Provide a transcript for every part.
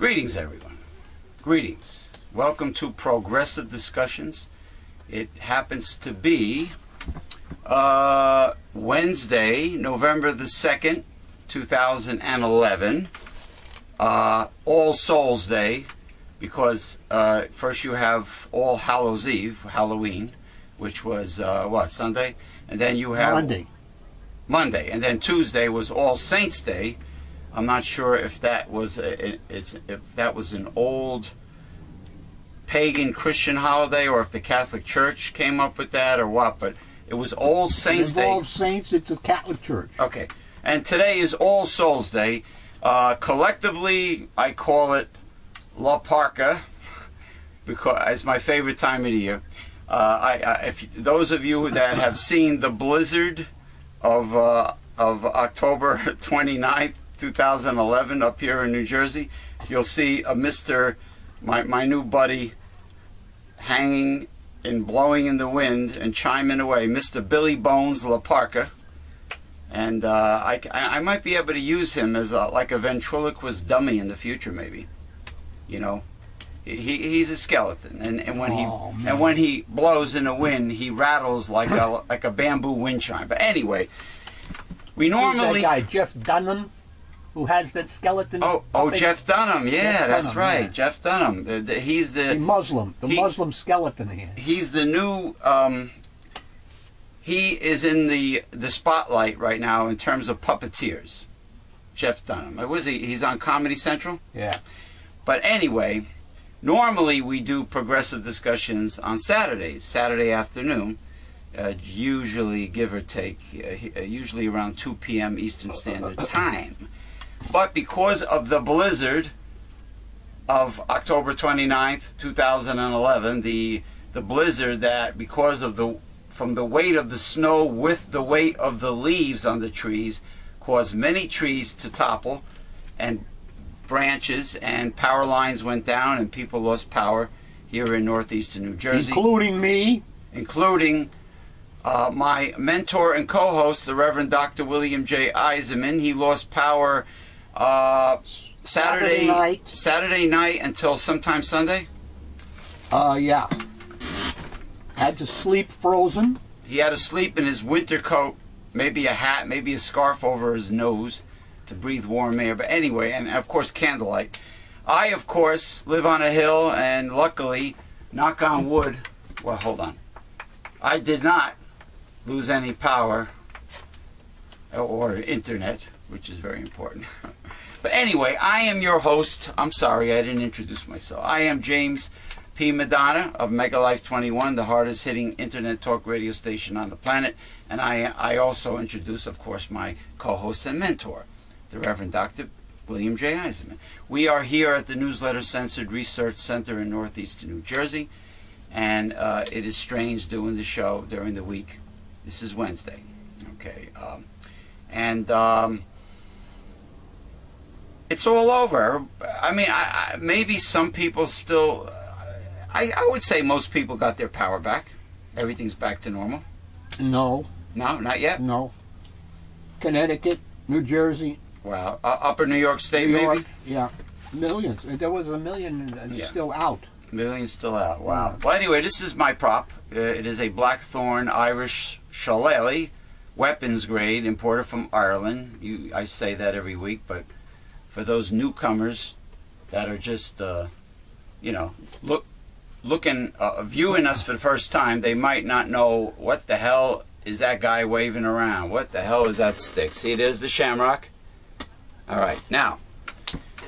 Greetings, everyone. Greetings. Welcome to Progressive Discussions. It happens to be Wednesday, November the 2nd, 2011. All Souls Day, because first you have All Hallows Eve, Halloween, which was, Sunday? And then you have Monday. And then Tuesday was All Saints Day. I'm not sure if that was an old pagan Christian holiday or if the Catholic Church came up with that or what, but it was All Saints Day. All Saints, it's a Catholic Church. Okay. And today is All Souls Day. Collectively, I call it La Parka, because it's my favorite time of the year. If those of you that have seen the blizzard of October 29th, 2011 up here in New Jersey, you'll see a my new buddy hanging and blowing in the wind and chiming away, Mr. Billy Bones La Parka. And I might be able to use him as like a ventriloquist dummy in the future, maybe. You know, he's a skeleton, and when he blows in the wind, he rattles like a bamboo wind chime. But anyway, we normally that guy Jeff Dunham, who has that skeleton. Oh, Jeff Dunham, yeah, Jeff that's Dunham, right, yeah. Jeff Dunham. He's the Muslim skeleton here. He's the new. He is in the spotlight right now in terms of puppeteers. Jeff Dunham. He's on Comedy Central? Yeah. But anyway, normally we do Progressive Discussions on Saturdays, Saturday afternoon, usually give or take, usually around 2 p.m. Eastern Standard Time. But because of the blizzard of October 29th, 2011, the blizzard that because of from the weight of the snow with the weight of the leaves on the trees caused many trees to topple and branches, and power lines went down and people lost power here in northeastern New Jersey. Including me. Including my mentor and co-host, the Reverend Dr. William J. Eisenman. He lost power Saturday night until sometime Sunday? Yeah. Had to sleep frozen. He had to sleep in his winter coat, maybe a hat, maybe a scarf over his nose to breathe warm air. But anyway, and of course candlelight. I, of course, live on a hill, and luckily, knock on wood, well, hold on. I did not lose any power or internet, which is very important. But anyway, I am your host. I'm sorry, I didn't introduce myself. I am James P. Madonna of Mega Life 21, the hardest hitting internet talk radio station on the planet. And I also introduce, of course, my co-host and mentor, the Reverend Dr. William J. Eisenman. We are here at the Newsletter Censored Research Center in northeastern New Jersey. And it is strange doing the show during the week. This is Wednesday. Okay. It's all over. I mean, maybe some people still... I would say most people got their power back. Everything's back to normal. No. No, not yet? No. Connecticut, New Jersey. Wow. Upper New York State, New York, maybe? Yeah. Millions. There was a million still out. Millions still out. Wow. Well, anyway, this is my prop. It is a Blackthorn Irish Shillelagh, weapons grade, imported from Ireland. I say that every week, but for those newcomers that are just, viewing us for the first time, they might not know what the hell is that guy waving around. What the hell is that stick? See, there's the shamrock. All right, now,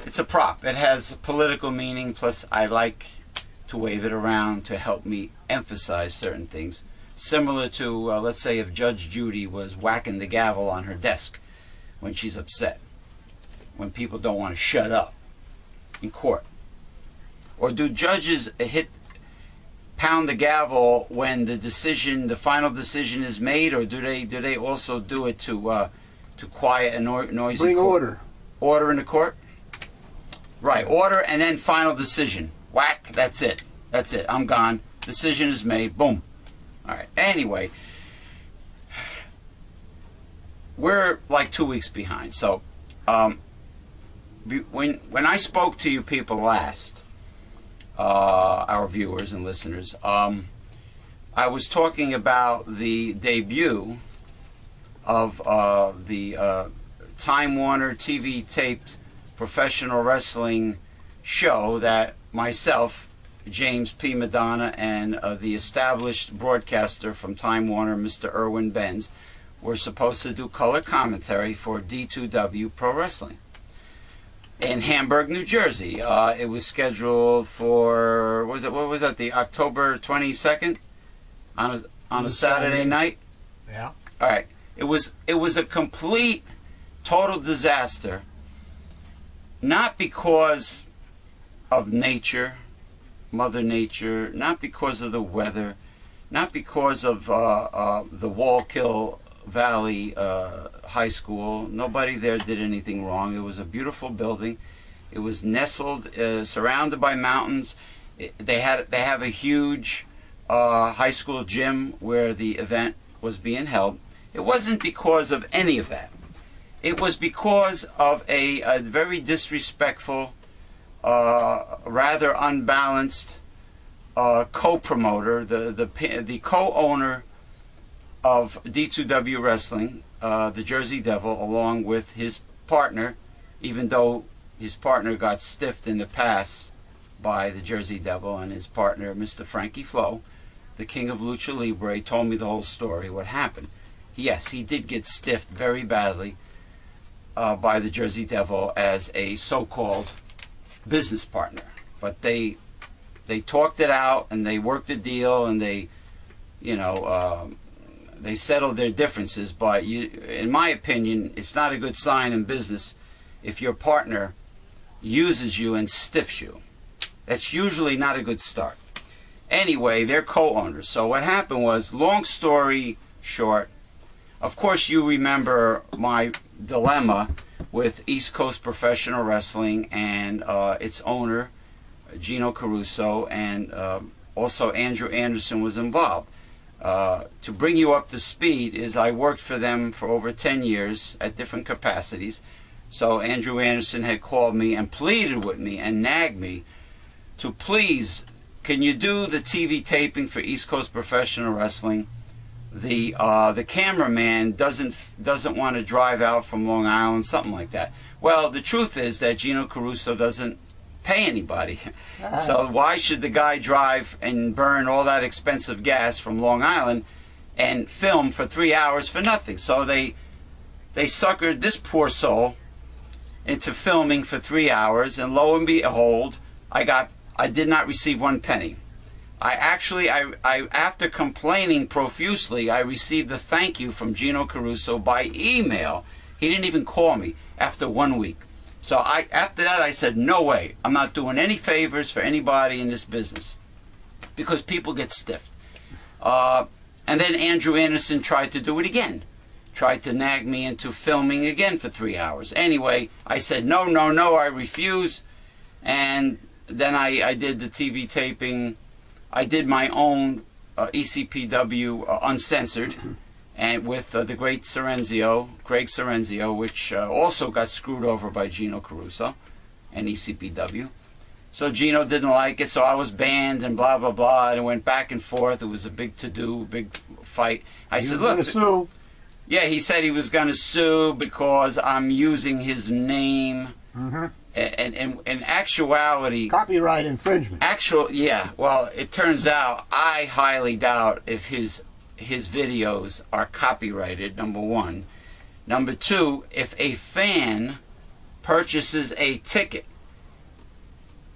it's a prop. It has political meaning, plus I like to wave it around to help me emphasize certain things. Similar to, let's say, if Judge Judy was whacking the gavel on her desk when she's upset, when people don't want to shut up in court. Or do judges pound the gavel when the final decision is made, or do they also do it to quiet a noisy Bring court? order. Order in the court? Right, order and then final decision. Whack, that's it. That's it. I'm gone. Decision is made. Boom. All right. Anyway, we're like 2 weeks behind. So when I spoke to you people last, our viewers and listeners, I was talking about the debut of the Time Warner TV taped professional wrestling show that myself, James P. Madonna, and the established broadcaster from Time Warner, Mr. Irwin Benz, were supposed to do color commentary for D2W Pro Wrestling in Hamburg, New Jersey. It was scheduled for, what was that, the October 22nd on a Saturday night? Yeah. All right. It was a complete, total disaster, not because of nature, Mother Nature, not because of the weather, not because of the Wallkill Valley High School. Nobody there did anything wrong. It was a beautiful building. It was nestled, surrounded by mountains. They have a huge high school gym where the event was being held. It wasn't because of any of that. It was because of a very disrespectful, rather unbalanced co-promoter, the co-owner of D2W Wrestling, the Jersey Devil, along with his partner, even though his partner got stiffed in the past by the Jersey Devil, and his partner, Mr. Frankie Flo, the king of Lucha Libre, told me the whole story, what happened. Yes, he did get stiffed very badly by the Jersey Devil as a so-called business partner. But they talked it out, and they worked a deal, and they settled their differences. But in my opinion, it's not a good sign in business if your partner uses you and stiffs you. That's usually not a good start. Anyway, they're co-owners. So what happened was, long story short, of course you remember my dilemma with East Coast Professional Wrestling and its owner, Gino Caruso, and also Andrew Anderson was involved. To bring you up to speed, is I worked for them for over 10 years at different capacities. So Andrew Anderson had called me and pleaded with me and nagged me to please, can you do the TV taping for East Coast Professional Wrestling? The cameraman doesn't want to drive out from Long Island, something like that. Well, the truth is that Gino Caruso doesn't pay anybody. So why should the guy drive and burn all that expensive gas from Long Island and film for 3 hours for nothing? So they suckered this poor soul into filming for 3 hours, and lo and behold, I did not receive one penny. I after complaining profusely, I received a thank you from Gino Caruso by email. He didn't even call me after 1 week. So after that, I said, no way. I'm not doing any favors for anybody in this business, because people get stiffed. And then Andrew Anderson tried to do it again. Tried to nag me into filming again for 3 hours. Anyway, I said, no, no, no, I refuse. And then I did the TV taping. I did my own ECPW uncensored, and with the great Craig Sorrenzio, which also got screwed over by Gino Caruso and ECPW. So Gino didn't like it, so I was banned and blah, blah, blah, and it went back and forth. It was a big to-do, big fight. I said, look, sue. Yeah, he said he was going to sue because I'm using his name. Mm-hmm. And in actuality, copyright infringement. Yeah. Well, it turns out I highly doubt if his videos are copyrighted. Number one. Number two, if a fan purchases a ticket,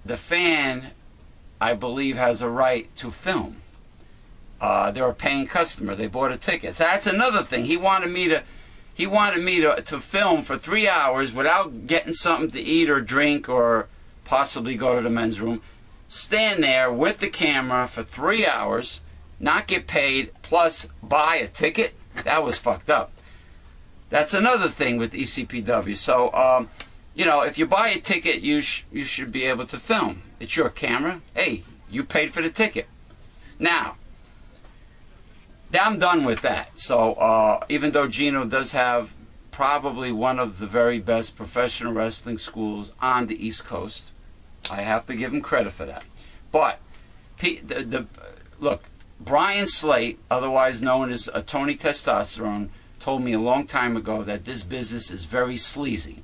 the fan, I believe, has a right to film. They're a paying customer. They bought a ticket. That's another thing. He wanted me to film for 3 hours without getting something to eat or drink or possibly go to the men's room. Stand there with the camera for 3 hours, not get paid, plus buy a ticket. That was fucked up. That's another thing with ECPW. So, if you buy a ticket, you should be able to film. It's your camera. Hey, you paid for the ticket. Now I'm done with that. So even though Gino does have probably one of the very best professional wrestling schools on the East Coast. I have to give him credit for that. But look, Brian Slate, otherwise known as Tony Testosterone, told me a long time ago that this business is very sleazy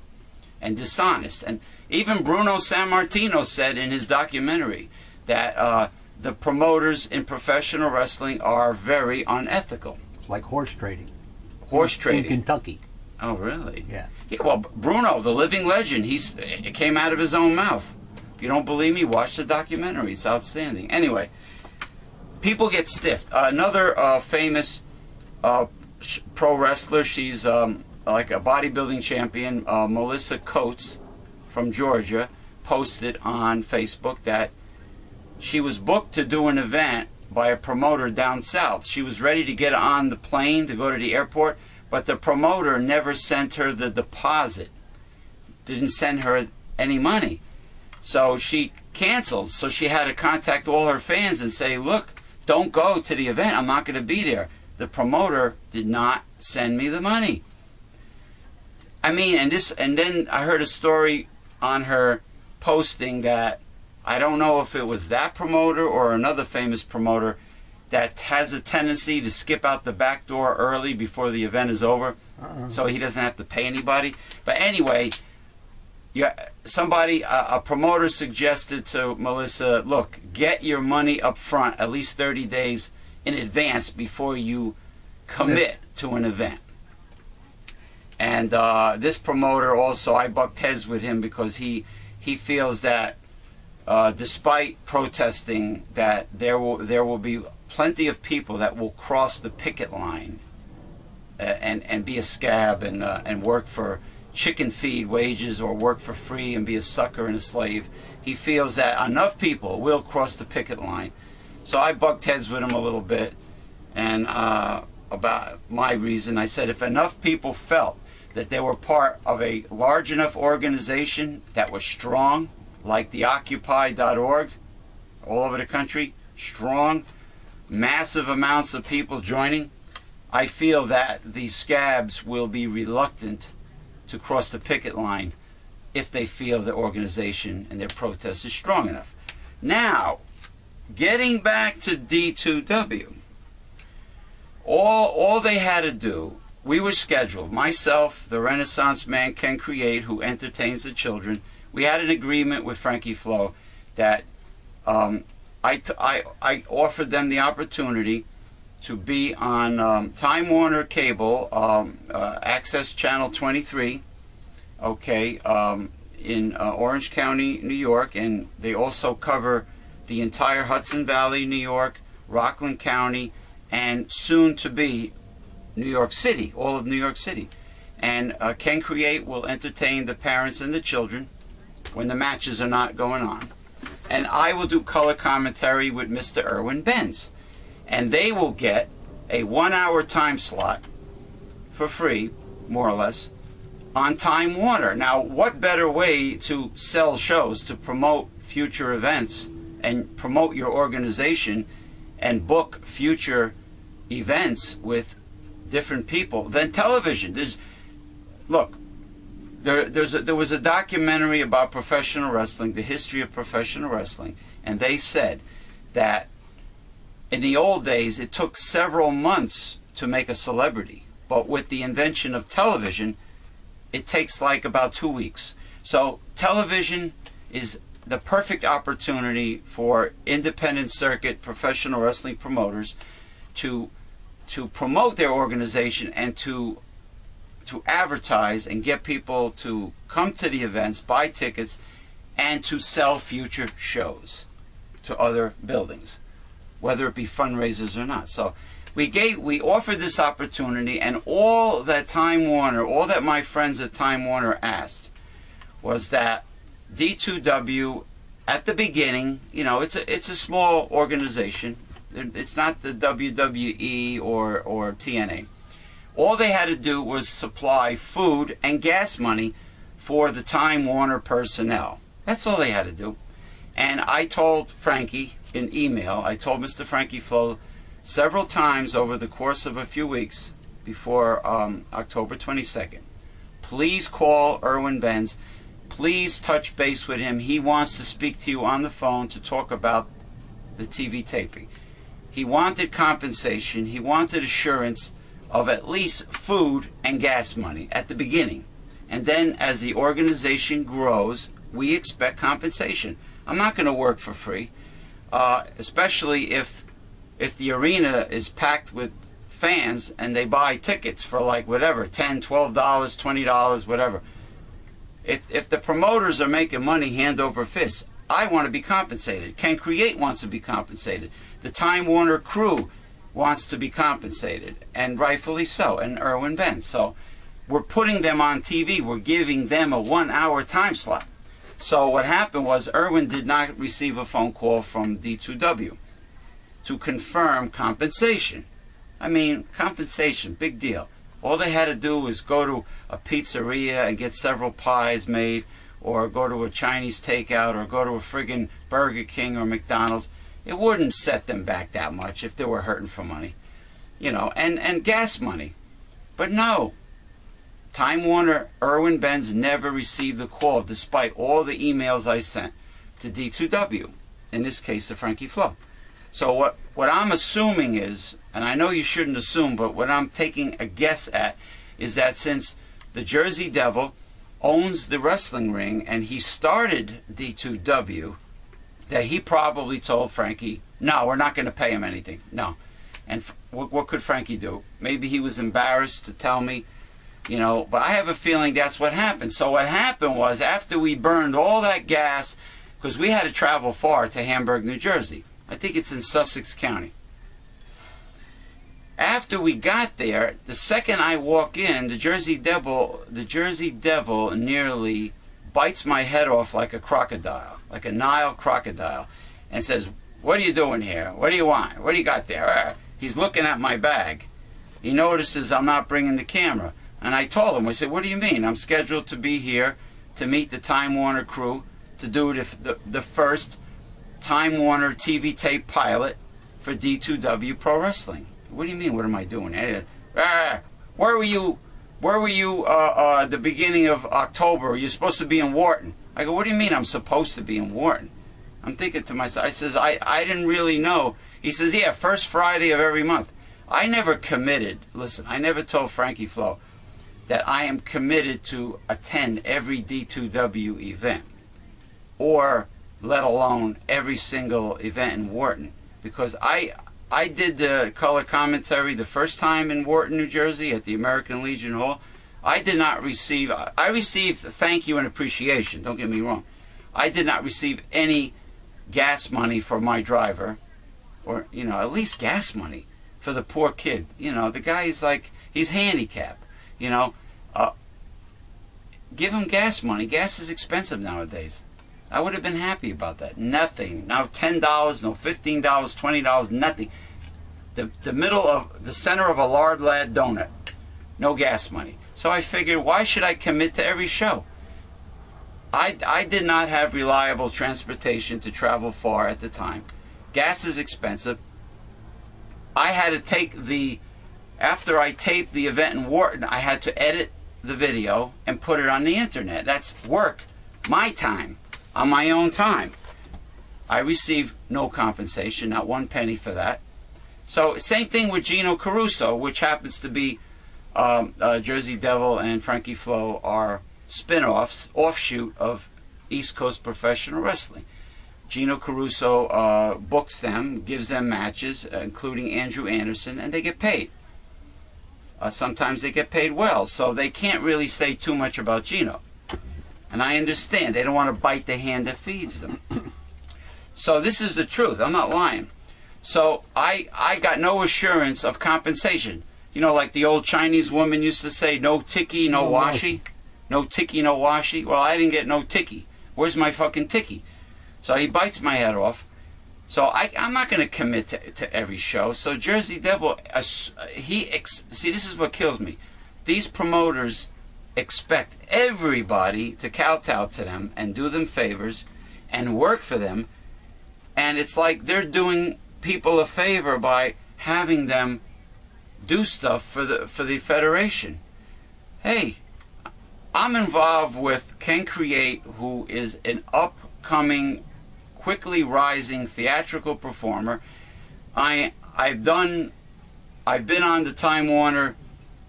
and dishonest. And even Bruno Sammartino said in his documentary that the promoters in professional wrestling are very unethical. It's like horse trading. Horse trading. In Kentucky. Oh, really? Yeah. Yeah, well, Bruno, the living legend, it came out of his own mouth. If you don't believe me, watch the documentary. It's outstanding. Anyway, people get stiffed. Another famous pro wrestler, she's like a bodybuilding champion, Melissa Coates from Georgia, posted on Facebook that she was booked to do an event by a promoter down south. She was ready to get on the plane to go to the airport, but the promoter never sent her the deposit, didn't send her any money. So she canceled. So she had to contact all her fans and say, look, don't go to the event. I'm not going to be there. The promoter did not send me the money. I mean, and then I heard a story on her posting that I don't know if it was that promoter or another famous promoter that has a tendency to skip out the back door early before the event is over, so he doesn't have to pay anybody. But anyway, a promoter suggested to Melissa, look, get your money up front at least 30 days in advance before you commit to an event. And this promoter also, I bucked heads with him because he feels that despite protesting, that there will be plenty of people that will cross the picket line and be a scab and work for chicken feed wages or work for free and be a sucker and a slave. He feels that enough people will cross the picket line. So I bucked heads with him a little bit, and about my reason, I said if enough people felt that they were part of a large enough organization that was strong, like the Occupy.org, all over the country, strong, massive amounts of people joining, I feel that the scabs will be reluctant to cross the picket line if they feel the organization and their protest is strong enough. Now, getting back to D2W, all they had to do, we were scheduled, myself, the Renaissance man Can Create, who entertains the children, we had an agreement with Frankie Flo that I offered them the opportunity to be on Time Warner Cable, Access Channel 23, okay, in Orange County, New York, and they also cover the entire Hudson Valley, New York, Rockland County, and soon to be New York City, all of New York City. And Can Create will entertain the parents and the children when the matches are not going on. And I will do color commentary with Mr. Irwin Benz. And they will get a 1-hour time slot for free, more or less, on Time Warner. Now, what better way to sell shows, to promote future events and promote your organization and book future events with different people than television? Look, there was a documentary about professional wrestling, the history of professional wrestling, and they said that in the old days it took several months to make a celebrity, but with the invention of television it takes like about 2 weeks. So television is the perfect opportunity for independent circuit professional wrestling promoters to promote their organization and to advertise and get people to come to the events, buy tickets, and to sell future shows to other buildings, whether it be fundraisers or not. So we offered this opportunity, and all that Time Warner, all that my friends at Time Warner asked was that D2W at the beginning, you know, it's a small organization. It's not the WWE or TNA. All they had to do was supply food and gas money for the Time Warner personnel. That's all they had to do. And I told Frankie in email, I told Mr. Frankie Flo several times over the course of a few weeks before October 22nd, please call Irwin Benz. Please touch base with him. He wants to speak to you on the phone to talk about the TV taping. He wanted compensation. He wanted assurance of at least food and gas money at the beginning. And then as the organization grows, we expect compensation. I'm not going to work for free, especially if the arena is packed with fans and they buy tickets for like whatever, $10, $12, $20, whatever. If the promoters are making money hand over fist, I want to be compensated. Ken Create wants to be compensated. The Time Warner crew wants to be compensated, and rightfully so, and Irwin Benz. So we're putting them on TV. We're giving them a 1-hour time slot. So what happened was Irwin did not receive a phone call from D2W to confirm compensation. I mean, compensation, big deal. All they had to do was go to a pizzeria and get several pies made, or go to a Chinese takeout, or go to a friggin' Burger King or McDonald's. It wouldn't set them back that much if they were hurting for money, you know, and gas money. But no, Time Warner, Irwin Benz never received the call, despite all the emails I sent to D2W, in this case to Frankie Flo. So what I'm assuming is, and I know you shouldn't assume, but what I'm taking a guess at is that since the Jersey Devil owns the wrestling ring and he started D2W, that he probably told Frankie, no, we're not going to pay him anything. No. And what could Frankie do? Maybe he was embarrassed to tell me, you know, but I have a feeling that's what happened. So what happened was, after we burned all that gas, because we had to travel far to Hamburg, New Jersey. I think it's in Sussex County. After we got there, the second I walk in, the Jersey Devil nearly bites my head off like a crocodile, like a Nile crocodile, and says, "What are you doing here? What do you want? What do you got there?" He's looking at my bag. He notices I'm not bringing the camera. And I told him, I said, "What do you mean? I'm scheduled to be here to meet the Time Warner crew to do the first Time Warner TV tape pilot for D2W Pro Wrestling." "What do you mean, what am I doing?" Where were you the beginning of October? You're supposed to be in Wharton." I go, "What do you mean I'm supposed to be in Wharton?" I'm thinking to myself, I says, I didn't really know. He says, "Yeah, first Friday of every month." I never committed, listen, I never told Frankie Flo that I am committed to attend every D2W event, or let alone every single event in Wharton, because I did the color commentary the first time in Wharton, New Jersey at the American Legion Hall. I did not receive, I received thank you and appreciation, don't get me wrong. I did not receive any gas money for my driver, or, you know, at least gas money for the poor kid. You know, the guy is like, he's handicapped, you know. Give him gas money. Gas is expensive nowadays. I would have been happy about that. Nothing. Now $10, no $15, $20, nothing. The middle of, the center of a lard lad donut. No gas money. So I figured, why should I commit to every show? I did not have reliable transportation to travel far at the time. Gas is expensive. I had to take after I taped the event in Wharton, I had to edit the video and put it on the internet. That's work. My time. On my own time. I received no compensation, not one penny for that. So same thing with Gino Caruso, which happens to be Jersey Devil and Frankie Flo are spin-offs, offshoot of East Coast Professional Wrestling. Gino Caruso books them, gives them matches, including Andrew Anderson, and they get paid. Sometimes they get paid well, so they can't really say too much about Gino. And I understand. They don't want to bite the hand that feeds them. So this is the truth. I'm not lying. So I got no assurance of compensation. You know, like the old Chinese woman used to say, "No tiki, no washi." No tiki, no washi. Well, I didn't get no tiki. Where's my fucking tiki? So he bites my head off. So I'm not going to commit to every show. So Jersey Devil, see, this is what kills me. These promoters expect everybody to kowtow to them and do them favors and work for them, and it's like they're doing people a favor by having them do stuff for the federation. Hey, I'm involved with Ken Create, who is an upcoming, quickly rising theatrical performer. I've been on the Time Warner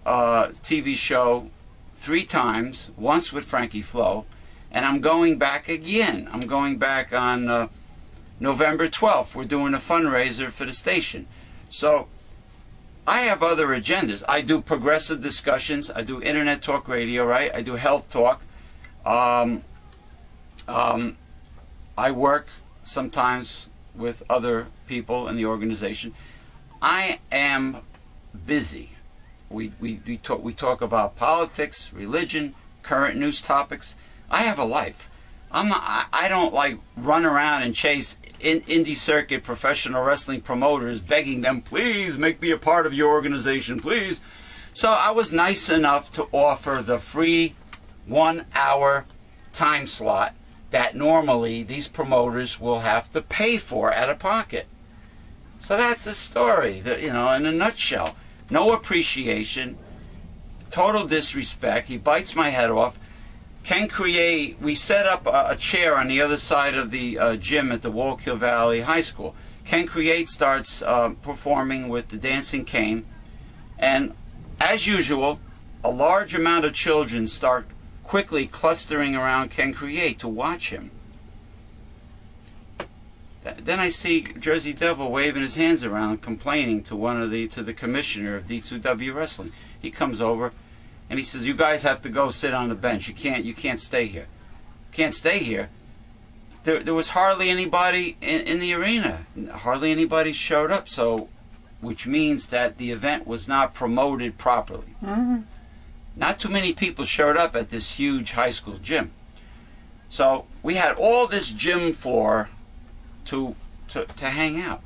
TV show 3 times, once with Frankie Flo, and I'm going back again. I'm going back on November 12th. We're doing a fundraiser for the station. So I have other agendas. I do progressive discussions. I do internet talk radio, right? I do health talk. I work sometimes with other people in the organization. I am busy. We talk about politics, religion, current news topics. I have a life. I don't like run around and chase indie circuit professional wrestling promoters begging them, please make me a part of your organization, please. So I was nice enough to offer the free 1-hour time slot that normally these promoters will have to pay for out of pocket. So that's the story, in a nutshell. No appreciation, total disrespect. He bites my head off. Ken Create, we set up a chair on the other side of the gym at the Wallkill Valley High School. Ken Create starts performing with the dancing cane, and as usual, a large amount of children start quickly clustering around Ken Create to watch him. Then I see Jersey Devil waving his hands around, complaining to the commissioner of D2W Wrestling. He comes over and he says, "You guys have to go sit on the bench. You can't stay here. Can't stay here." There was hardly anybody in the arena. Hardly anybody showed up, which means that the event was not promoted properly. Mm-hmm. Not too many people showed up at this huge high school gym. So we had all this gym floor to hang out.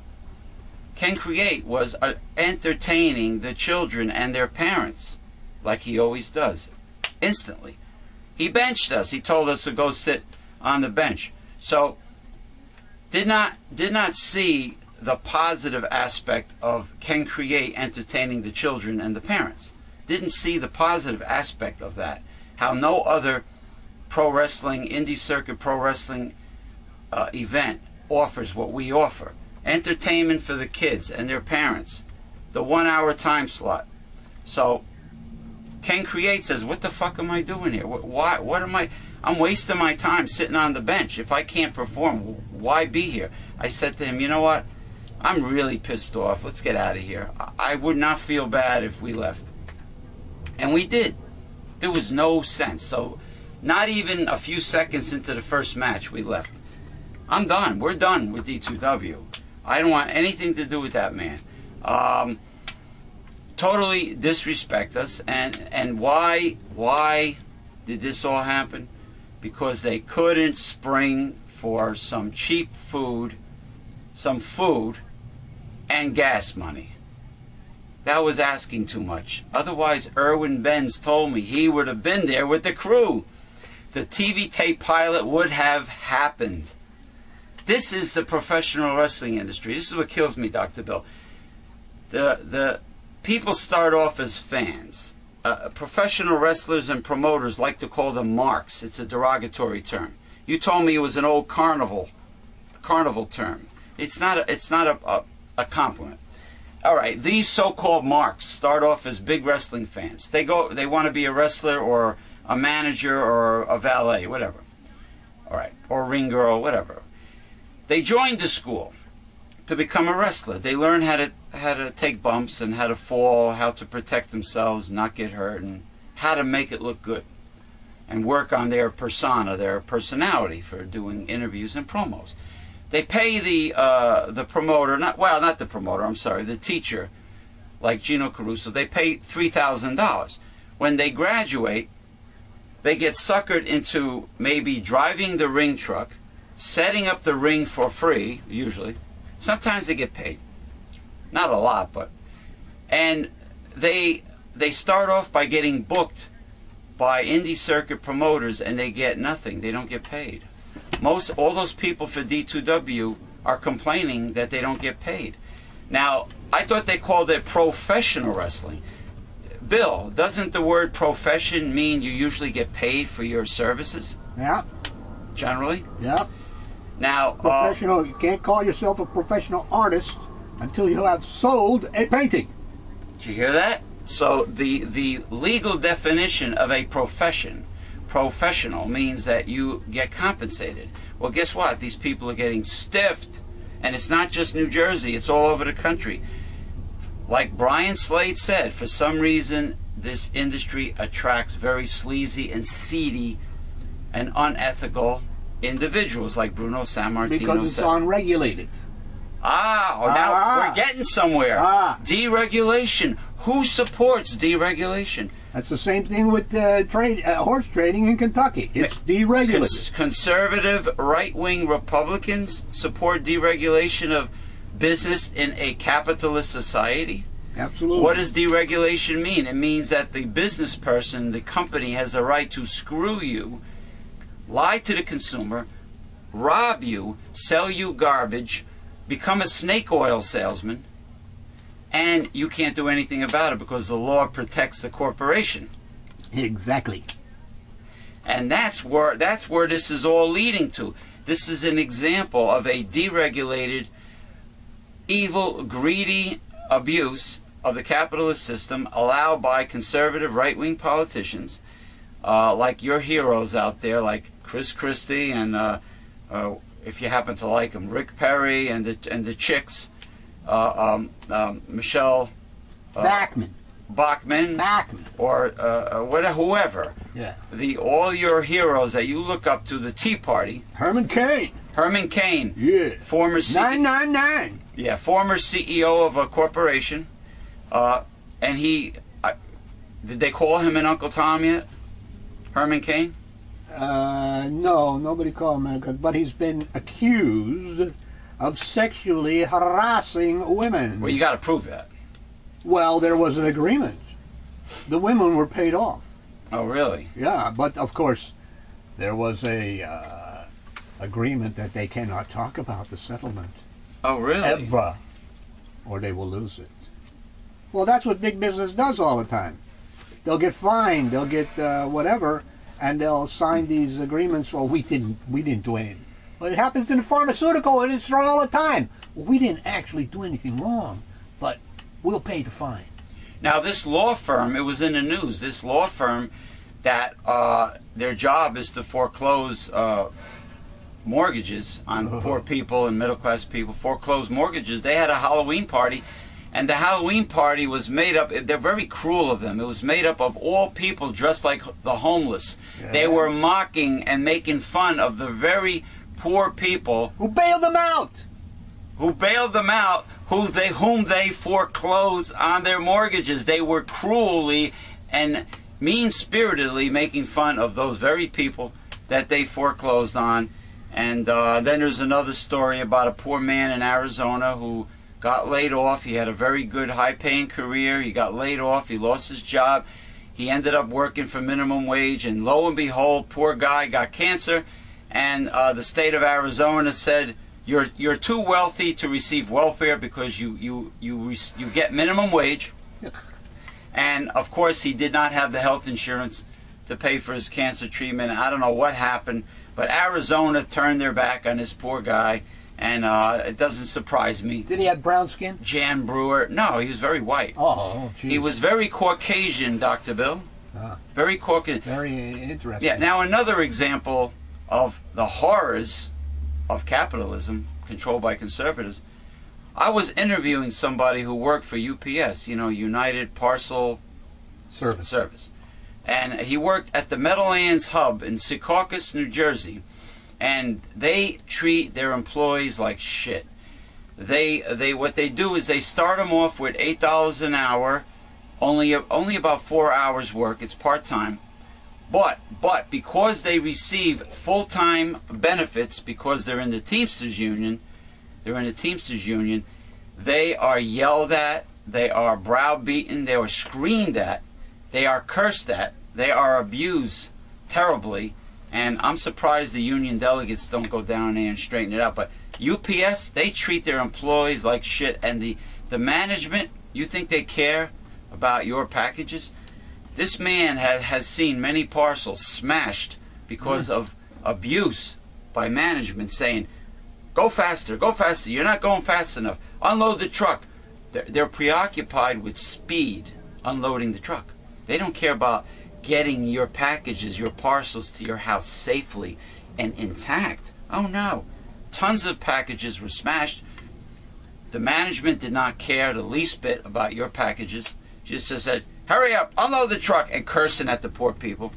Ken Create was entertaining the children and their parents, like he always does, instantly. He benched us. He told us to go sit on the bench. So did not see the positive aspect of Ken Create entertaining the children and the parents. Didn't see the positive aspect of that. How no other pro wrestling, indie circuit pro wrestling event offers what we offer. Entertainment for the kids and their parents. The 1-hour time slot. So Ken Create says, what the fuck am I doing here? What am I? I'm wasting my time sitting on the bench. If I can't perform, why be here? I said to him, you know what? I'm really pissed off. Let's get out of here. I would not feel bad if we left. And we did. There was no sense. So not even a few seconds into the first match, we left. I'm done. We're done with D2W. I don't want anything to do with that man. Totally disrespect us. And why did this all happen? Because they couldn't spring for some cheap food, some food, and gas money. That was asking too much. Otherwise, Irwin Benz told me he would have been there with the crew. The TV tape pilot would have happened. This is the professional wrestling industry. This is what kills me, Dr. Bill. The people start off as fans. Professional wrestlers and promoters like to call them marks. It's a derogatory term. You told me it was an old carnival term. It's not a compliment. All right, these so-called marks start off as big wrestling fans. They want to be a wrestler or a manager or a valet, whatever. All right, or a ring girl, whatever. They joined the school to become a wrestler. They learn how to take bumps and how to fall, how to protect themselves, not get hurt, and how to make it look good, and work on their persona, their personality for doing interviews and promos. They pay the promoter, not the promoter, I'm sorry, the teacher, like Gino Caruso, they pay $3,000. When they graduate, they get suckered into maybe driving the ring truck, setting up the ring for free, usually. Sometimes they get paid. Not a lot, but. And they start off by getting booked by indie circuit promoters, and they get nothing. They don't get paid. All those people for D2W are complaining that they don't get paid. Now, I thought they called it professional wrestling. Bill, doesn't the word profession mean you usually get paid for your services? Yeah. Generally? Yeah. Now, professional. You can't call yourself a professional artist until you have sold a painting. did you hear that? So the legal definition of a professional means that you get compensated. Well, guess what? These people are getting stiffed, and it's not just New Jersey, it's all over the country. Like Brian Slade said, for some reason this industry attracts very sleazy and seedy and unethical individuals like Bruno Sammartino because it's said. unregulated. Now we're getting somewhere. Deregulation. Who supports deregulation? That's the same thing with horse trading in Kentucky. It's deregulated. Conservative right-wing Republicans support deregulation of business in a capitalist society. Absolutely. What does deregulation mean? It means that the business person, the company, has the right to screw you, lie to the consumer, rob you, sell you garbage, become a snake oil salesman, and you can't do anything about it because the law protects the corporation. Exactly. And that's where this is all leading to. This is an example of a deregulated, evil, greedy abuse of the capitalist system allowed by conservative right-wing politicians like your heroes out there, like Chris Christie and if you happen to like him, Rick Perry and the chicks, Michelle Bachmann, or whoever. Yeah. All your heroes that you look up to, the Tea Party. Herman Cain. Yeah. Former 999. Yeah, former CEO of a corporation, and did they call him an Uncle Tom yet? Herman Cain? No, nobody called him, but he's been accused of sexually harassing women. Well, you got to prove that. Well, there was an agreement. The women were paid off. Oh, really? Yeah, but of course, there was a agreement that they cannot talk about the settlement. Oh, really? Ever, or they will lose it. Well, that's what big business does all the time. They'll get fined, they'll get whatever, and they'll sign these agreements. Well, we didn't do anything. Well, it happens in the pharmaceutical industry all the time. Well, we didn't actually do anything wrong, but we'll pay the fine. Now, this law firm, it was in the news, this law firm that their job is to foreclose mortgages on poor people and middle-class people, foreclose mortgages. They had a Halloween party, and the Halloween party was made up, they're very cruel of them, it was made up of all people dressed like the homeless. Yeah. They were mocking and making fun of the very poor people who bailed them out, whom they foreclosed on their mortgages. They were cruelly and mean-spiritedly making fun of those very people that they foreclosed on. And then there's another story about a poor man in Arizona who got laid off. He had a very good high-paying career. He got laid off. He lost his job. He ended up working for minimum wage, and lo and behold, poor guy got cancer. And the state of Arizona said, you're too wealthy to receive welfare because you get minimum wage. And of course, he did not have the health insurance to pay for his cancer treatment. I don't know what happened, but Arizona turned their back on this poor guy, and it doesn't surprise me. Did he have brown skin? Jan Brewer. No, he was very white. Oh, geez. He was very Caucasian, Dr. Bill. Very Caucasian. Very interesting. Yeah. Now, another example of the horrors of capitalism controlled by conservatives. I was interviewing somebody who worked for UPS, United Parcel Service. And he worked at the Meadowlands Hub in Secaucus, New Jersey. And they treat their employees like shit. What they do is they start them off with $8 an hour, only about 4 hours work. It's part-time. But because they receive full-time benefits, because they're in the Teamsters Union, they are yelled at, they are browbeaten, they are screamed at, they are cursed at, they are abused terribly, and I'm surprised the union delegates don't go down there and straighten it out. But UPS, they treat their employees like shit, and the management, you think they care about your packages? This man has seen many parcels smashed because of abuse by management saying, go faster, you're not going fast enough, unload the truck. They're preoccupied with speed, unloading the truck. They don't care about getting your packages, your parcels to your house safely and intact. Oh no. Tons of packages were smashed. The management did not care the least bit about your packages. Just said, hurry up, unload the truck, and cursing at the poor people.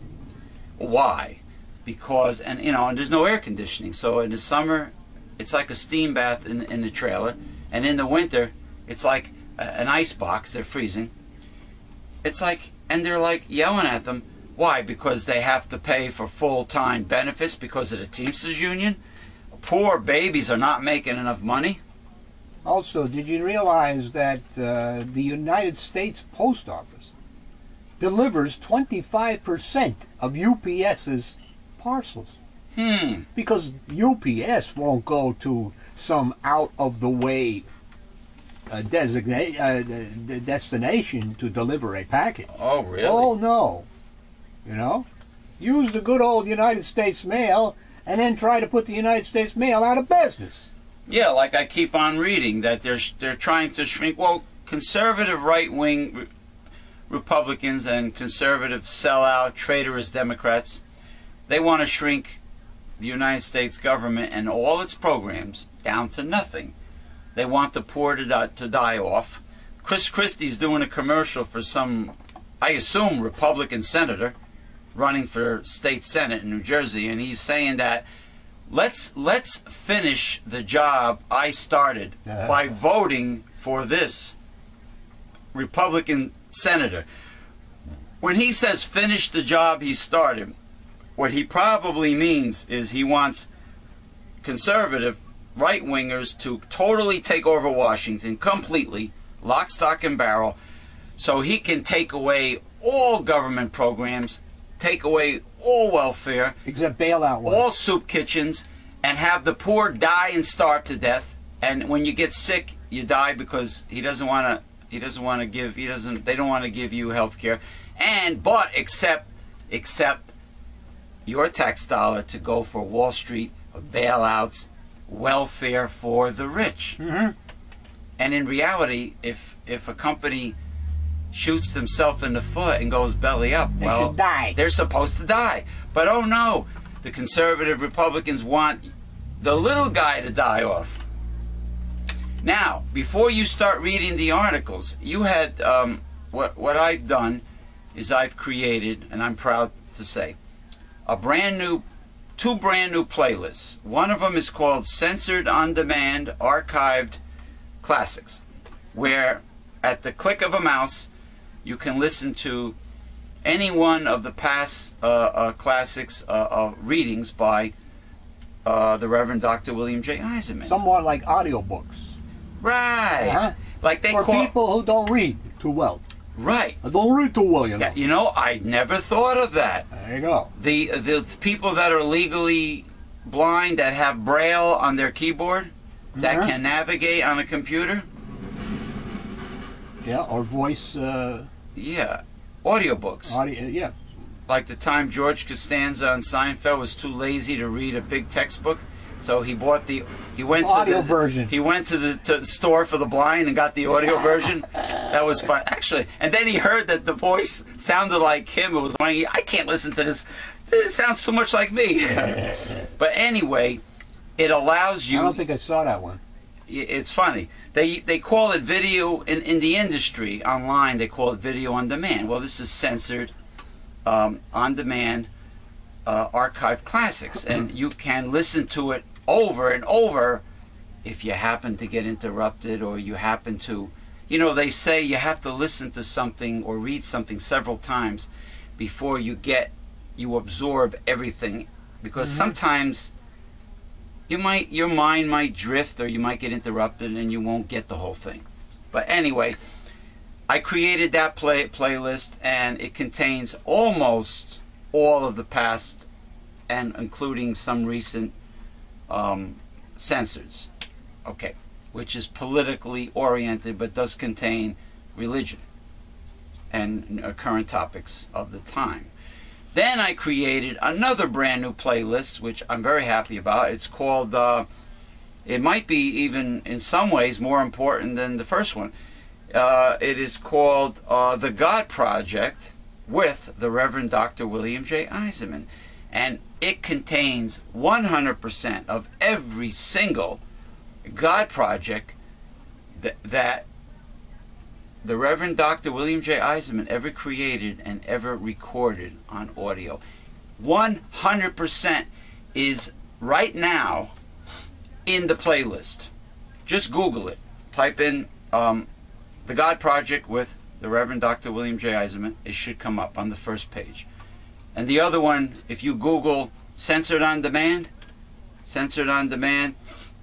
Why? Because, and there's no air conditioning. So in the summer, it's like a steam bath in the trailer. And in the winter, it's like an ice box. They're freezing. It's like, and they're like yelling at them. Why? Because they have to pay for full-time benefits because of the Teamsters Union? Poor babies are not making enough money. Also, did you realize that the United States Post Office delivers 25% of UPS's parcels? Because UPS won't go to some out-of-the-way destination to deliver a package. Oh, really? Oh, no. Use the good old United States mail and then try to put the United States mail out of business. Yeah, like I keep on reading that they're trying to shrink. Well, conservative right-wing Republicans and conservative sellout traitorous Democrats, they want to shrink the United States government and all its programs down to nothing. They want the poor to die off. Chris Christie's doing a commercial for some, I assume, Republican senator running for state senate in New Jersey, and he's saying that let's finish the job I started by voting for this Republican senator. When he says finish the job he started, what he probably means is he wants conservative right-wingers to totally take over Washington completely, lock, stock, and barrel, so he can take away all government programs, take away all welfare, except bailout ones, all soup kitchens, and have the poor die and starve to death. And when you get sick, you die because they don't want to give you health care. But accept your tax dollar to go for Wall Street, bailouts, welfare for the rich. And in reality, if a company shoots themselves in the foot and goes belly up, well, they're supposed to die. But oh no, the conservative Republicans want the little guy to die off. Now, before you start reading the articles, you had what I've done is I've created, and I'm proud to say, two brand new playlists. One of them is called Censored on Demand Archived Classics, where at the click of a mouse you can listen to any one of the past classics readings by the Reverend Dr. William J. Eisenman. Somewhat like audiobooks. Right. Like they for people who don't read too well. Right. I don't read too well, I never thought of that. There you go. The people that are legally blind, that have Braille on their keyboard, that can navigate on a computer. Yeah, or voice. Yeah, audiobooks. Yeah. Like the time George Costanza on Seinfeld was too lazy to read a big textbook, so he went to the version. He went to the store for the blind and got the audio version. That was fun, actually. And then he heard that the voice sounded like him. It was like, I can't listen to this. This sounds too much like me. But anyway, it allows you. I don't think I saw that one. It's funny. They call it video in the industry online. They call it video on demand. Well, this is censored on demand archive classics, and you can listen to it over and over if you happen to get interrupted, or you happen to, they say you have to listen to something or read something several times before you absorb everything, because sometimes your mind might drift, or you might get interrupted and you won't get the whole thing. But anyway, I created that playlist, and it contains almost all of the past, and including some recent censors, which is politically oriented but does contain religion. and current topics of the time. Then I created another brand new playlist, which I'm very happy about. It's called, it might be even in some ways more important than the first one. It is called The God Project with the Reverend Dr. William J. Eisenman. And it contains 100% of every single God project that the Reverend Dr. William J. Eisenman ever created and ever recorded on audio. 100% is right now in the playlist. Just Google it. Type in The God Project with the Reverend Dr. William J. Eisenman. It should come up on the first page. And the other one, if you Google Censored on Demand,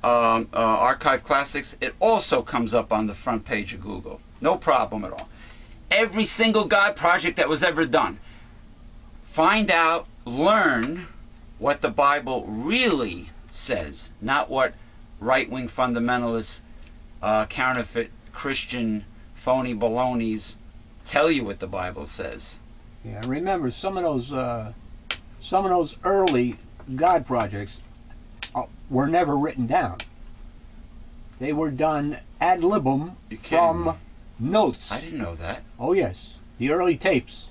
Archive Classics, it also comes up on the front page of Google. No problem at all. Every single God project that was ever done. Find out, learn what the Bible really says, not what right-wing fundamentalists, counterfeit Christian phony balonies tell you what the Bible says. Yeah, remember some of those early God projects were never written down. They were done ad libum from notes. I didn't know that. Oh yes, the early tapes.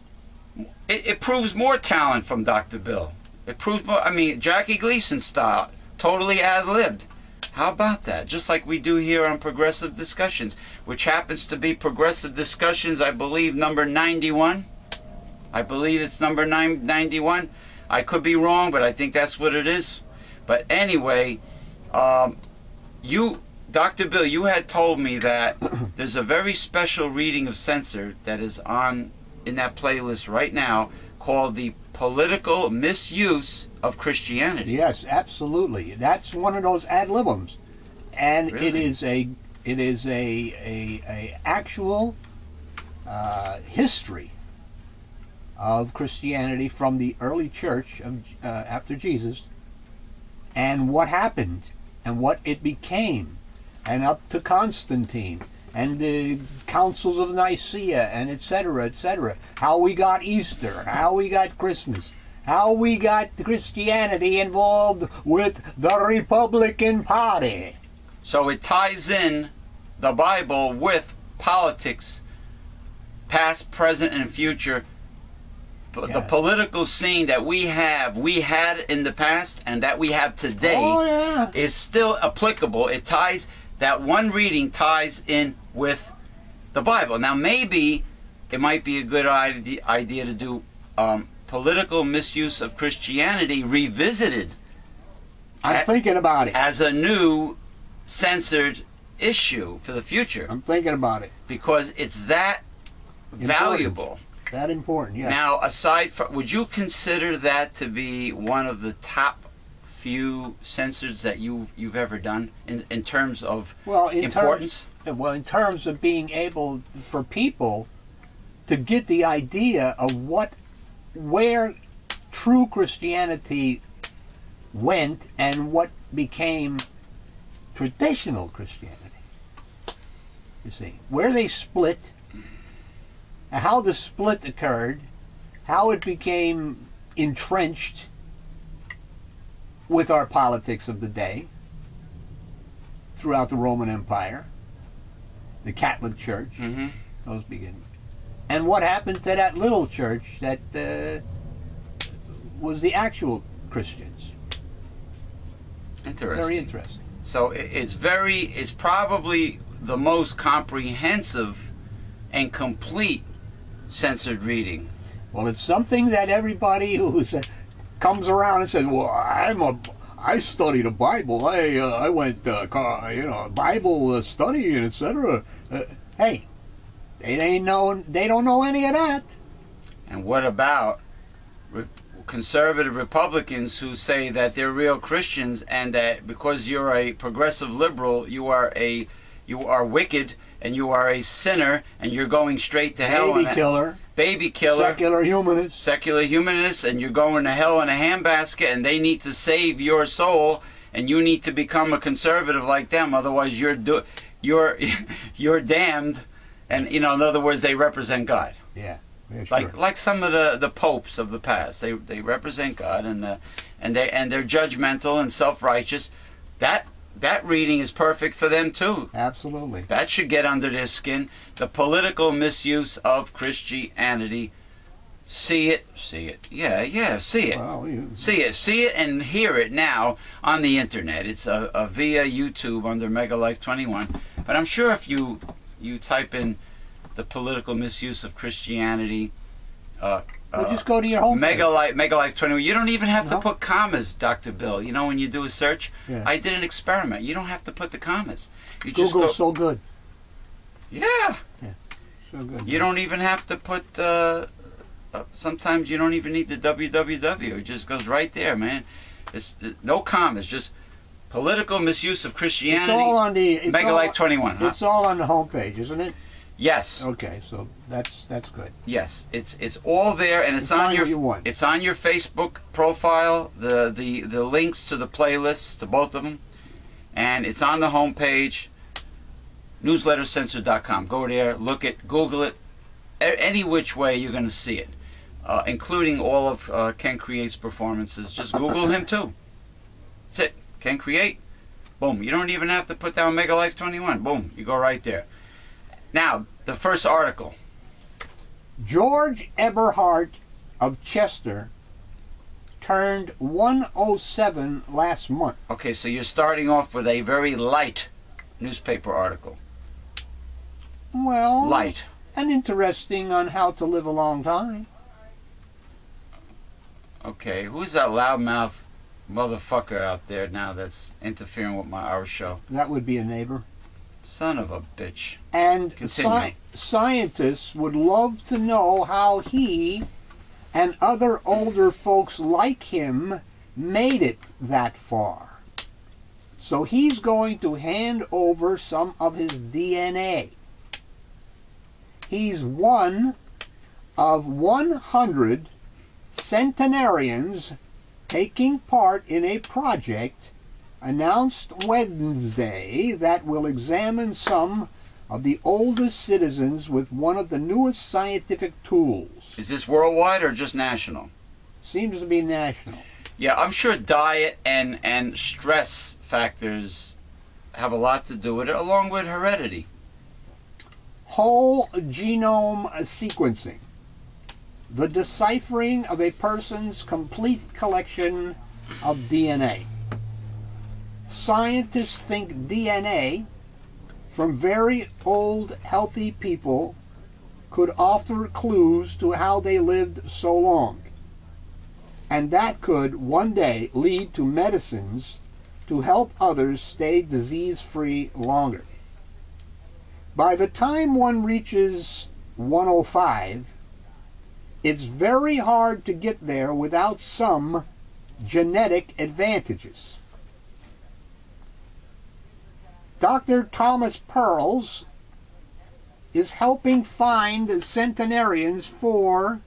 It proves more talent from Dr. Bill. It proves more. I mean, Jackie Gleason style, totally ad libbed. How about that? Just like we do here on Progressive Discussions, which happens to be Progressive Discussions, I believe, number 91. I believe it's number 91. I could be wrong, but I think that's what it is. But anyway, Dr. Bill, you had told me that there's a very special reading of Censored that is on in that playlist right now called The Political Misuse of Christianity. Yes, absolutely. That's one of those ad libums, and really? it is a actual history of Christianity from the early church of, after Jesus, and what happened and what it became, and up to Constantine and the councils of Nicaea and etc., etc. How we got Easter, how we got Christmas, how we got Christianity involved with the Republican Party. So it ties in the Bible with politics, past, present, and future. The political scene that we had in the past and that we have today is still applicable. It ties, that one reading ties in with the Bible. Now maybe it might be a good idea to do political misuse of Christianity revisited. I'm thinking about it. As a new censored issue for the future. I'm thinking about it. Because it's that valuable. That important, yeah. Now, aside from, would you consider that to be one of the top few censors that you've ever done in terms of importance? In terms of being able for people to get the idea of where true Christianity went and what became traditional Christianity. You see, where they split, how the split occurred, how it became entrenched with our politics of the day throughout the Roman Empire, the Catholic Church, those beginnings, and what happened to that little church that was the actual Christians. Interesting. Very interesting. So it's probably the most comprehensive and complete censored reading. Well, it's something that everybody who comes around and says, "Well, I study the Bible. I went Bible study and etc." Hey, they don't know any of that. And what about conservative Republicans who say that they're real Christians and that because you're a progressive liberal, you are wicked and you are a sinner and you're going straight to hell? Baby killer, secular humanists, and you're going to hell in a handbasket, and they need to save your soul, and you need to become a conservative like them, otherwise you're damned. And in other words, they represent God. Yeah. Yeah, sure. Like some of the popes of the past. They represent God, and they're judgmental and self-righteous. That reading is perfect for them too. Absolutely. That should get under their skin. The political misuse of Christianity. See it. Yeah, see it. Well, See it, and hear it now on the internet. It's via YouTube under Megalife 21. But I'm sure if you type in the political misuse of Christianity, well, just go to your home Megalife 21. You don't even have to put commas, Dr. Bill. You know, when you do a search, yeah. I did an experiment. You don't have to put the commas. You Google's just go, so good. Yeah. So good. You don't even have to put sometimes you don't even need the www. It just goes right there, man. It's no commas, just political misuse of Christianity. It's all on the Megalife 21. It's all on the homepage, isn't it? Yes. Okay, so that's good. Yes, it's all there, and it's on your it's on your Facebook profile. The links to the playlists to both of them, and it's on the homepage. Newslettercensor.com. Go there, look it, Google it. Any which way you're going to see it, including all of Ken Create's performances. Just Google him too. That's it. Ken Create. Boom. You don't even have to put down Megalife 21. Boom. You go right there. Now, the first article. George Eberhard of Chester turned 107 last month. Okay, so you're starting off with a very light newspaper article. Well, light. And interesting on how to live a long time. Okay, who's that loudmouth motherfucker out there now that's interfering with our show? That would be a neighbor. Son of a bitch. And scientists would love to know how he and other older folks like him made it that far. So he's going to hand over some of his DNA. He's one of 100 centenarians taking part in a project announced Wednesday that will examine some of the oldest citizens with one of the newest scientific tools. Is this worldwide or just national? Seems to be national. Yeah, I'm sure diet and stress factors have a lot to do with it, along with heredity. Whole genome sequencing. The deciphering of a person's complete collection of DNA. Scientists think DNA from very old, healthy people could offer clues to how they lived so long. And that could one day lead to medicines to help others stay disease-free longer. By the time one reaches 105, it's very hard to get there without some genetic advantages. Dr. Thomas Pearls is helping find centenarians for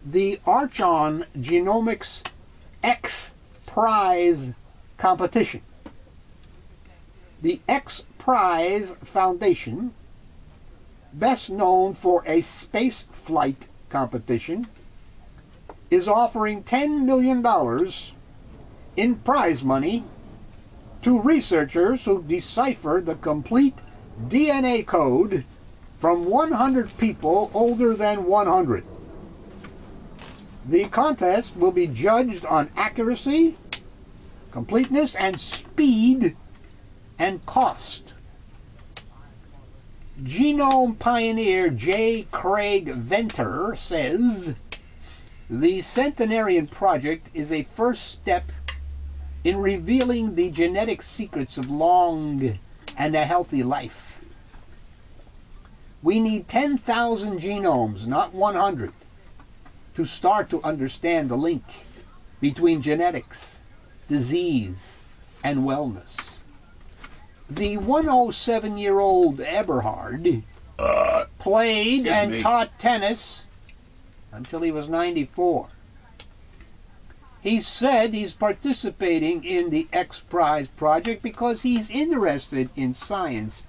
the Archon Genomics X Prize competition. The X Prize Foundation, best known for a space flight competition, is offering $10 million in prize money to researchers who decipher the complete DNA code from 100 people older than 100. The contest will be judged on accuracy, completeness, and speed, and cost. Genome pioneer J. Craig Venter says, the Centenarian Project is a first step in revealing the genetic secrets of long and a healthy life. We need 10,000 genomes, not 100, to start to understand the link between genetics, disease, and wellness. The 107-year-old Eberhard played and taught tennis until he was 94. He said he's participating in the X Prize project because he's interested in science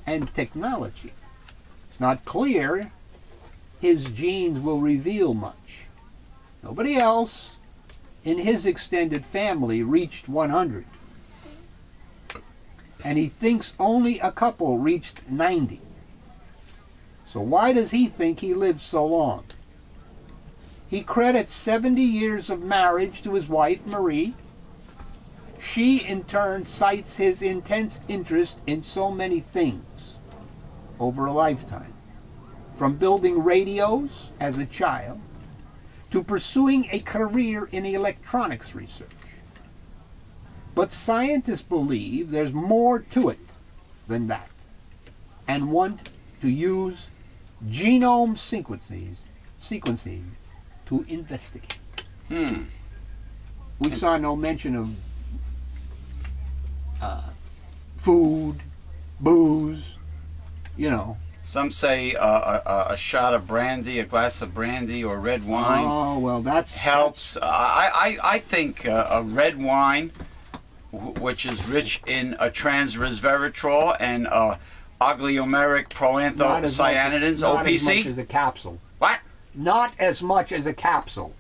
and technology. It's not clear his genes will reveal much. Nobody else in his extended family reached 100. And he thinks only a couple reached 90. So why does he think he lived so long? He credits 70 years of marriage to his wife, Marie. She, in turn, cites his intense interest in so many things over a lifetime, from building radios as a child to pursuing a career in electronics research. But scientists believe there's more to it than that and want to use genome sequencing to investigate. We saw no mention of food, booze, you know. Some say a shot of brandy, a glass of brandy or red wine. Oh, well, that helps. I think a red wine, which is rich in trans-resveratrol and oligomeric proanthocyanidins, not OPC. As much as a capsule. What? Not as much as a capsule.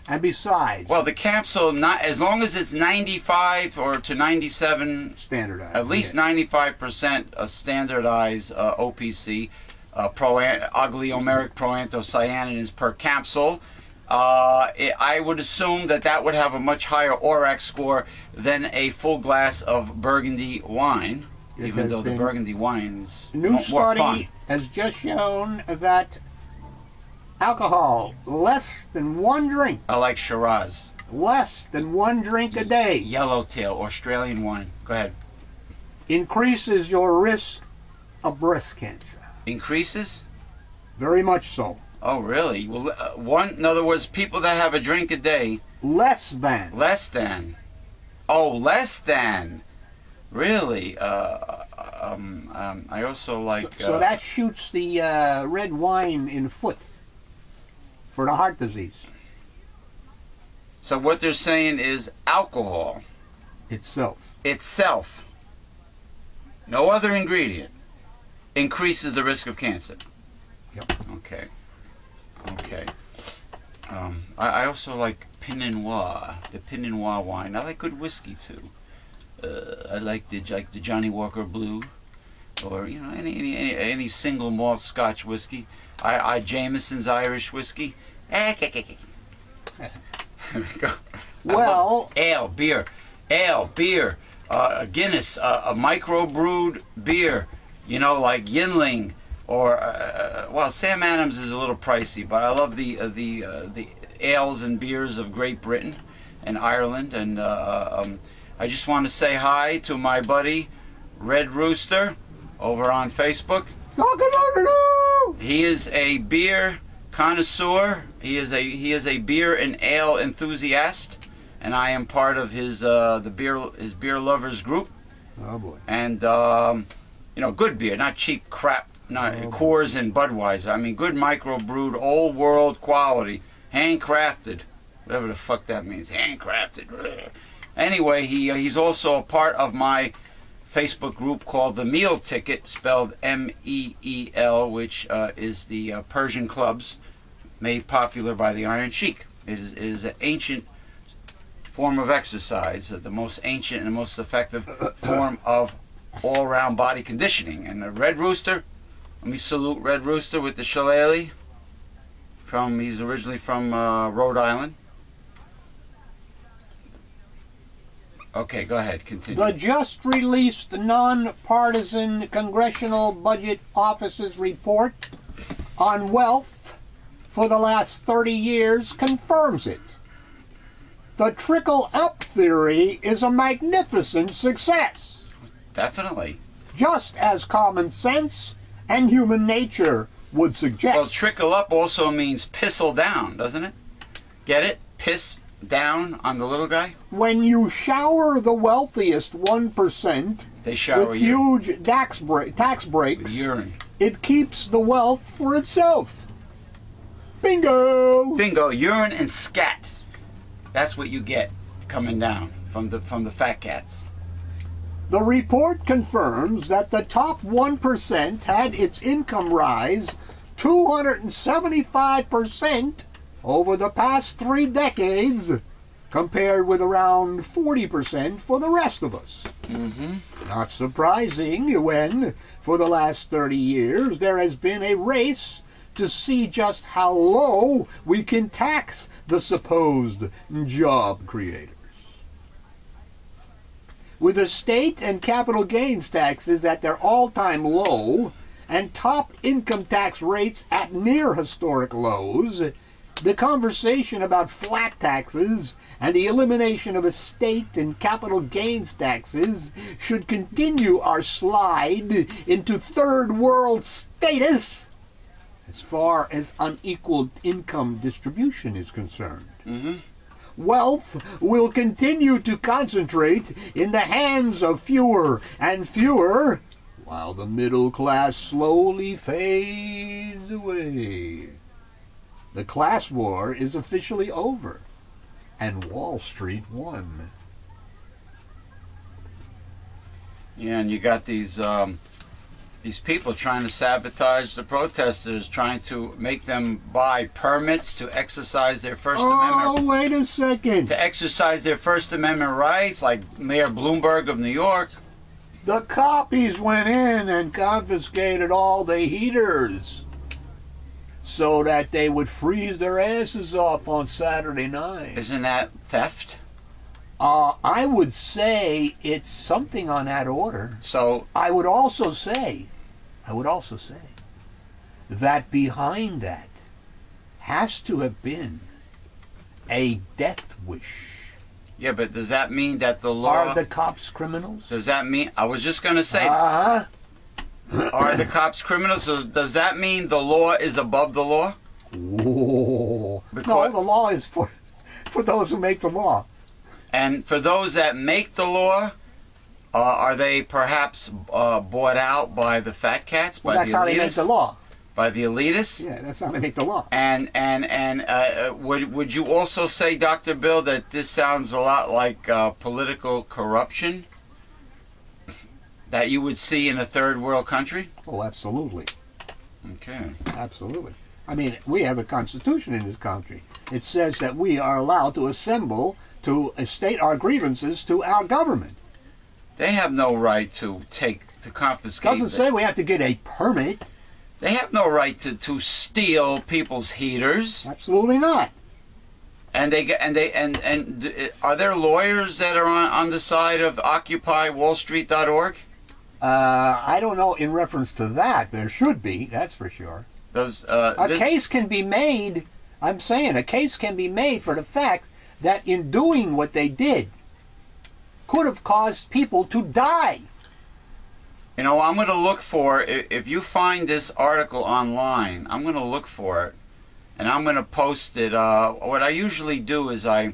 And besides, well, the capsule, not as long as it's 95 or to 97, standardized, at least 95% standardized OPC, oligomeric proanthocyanidins per capsule. I would assume that would have a much higher ORAC score than a full glass of Burgundy wine, even though the Burgundy wine is more fun. New study has just shown that alcohol, less than one drink. I like Shiraz. Less than one drink a day. Yellowtail, Australian wine. Go ahead. Increases your risk of breast cancer. Increases? Very much so. Oh, really? Well, in other words, people that have a drink a day. Less than. Less than. Oh, less than. Really? I also like. So that shoots the red wine in foot for the heart disease. So what they're saying is alcohol itself, no other ingredient, increases the risk of cancer. Yep. Okay. I also like Pinot Noir, the Pinot Noir wine. I like good whiskey too. I like the Johnny Walker Blue, or any single malt Scotch whiskey. I Jameson's Irish whiskey. Well, ale, beer, Guinness, a microbrewed beer, like Yinling, or well, Sam Adams is a little pricey, but I love the ales and beers of Great Britain and Ireland, and I just want to say hi to my buddy Red Rooster over on Facebook. He is a beer connoisseur. He is a beer and ale enthusiast, and I am part of his beer lovers group. Oh boy! And good beer, not cheap crap, not Coors and Budweiser. I mean, good microbrewed, old world quality, handcrafted, whatever the fuck that means, handcrafted. Anyway, he's also a part of my Facebook group called The Meal Ticket, spelled M-E-E-L, which is the Persian clubs made popular by the Iron Sheik. It is an ancient form of exercise, the most ancient and the most effective form of all-around body conditioning. And the Red Rooster, let me salute Red Rooster with the shillelagh. He's originally from Rhode Island. Okay, go ahead, continue. The just released non-partisan Congressional Budget Office's report on wealth for the last 30 years confirms it. The trickle-up theory is a magnificent success. Definitely. Just as common sense and human nature would suggest. Well, trickle up also means pissle down, doesn't it? Get it? Piss down on the little guy? When you shower the wealthiest 1% they shower with you. huge tax breaks, With urine. It keeps the wealth for itself. Bingo! Bingo, urine and scat. That's what you get coming down from the fat cats. The report confirms that the top 1% had its income rise 275% over the past 3 decades, compared with around 40% for the rest of us. Not surprising when, for the last 30 years, there has been a race to see just how low we can tax the supposed job creators. With estate and capital gains taxes at their all-time low and top income tax rates at near historic lows, the conversation about flat taxes and the elimination of estate and capital gains taxes should continue our slide into third world status as far as unequal income distribution is concerned. Wealth will continue to concentrate in the hands of fewer and fewer, while the middle class slowly fades away. The class war is officially over, and Wall Street won. Yeah, and you got these people trying to sabotage the protesters, trying to make them buy permits to exercise their First Amendment. Oh, wait a second. To exercise their First Amendment rights, like Mayor Bloomberg of New York. The copies went in and confiscated all the heaters so that they would freeze their asses off on Saturday night. Isn't that theft? I would say it's something on that order. So I would also say that behind that has to have been a death wish. yeah, but does that mean that the law? Are the cops criminals? Does that mean? I was just going to say. Are the cops criminals? So does that mean the law is above the law? No, Because- the law is for those who make the law. And for those that make the law, are they perhaps bought out by the fat cats, by Well, that's the how they make elitists, the law. by the elitists? Yeah, that's how they make the law. And would you also say, Dr. Bill, that this sounds a lot like political corruption that you would see in a third world country? Oh, absolutely. Okay. Absolutely. I mean, we have a constitution in this country. It says that we are allowed to assemble to state our grievances to our government. They have no right to confiscate. Doesn't say we have to get a permit. They have no right to steal people's heaters. Absolutely not. And are there lawyers that are on the side of OccupyWallStreet.org? I don't know in reference to that. There should be, that's for sure. A case can be made, I'm saying, a case can be made for the fact that in doing what they did could have caused people to die. You know, I'm going to look for, if you find this article online, I'm going to look for it, and I'm going to post it. What I usually do is I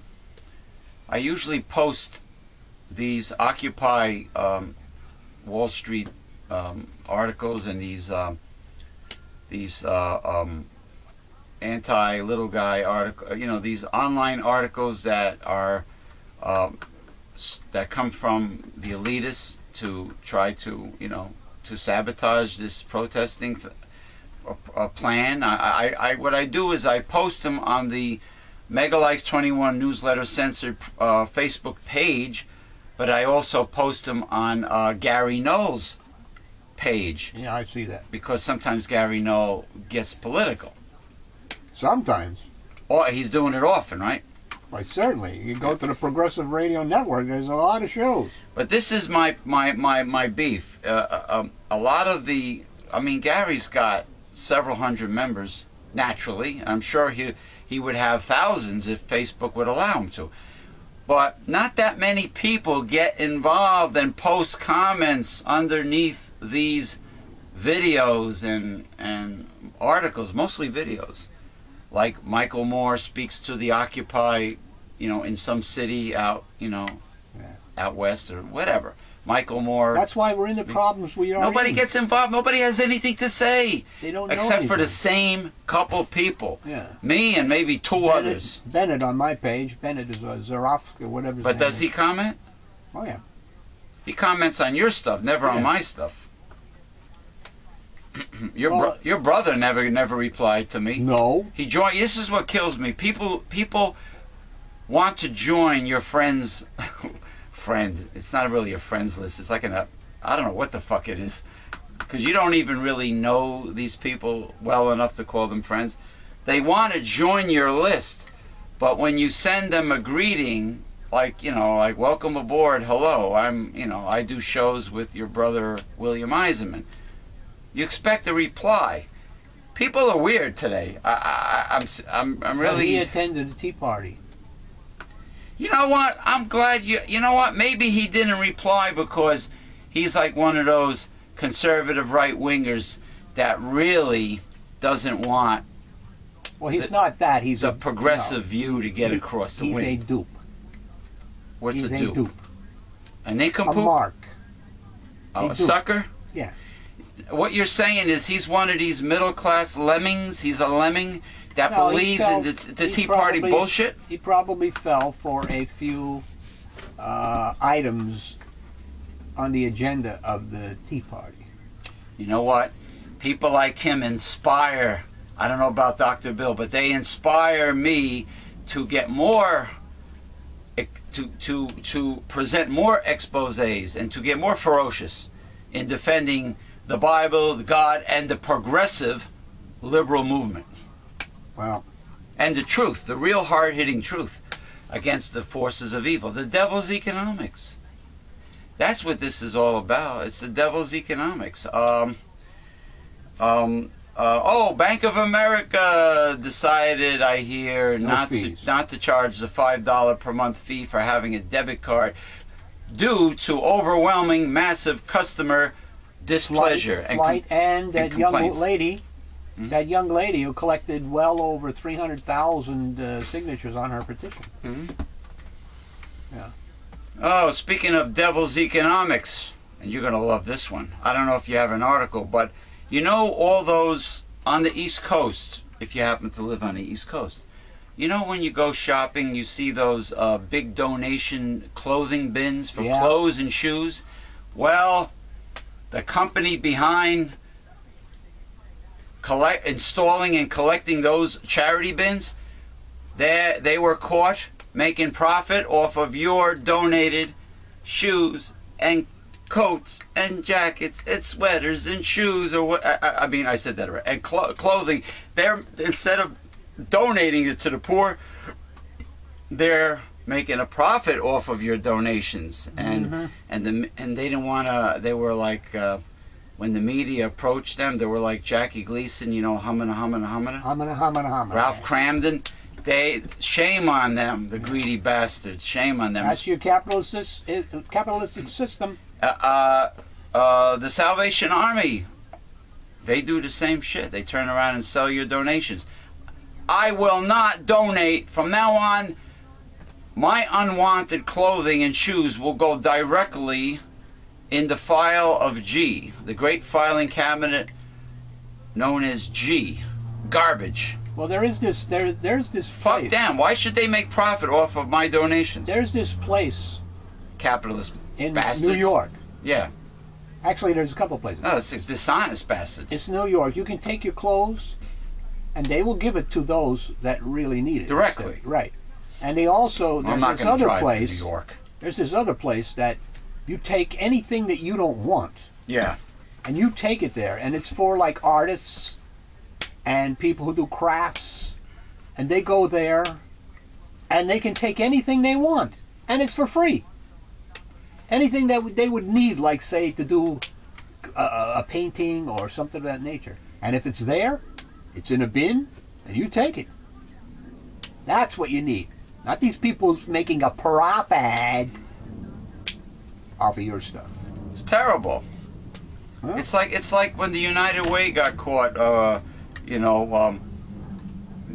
usually post these Occupy Wall Street articles and these anti-little guy article, you know, these online articles that are that come from the elitists to try to, you know, to sabotage this protesting plan. What I do is I post them on the Mega Life 21 newsletter censored Facebook page, but I also post them on Gary Knoll's page. Yeah, I see that. Because sometimes Gary Knoll gets political. Sometimes. Oh, he's doing it often, right? Why, certainly. You go to the Progressive Radio Network, there's a lot of shows. But this is my beef. A lot of the, I mean, Gary's got several hundred members, naturally. I'm sure he would have thousands if Facebook would allow him to. But not that many people get involved and post comments underneath these videos and articles, mostly videos. Like Michael Moore speaks to the Occupy, you know, in some city out, you know, out west or whatever. Michael Moore. That's why we're in the problems we are. Nobody gets involved. Nobody has anything to say. They don't know except anything. for the same couple people. Yeah. Me and maybe two others. Bennett on my page. Bennett is Zaraf or whatever. His But name does is. he comment? Oh yeah. He comments on your stuff, never on my stuff. Your brother never replied to me. No. He joined. This is what kills me. People want to join your friends. Friend. It's not really a friends list. It's like I don't know what the fuck it is, because you don't even really know these people well enough to call them friends. They want to join your list, but when you send them a greeting, like, you know, like, welcome aboard, hello, I do shows with your brother William Eisenman, you expect a reply. People are weird today. I'm really. Well, he attended a tea party. You know what? I'm glad you know what? Maybe he didn't reply because he's like one of those conservative right-wingers that really doesn't want. Well, he's not that. He's the progressive view to get across the win. He's a dupe. What's he's a dupe? dupe? A nincompoop? A mark. Oh, a sucker? Yeah. What you're saying is he's one of these middle-class lemmings. He's a lemming that believes in the Tea Party bullshit. He probably fell for a few items on the agenda of the Tea Party. You know what? People like him inspire. I don't know about Dr. Bill, but they inspire me to get more, to present more exposés and to get more ferocious in defending the Bible, God, and the progressive liberal movement. Wow. And the truth, the real hard-hitting truth against the forces of evil. The devil's economics. That's what this is all about. It's the devil's economics. Bank of America decided, I hear, not to charge the $5 per month fee for having a debit card due to overwhelming, massive customer displeasure and that young lady. That young lady who collected well over 300,000 signatures on her petition. Yeah. Oh, speaking of devil's economics, and you're going to love this one. I don't know if you have an article, but you know all those on the East Coast, if you happen to live on the East Coast, you know when you go shopping, you see those big donation clothing bins for clothes and shoes? Well, the company behind installing and collecting those charity bins, they were caught making profit off of your donated shoes and coats and jackets and sweaters and shoes, or what I said that right, and clothing. They're, instead of donating it to the poor, they're making a profit off of your donations. And and they didn't want to. They were like, when the media approached them, they were like Jackie Gleason, you know, humming. Ralph Cramden. Shame on them, the greedy bastards. Shame on them. That's your capitalistic system. The Salvation Army, they do the same shit. They turn around and sell your donations. I will not donate. From now on, my unwanted clothing and shoes will go directly in the file of G, the great filing cabinet known as G. Garbage. Well, there's this Fuck place. them. Why should they make profit off of my donations? There's this place Capitalist in bastards. New York. Yeah. Actually, there's a couple places. No, it's dishonest bastards. It's New York. You can take your clothes, and they will give it to those that really need it. Directly. Right. And they also, I'm not this going to other drive place. to New York. There's this other place that you take anything that you don't want. Yeah. And you take it there, and it's for like artists and people who do crafts, and they go there, and they can take anything they want, and it's for free. Anything that they would need, like say to do a painting or something of that nature, and if it's there, it's in a bin, and you take it. That's what you need. Not these people making a profit off of your stuff. It's terrible. Huh? It's like when the United Way got caught.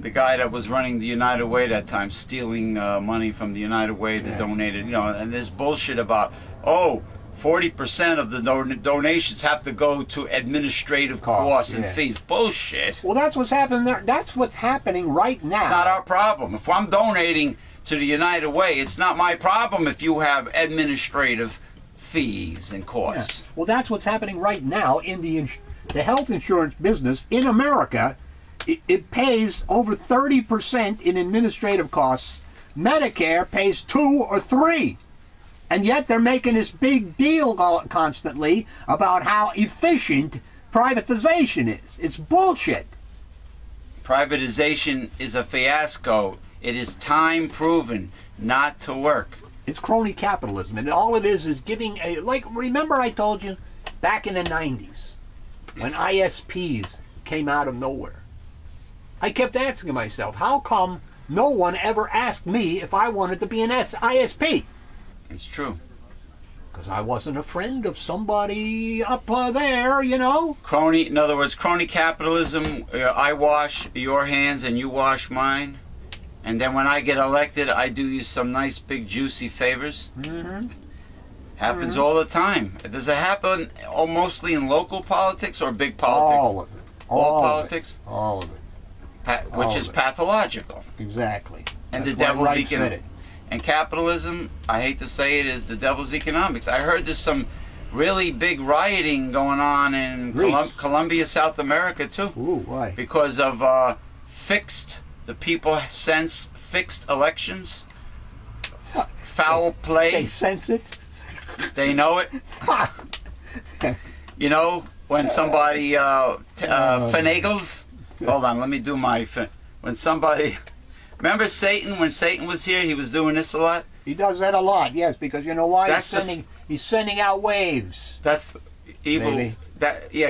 The guy that was running the United Way that time, stealing money from the United Way that donated, and this bullshit about, 40% of the donations have to go to administrative costs and fees. Bullshit. Well, that's what's happening there. That's what's happening right now. It's not our problem. If I'm donating to the United Way, it's not my problem if you have administrative fees and costs. Yeah. Well, that's what's happening right now in the the health insurance business in America, it pays over 30% in administrative costs. Medicare pays 2 or 3. And yet they're making this big deal constantly about how efficient privatization is. It's bullshit. Privatization is a fiasco. It is time proven not to work. It's crony capitalism, and all it is giving a, like, remember I told you back in the 90s when ISPs came out of nowhere. I kept asking myself, how come no one ever asked me if I wanted to be an ISP? It's true. Because I wasn't a friend of somebody up there, you know. Crony, in other words, crony capitalism, I wash your hands and you wash mine. And then when I get elected, I do you some nice big juicy favors. Mm-hmm. Happens all the time. Does it happen mostly in local politics or big politics? All of it. All politics? All of it. Which is pathological. Exactly. And That's the devil's Wright said it. And capitalism, I hate to say it, is the devil's economics. I heard there's some really big rioting going on in Colombia, South America, too. Ooh, why? Because of the people sense fixed elections, foul play. They sense it. They know it. You know, when somebody finagles. Hold on, let me do my. When somebody. Remember Satan? When Satan was here, he was doing this a lot. He does that a lot, yes, because you know why? That's he's sending out waves. That's evil. Baby.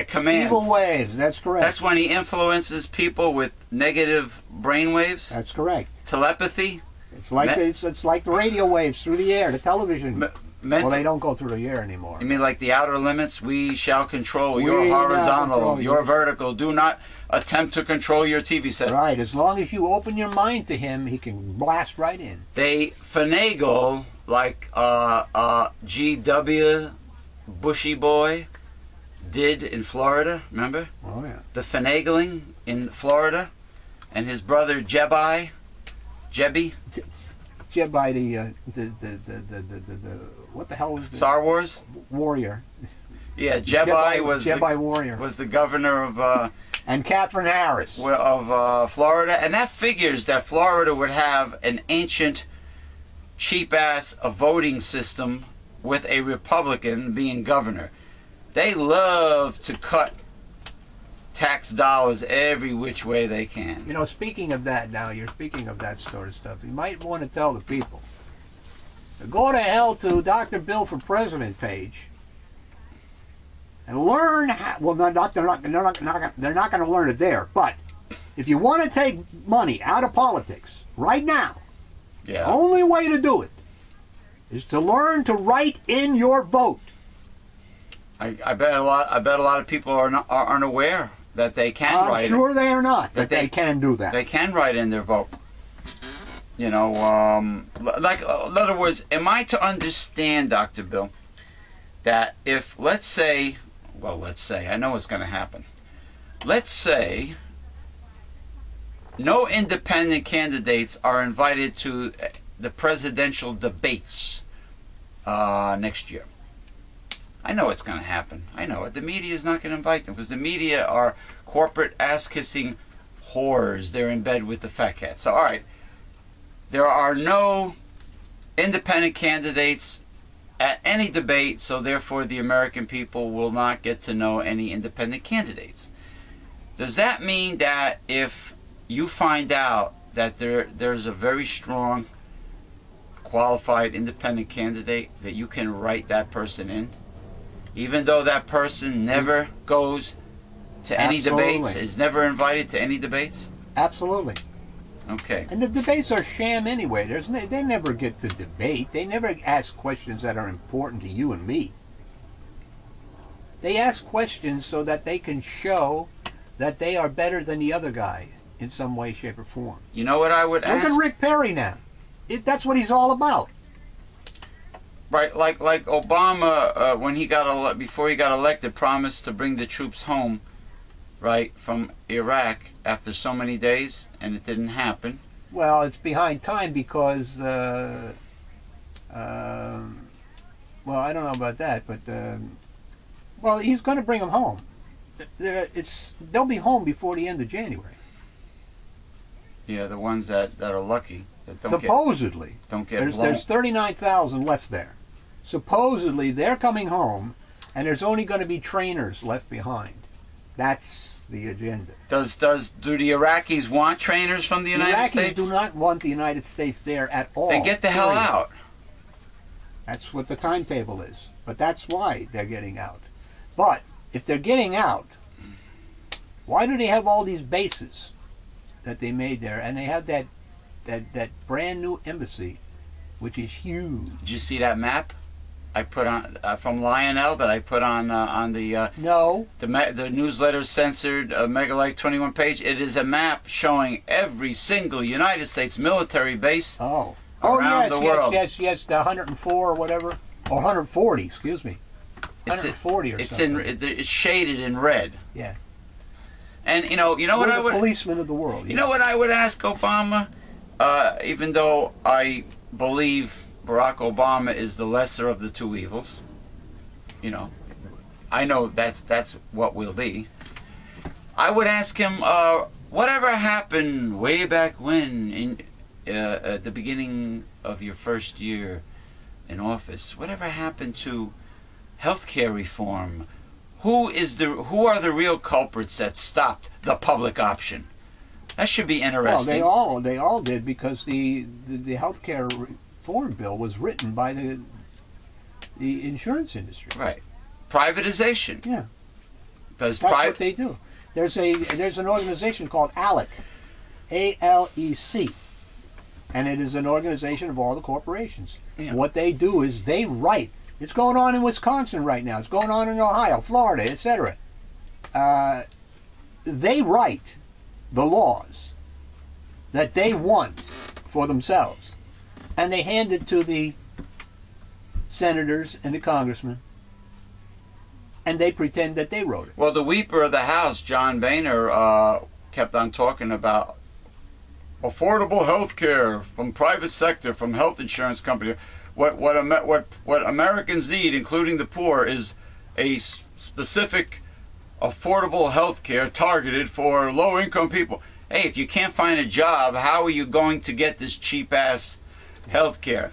Commands. Evil waves. That's correct. That's when he influences people with negative brain waves. That's correct. Telepathy. It's like it's like the radio waves through the air, the television. Well, they don't go through the air anymore. You mean like the outer limits? We shall control your horizontal, your vertical. Do not attempt to control your TV set. Right. As long as you open your mind to him, he can blast right in. They finagle like G.W. Bushy Boy did in Florida. Remember? Oh yeah. The finagling in Florida, and his brother Jebi. Jebi, the what the hell was the Star Wars warrior? Yeah, Jebi warrior was the governor of and Catherine Harris of Florida, and that figures that Florida would have an ancient, cheap-ass voting system with a Republican being governor. They love to cut tax dollars every which way they can. You know, speaking of that, now you're speaking of that sort of stuff. You might want to tell the people. Go to hell to Dr. Bill for President page and learn how. Well, they're not going to learn it there. But if you want to take money out of politics right now, the only way to do it is to learn to write in your vote. I bet a lot of people aren't aware that they can write. I'm sure they are not. That they can do that. They can write in their vote. You know, like, in other words, am I to understand, Dr. Bill, that if, let's say, I know what's going to happen. Let's say no independent candidates are invited to the presidential debates next year. I know it's going to happen. I know it. The media is not going to invite them because the media are corporate ass-kissing whores. They're in bed with the fat cats. So, all right. There are no independent candidates at any debate, so therefore the American people will not get to know any independent candidates. Does that mean that if you find out that there's a very strong, qualified independent candidate, that you can write that person in? Even though that person never goes to any debates, is never invited to any debates? Absolutely. Okay. And the debates are sham anyway. They never get to debate. They never ask questions that are important to you and me. They ask questions so that they can show that they are better than the other guy in some way, shape, or form. You know what I would ask? Look at Rick Perry now. That's what he's all about. Right, like Obama, when before he got elected, promised to bring the troops home, right, from Iraq after so many days, and it didn't happen. Well, it's behind time because, well, I don't know about that, but, well, he's going to bring them home. they'll be home before the end of January. Yeah, the ones that are lucky. That Supposedly. Don't get blown. There's 39,000 left there. Supposedly they're coming home, and there's only going to be trainers left behind. That's the agenda. Do the Iraqis want trainers from the United States? The Iraqis do not want the United States there at all. Then get the hell out. That's what the timetable is. But that's why they're getting out. But if they're getting out, why do they have all these bases that they made there? And they have that brand new embassy, which is huge. Did you see that map I put on from Lionel that I put on the no the newsletter censored Megalife 21 page? It is a map showing every single United States military base around the world. Yes, the 104 or whatever, or 140, excuse me. 140 or something. It's shaded in red. Yeah. And you know what I would policemen of the world. You know what I would ask Obama, even though I believe Barack Obama is the lesser of the two evils. You know, I know that's what will be. I would ask him, whatever happened way back when in at the beginning of your first year in office? Whatever happened to healthcare reform? Who are the real culprits that stopped the public option? That should be interesting. Well, they all did, because the healthcare reform bill was written by the insurance industry. Right. Privatization. Yeah. That's what they do. There's an organization called ALEC, ALEC, and it is an organization of all the corporations. Yeah. What they do is they write. It's going on in Wisconsin right now. It's going on in Ohio, Florida, etc. They write the laws that they want for themselves, and they hand it to the senators and the congressmen, and they pretend that they wrote it. Well, the Weeper of the House, John Boehner, kept on talking about affordable health care from private sector, from health insurance company. What Americans need, including the poor, is a specific affordable health care targeted for low-income people. Hey, if you can't find a job, how are you going to get this cheap-ass health care,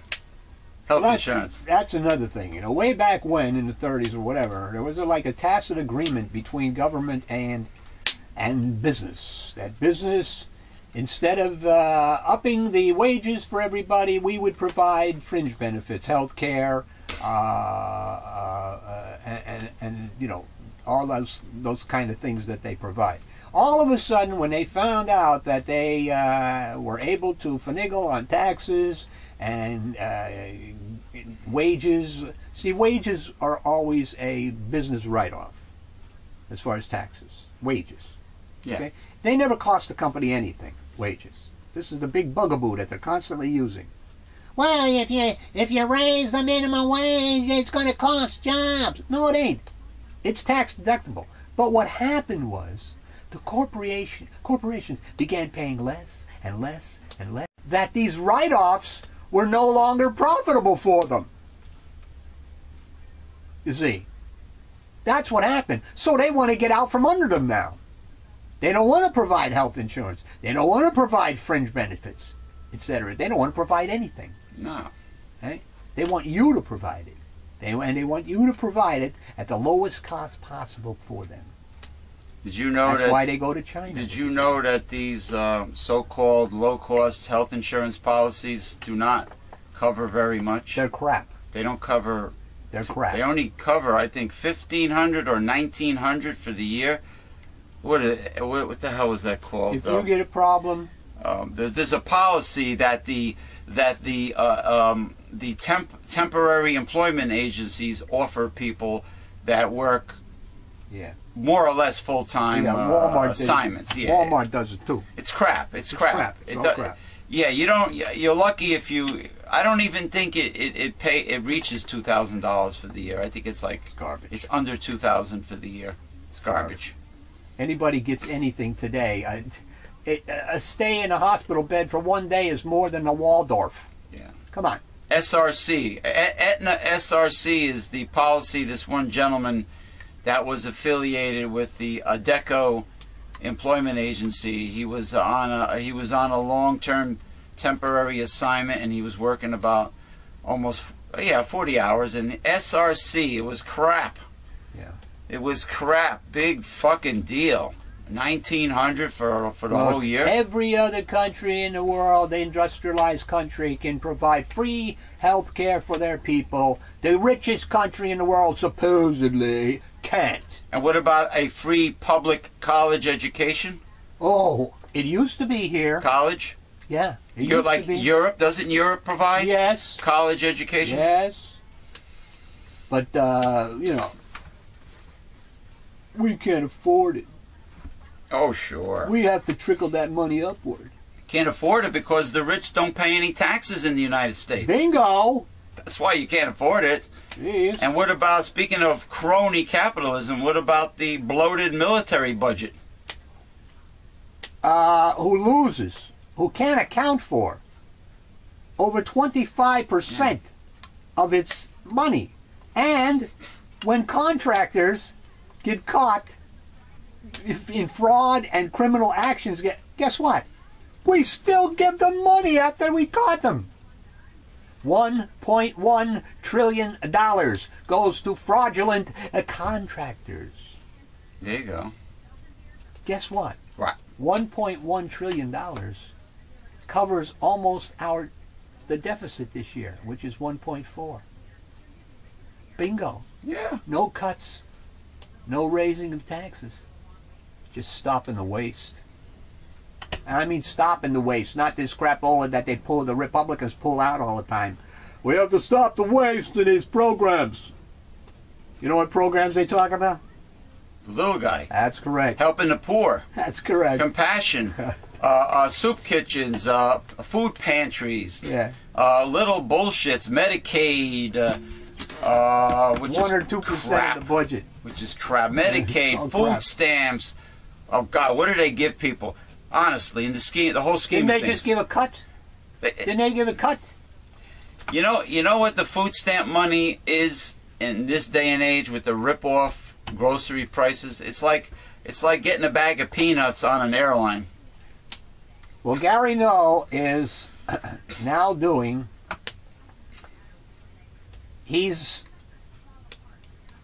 insurance? That's another thing. You know, way back when, in the 30s or whatever, there was like a tacit agreement between government and business. That business, instead of upping the wages for everybody, we would provide fringe benefits, health care, and you know, all those kind of things that they provide. All of a sudden, when they found out that they were able to finagle on taxes and wages, see, wages are always a business write-off as far as taxes. Wages. Yeah. Okay? They never cost the company anything. Wages. This is the big bugaboo that they're constantly using. Well, if you raise the minimum wage, it's going to cost jobs. No, it ain't. It's tax deductible. But what happened was the corporations began paying less and less and less. That these write-offs were no longer profitable for them. You see, that's what happened. So they want to get out from under them now. They don't want to provide health insurance. They don't want to provide fringe benefits, etc. They don't want to provide anything. No. Right? They want you to provide it. And they want you to provide it at the lowest cost possible for them. Did you know That's why they go to China. Did you know that these so-called low-cost health insurance policies do not cover very much? They're crap. They don't cover. They're crap. They only cover, I think, $1,500 or $1,900 for the year. What the hell was that called? If you get a problem, there's a policy that the temporary employment agencies offer people that work. Yeah. More or less full-time assignments. Yeah, Walmart does it too. It's crap. It's crap. It's all crap. Yeah, you don't. You're lucky if you. I don't even think it reaches $2,000 for the year. I think it's like garbage. It's under $2,000 for the year. It's garbage. Anybody gets anything today. A stay in a hospital bed for one day is more than a Waldorf. Yeah. Come on. SRC. Aetna SRC is the policy this one gentleman that was affiliated with the Adecco employment agency. He was on a long-term temporary assignment, and he was working about almost 40 hours. And SRC, it was crap. Yeah. It was crap. Big fucking deal. 1900 for the whole year. Every other country in the world, the industrialized country, can provide free health care for their people. The richest country in the world supposedly can't. And what about a free public college education? Oh, it used to be here. College? Yeah. You're like Europe. Doesn't Europe provide yes college education? Yes. But, you know, we can't afford it. Oh, sure. We have to trickle that money upward. Can't afford it because the rich don't pay any taxes in the United States. Bingo! That's why you can't afford it. Jeez. And what about, speaking of crony capitalism, what about the bloated military budget? Who loses? Who can't account for over 25% of its money. And when contractors get caught in fraud and criminal actions, guess what? We still give them money after we caught them. $1.1 trillion goes to fraudulent contractors. There you go. Guess what? Right. $1.1 trillion covers almost the deficit this year, which is 1.4. Bingo. Yeah. No cuts, no raising of taxes. Just stopping the waste. And I mean stopping the waste, not this crapola that the Republicans pull out all the time. We have to stop the waste in these programs. You know what programs they talk about? The little guy. That's correct. Helping the poor. That's correct. Compassion. Soup kitchens, food pantries. Yeah. Little bullshits, Medicaid, which 1 or is 2% crap, of the budget. which is crap. Medicaid, Oh, food crap. stamps. Oh God, what do they give people? Honestly, in the whole scheme Didn't of they things. just give a cut? Didn't they give a cut? You know what the food stamp money is in this day and age with the rip-off grocery prices? It's like getting a bag of peanuts on an airline. Well, Gary Null is now he's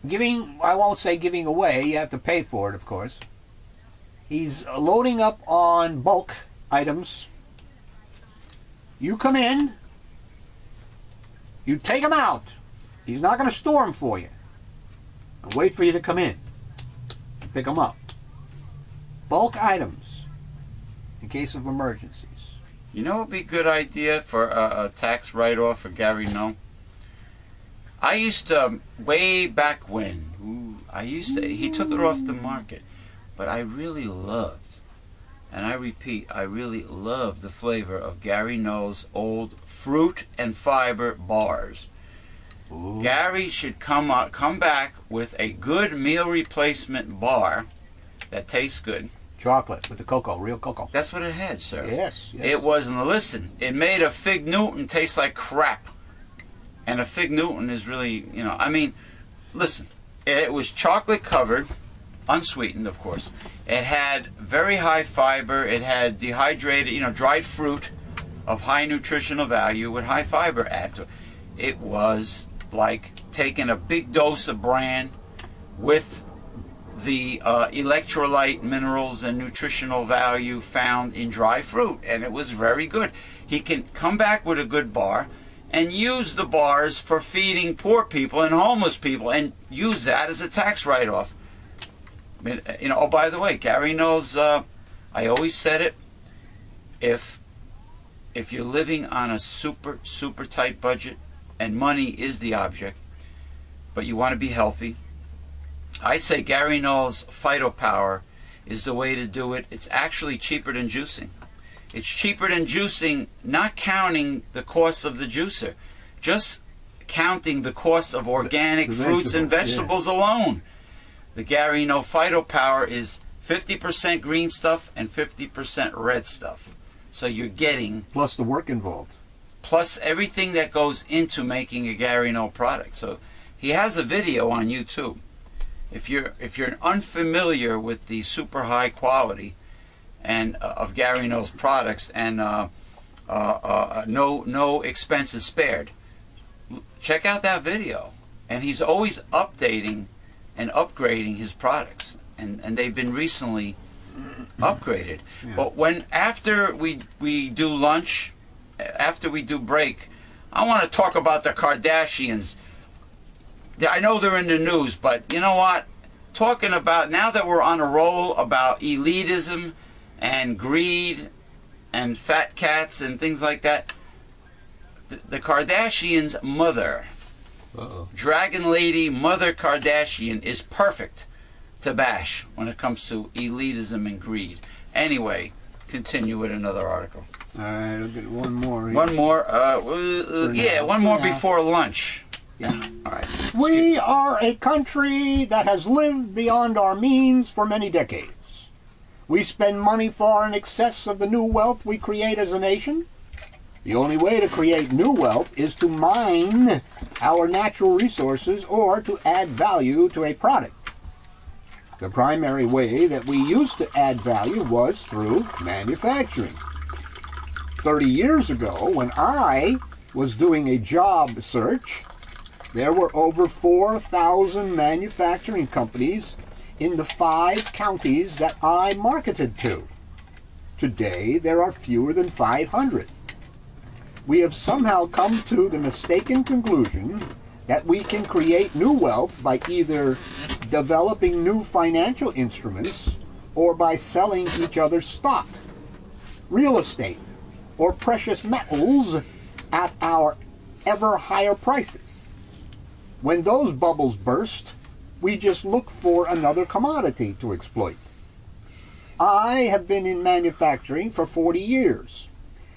giving, I won't say giving away, you have to pay for it, of course. He's loading up on bulk items. You come in, you take them out. He's not going to store them for you and wait for you to come in and pick them up. Bulk items in case of emergencies. You know what would be a good idea for a tax write-off for Gary No? I used to, way back when, he took it off the market, but I really loved, and I repeat, I really loved the flavor of Gary No's old fruit and fiber bars. Ooh. Gary should come back with a good meal replacement bar that tastes good. Chocolate with the cocoa, real cocoa. That's what it had, sir. Yes, yes. It wasn't. Listen, it made a Fig Newton taste like crap. And a Fig Newton is really, I mean, listen, it was chocolate covered, unsweetened, of course. It had very high fiber. It had dehydrated, dried fruit of high nutritional value with high fiber added to it. It was like taking a big dose of bran with the electrolyte minerals and nutritional value found in dry fruit, and it was very good. He can come back with a good bar and use the bars for feeding poor people and homeless people and use that as a tax write-off. I mean, oh, by the way, Gary knows, I always said it, if you're living on a super, super tight budget and money is the object, but you want to be healthy, I'd say Gary Null's Phytopower is the way to do it. It's actually cheaper than juicing. It's cheaper than juicing, not counting the cost of the juicer, just counting the cost of organic fruits and vegetables alone. The Gary Null Phytopower is 50% green stuff and 50% red stuff. So you're getting... Plus the work involved. Plus everything that goes into making a Gary Null product. So he has a video on YouTube. If you're unfamiliar with the super high quality and of Gary Null's products and no expenses spared, check out that video. And he's always updating and upgrading his products, and they've been recently upgraded. Yeah. But after we do lunch, after we do break, I want to talk about the Kardashians. I know they're in the news, but you know what? Talking about, now that we're on a roll about elitism and greed and fat cats and things like that, the Kardashians' mother, Dragon Lady Mother Kardashian, is perfect to bash when it comes to elitism and greed. Anyway, continue with another article. All right, I'll get one more. Here. One more. One more before lunch. Yeah. All right. We are a country that has lived beyond our means for many decades. We spend money far in excess of the new wealth we create as a nation. The only way to create new wealth is to mine our natural resources or to add value to a product. The primary way that we used to add value was through manufacturing. 30 years ago, when I was doing a job search, there were over 4,000 manufacturing companies in the 5 counties that I marketed to. Today, there are fewer than 500. We have somehow come to the mistaken conclusion that we can create new wealth by either developing new financial instruments or by selling each other stock, real estate, or precious metals at our ever higher prices. When those bubbles burst, we just look for another commodity to exploit. I have been in manufacturing for 40 years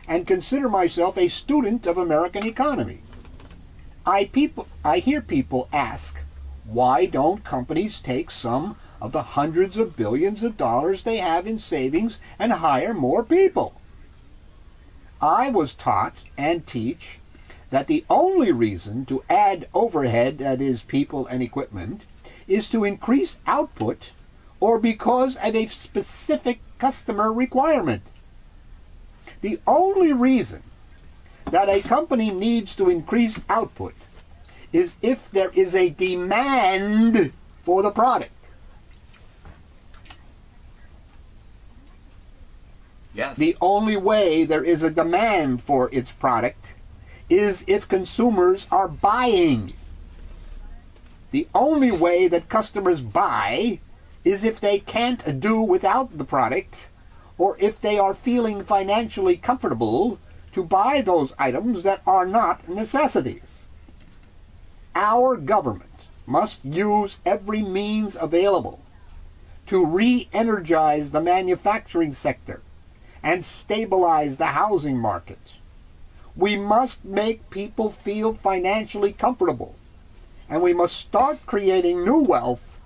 and consider myself a student of American economy. I hear people ask, why don't companies take some of the hundreds of billions of dollars they have in savings and hire more people? I was taught and teach that the only reason to add overhead, that is people and equipment, is to increase output or because of a specific customer requirement. The only reason that a company needs to increase output is if there is a demand for the product. Yes. The only way there is a demand for its product is if consumers are buying. The only way that customers buy is if they can't do without the product, or if they are feeling financially comfortable to buy those items that are not necessities. Our government must use every means available to re-energize the manufacturing sector and stabilize the housing market. We must make people feel financially comfortable, and we must start creating new wealth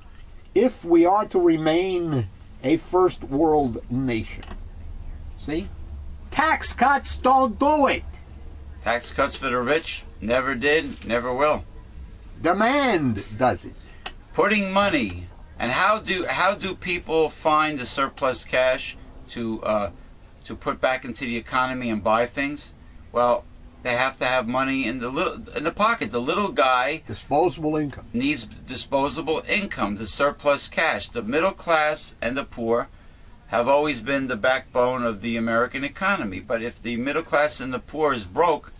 if we are to remain a first world nation. See? Tax cuts don't do it. Tax cuts for the rich never did, never will. Demand does it. Putting money, and how do people find the surplus cash to put back into the economy and buy things? Well, they have to have money in the pocket. The little guy, disposable income, needs disposable income, the surplus cash. The middle class and the poor have always been the backbone of the American economy. But if the middle class and the poor is broke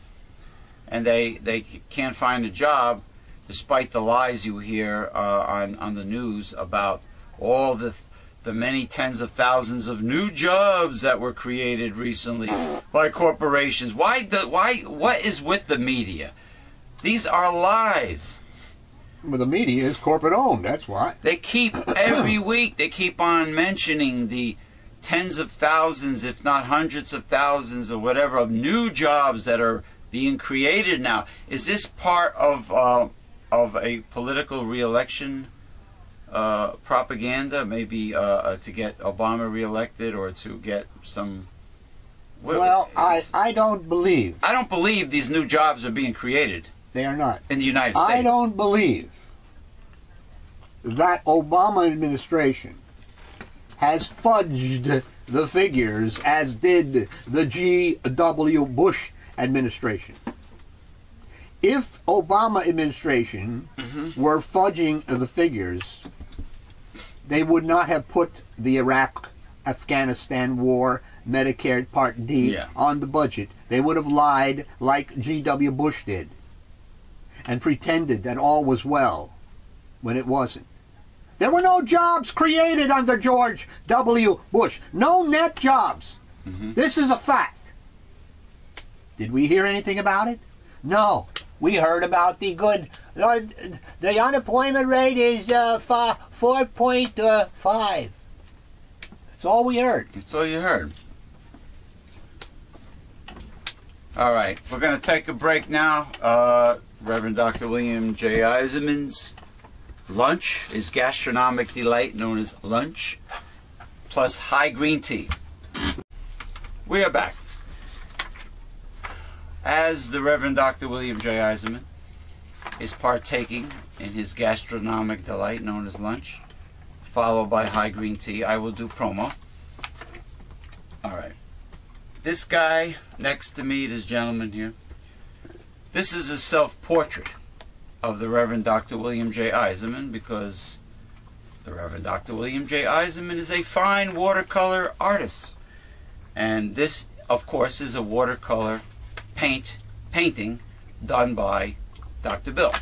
and they can't find a job, despite the lies you hear on the news about all the many tens of thousands of new jobs that were created recently by corporations. What is with the media? These are lies. Well, the media is corporate owned, that's why. They keep, every week, they keep on mentioning the tens of thousands, if not hundreds of thousands or whatever, of new jobs that are being created now. Is this part of a political re-election propaganda, maybe to get Obama reelected or to get some... Well, I don't believe. I don't believe these new jobs are being created. They are not. In the United States. I don't believe that Obama administration has fudged the figures as did the G.W. Bush administration. If Obama administration were fudging the figures, they would not have put the Iraq-Afghanistan war, Medicare Part D on the budget. They would have lied like G.W. Bush did and pretended that all was well when it wasn't. There were no jobs created under George W. Bush. No net jobs. This is a fact. Did we hear anything about it? No. We heard about the good. The unemployment rate is 4.5. That's all we heard. That's all you heard. All right. We're going to take a break now. Reverend Dr. William J. Eisenman's lunch is gastronomic delight known as lunch, plus high green tea. We are back. As the Reverend Dr. William J. Eisenman is partaking in his gastronomic delight known as lunch, followed by high green tea, I will do promo. All right. This guy next to me, this gentleman here, this is a self-portrait of the Reverend Dr. William J. Eisenman, because the Reverend Dr. William J. Eisenman is a fine watercolor artist. And this, of course, is a watercolor painting done by Dr. Bill.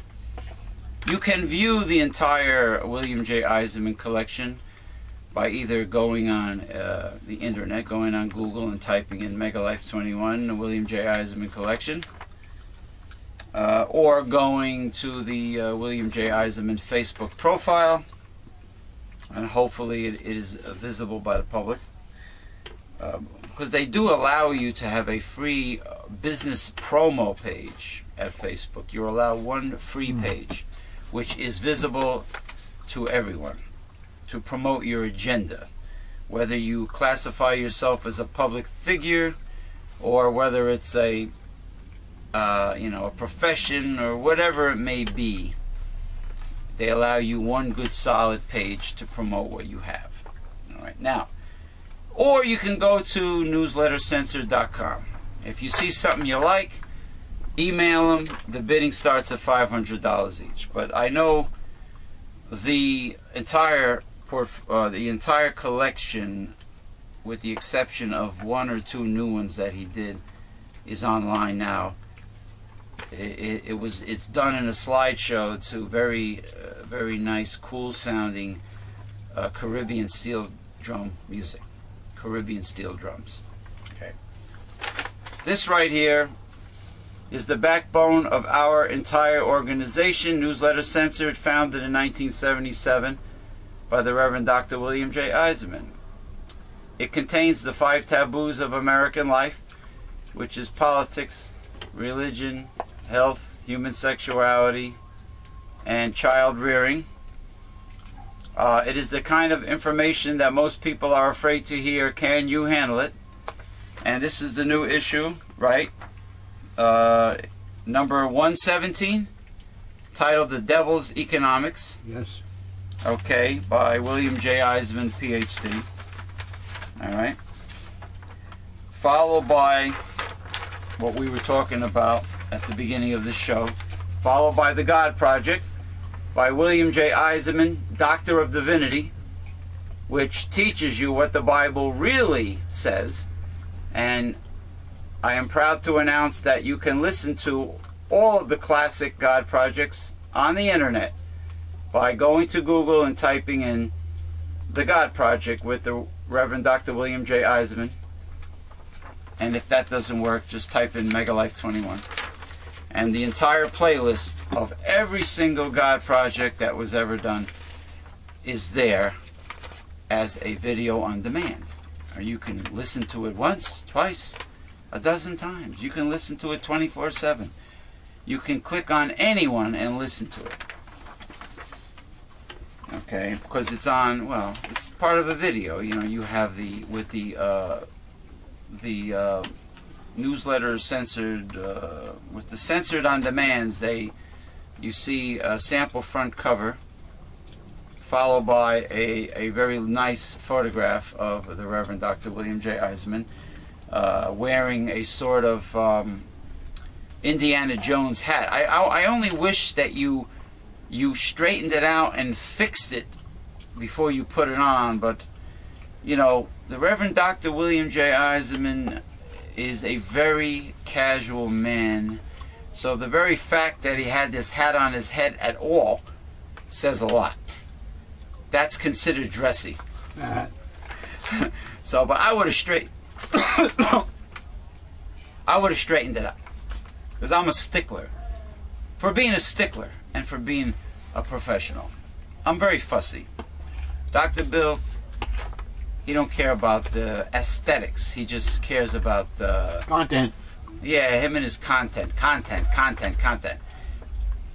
You can view the entire William J. Eisenman collection by either going on the internet, going on Google and typing in Megalife 21, the William J. Eisenman collection, or going to the William J. Eisenman Facebook profile, and hopefully it is visible by the public, because they do allow you to have a free business promo page at Facebook. You're allowed one free page, which is visible to everyone, to promote your agenda, whether you classify yourself as a public figure or whether it's a a profession or whatever it may be. They allow you one good solid page to promote what you have. All right, now, or you can go to newslettercensored.com. If you see something you like, email them. The bidding starts at $500 each. But I know the entire collection, with the exception of one or two new ones that he did, is online now. It's done in a slideshow to very nice, cool sounding Caribbean steel drum music. Caribbean steel drums. Okay. This right here is the backbone of our entire organization, Newsletter Censored, founded in 1977 by the Reverend Dr. William J. Eisenman. It contains the 5 taboos of American life, which is politics, religion, health, human sexuality, and child rearing. It is the kind of information that most people are afraid to hear. Can you handle it? And this is the new issue, right? Number 117, titled The Devil's Economics. Yes. Okay, by William J. Eisenman, PhD. All right. Followed by what we were talking about at the beginning of this show. Followed by The God Project by William J. Eisenman, Doctor of Divinity, which teaches you what the Bible really says. And I am proud to announce that you can listen to all of the classic God projects on the internet by going to Google and typing in The God Project with the Reverend Dr. William J. Eisenman. And if that doesn't work, just type in Megalife 21. And the entire playlist of every single God project that was ever done is there as a video on demand. Or you can listen to it once, twice, a dozen times. You can listen to it 24/7. You can click on anyone and listen to it. Okay, because it's on, well, it's part of a video. You know, you have with the newsletter censored, with the censored on demands, you see a sample front cover followed by a very nice photograph of the Reverend Dr. William J. Eisenman wearing a sort of Indiana Jones hat. I only wish that you straightened it out and fixed it before you put it on, but you know, the Reverend Dr. William J. Eisenman is a very casual man, so the very fact that he had this hat on his head at all says a lot. That's considered dressy. So, but I would have straightened it up, because I'm a stickler for being a stickler and for being a professional. I'm very fussy. Dr. Bill, he don't care about the aesthetics. He just cares about the content. Yeah, him and his content.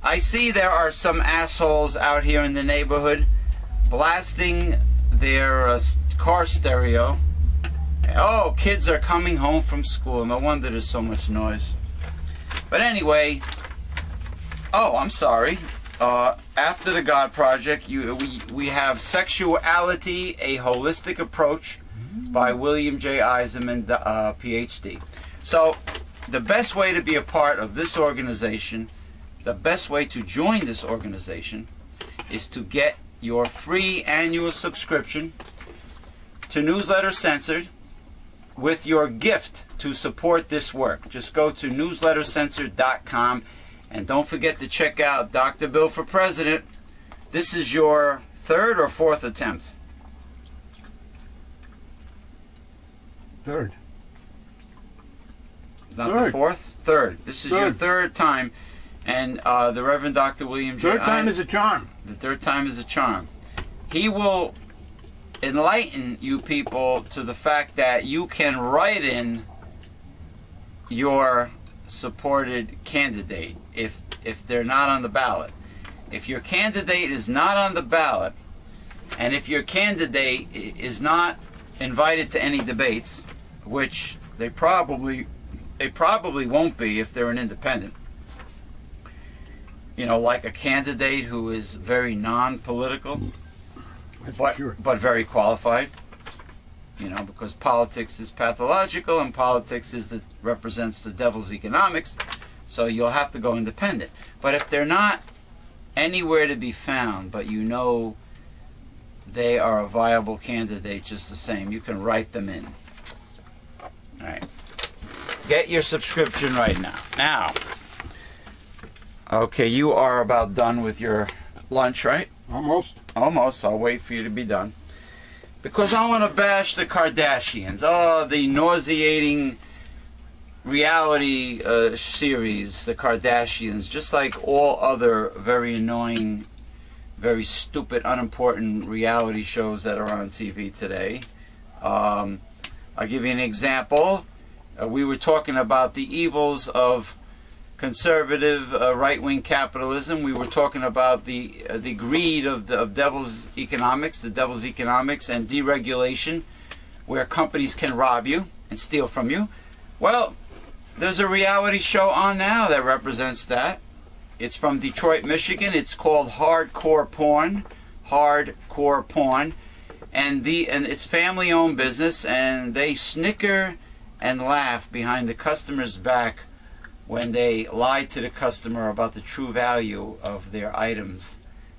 I see there are some assholes out here in the neighborhood blasting their car stereo. Oh, kids are coming home from school. No wonder there's so much noise. But anyway, oh, I'm sorry. After the God Project, we have Sexuality, a Holistic Approach by William J. Eisenman, PhD. So, the best way to be a part of this organization, the best way to join this organization, is to get your free annual subscription to Newsletter Censored with your gift to support this work. Just go to newslettercensored.com. And don't forget to check out Dr. Bill for President. This is your third or fourth attempt? Third. Not the fourth? Third. This is your third time. And the Reverend Dr. William J. Third time is a charm. The third time is a charm. He will enlighten you people to the fact that you can write in your supported candidate if they're not on the ballot. If your candidate is not on the ballot, and if your candidate is not invited to any debates, which they probably won't be if they're an independent, you know, like a candidate who is very non-political, but very qualified, you know, because politics is pathological and politics represents the devil's economics, so you'll have to go independent. But if they're not anywhere to be found, but you know they are a viable candidate just the same, you can write them in. All right. Get your subscription right now. Now, okay, you are about done with your lunch, right? Almost. Almost. I'll wait for you to be done. Because I want to bash the Kardashians. Oh, the nauseating reality series, the Kardashians, just like all other very annoying, very stupid, unimportant reality shows that are on TV today. I'll give you an example. We were talking about the evils of conservative right-wing capitalism. We were talking about the greed of devil's economics, and deregulation, where companies can rob you and steal from you. Well, there's a reality show on now that represents that. It's from Detroit, Michigan. It's called Hardcore Porn. Hardcore Porn. And it's family-owned business, and they snicker and laugh behind the customer's back when they lie to the customer about the true value of their items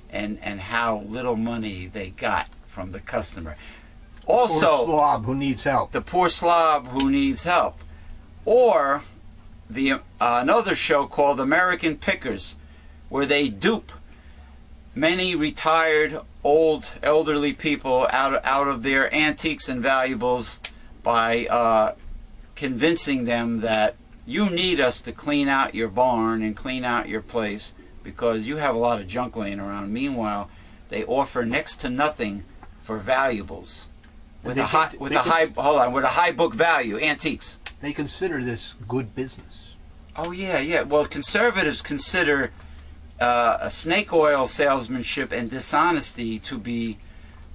and how little money they got from the customer. Also, poor slob who needs help. The poor slob who needs help. Or another show called American Pickers, where they dupe many retired elderly people out of their antiques and valuables by convincing them that you need us to clean out your barn and clean out your place because you have a lot of junk laying around. Meanwhile, they offer next to nothing for valuables with a high book value, antiques. They consider this good business. Oh yeah. Well, conservatives consider a snake oil salesmanship and dishonesty to be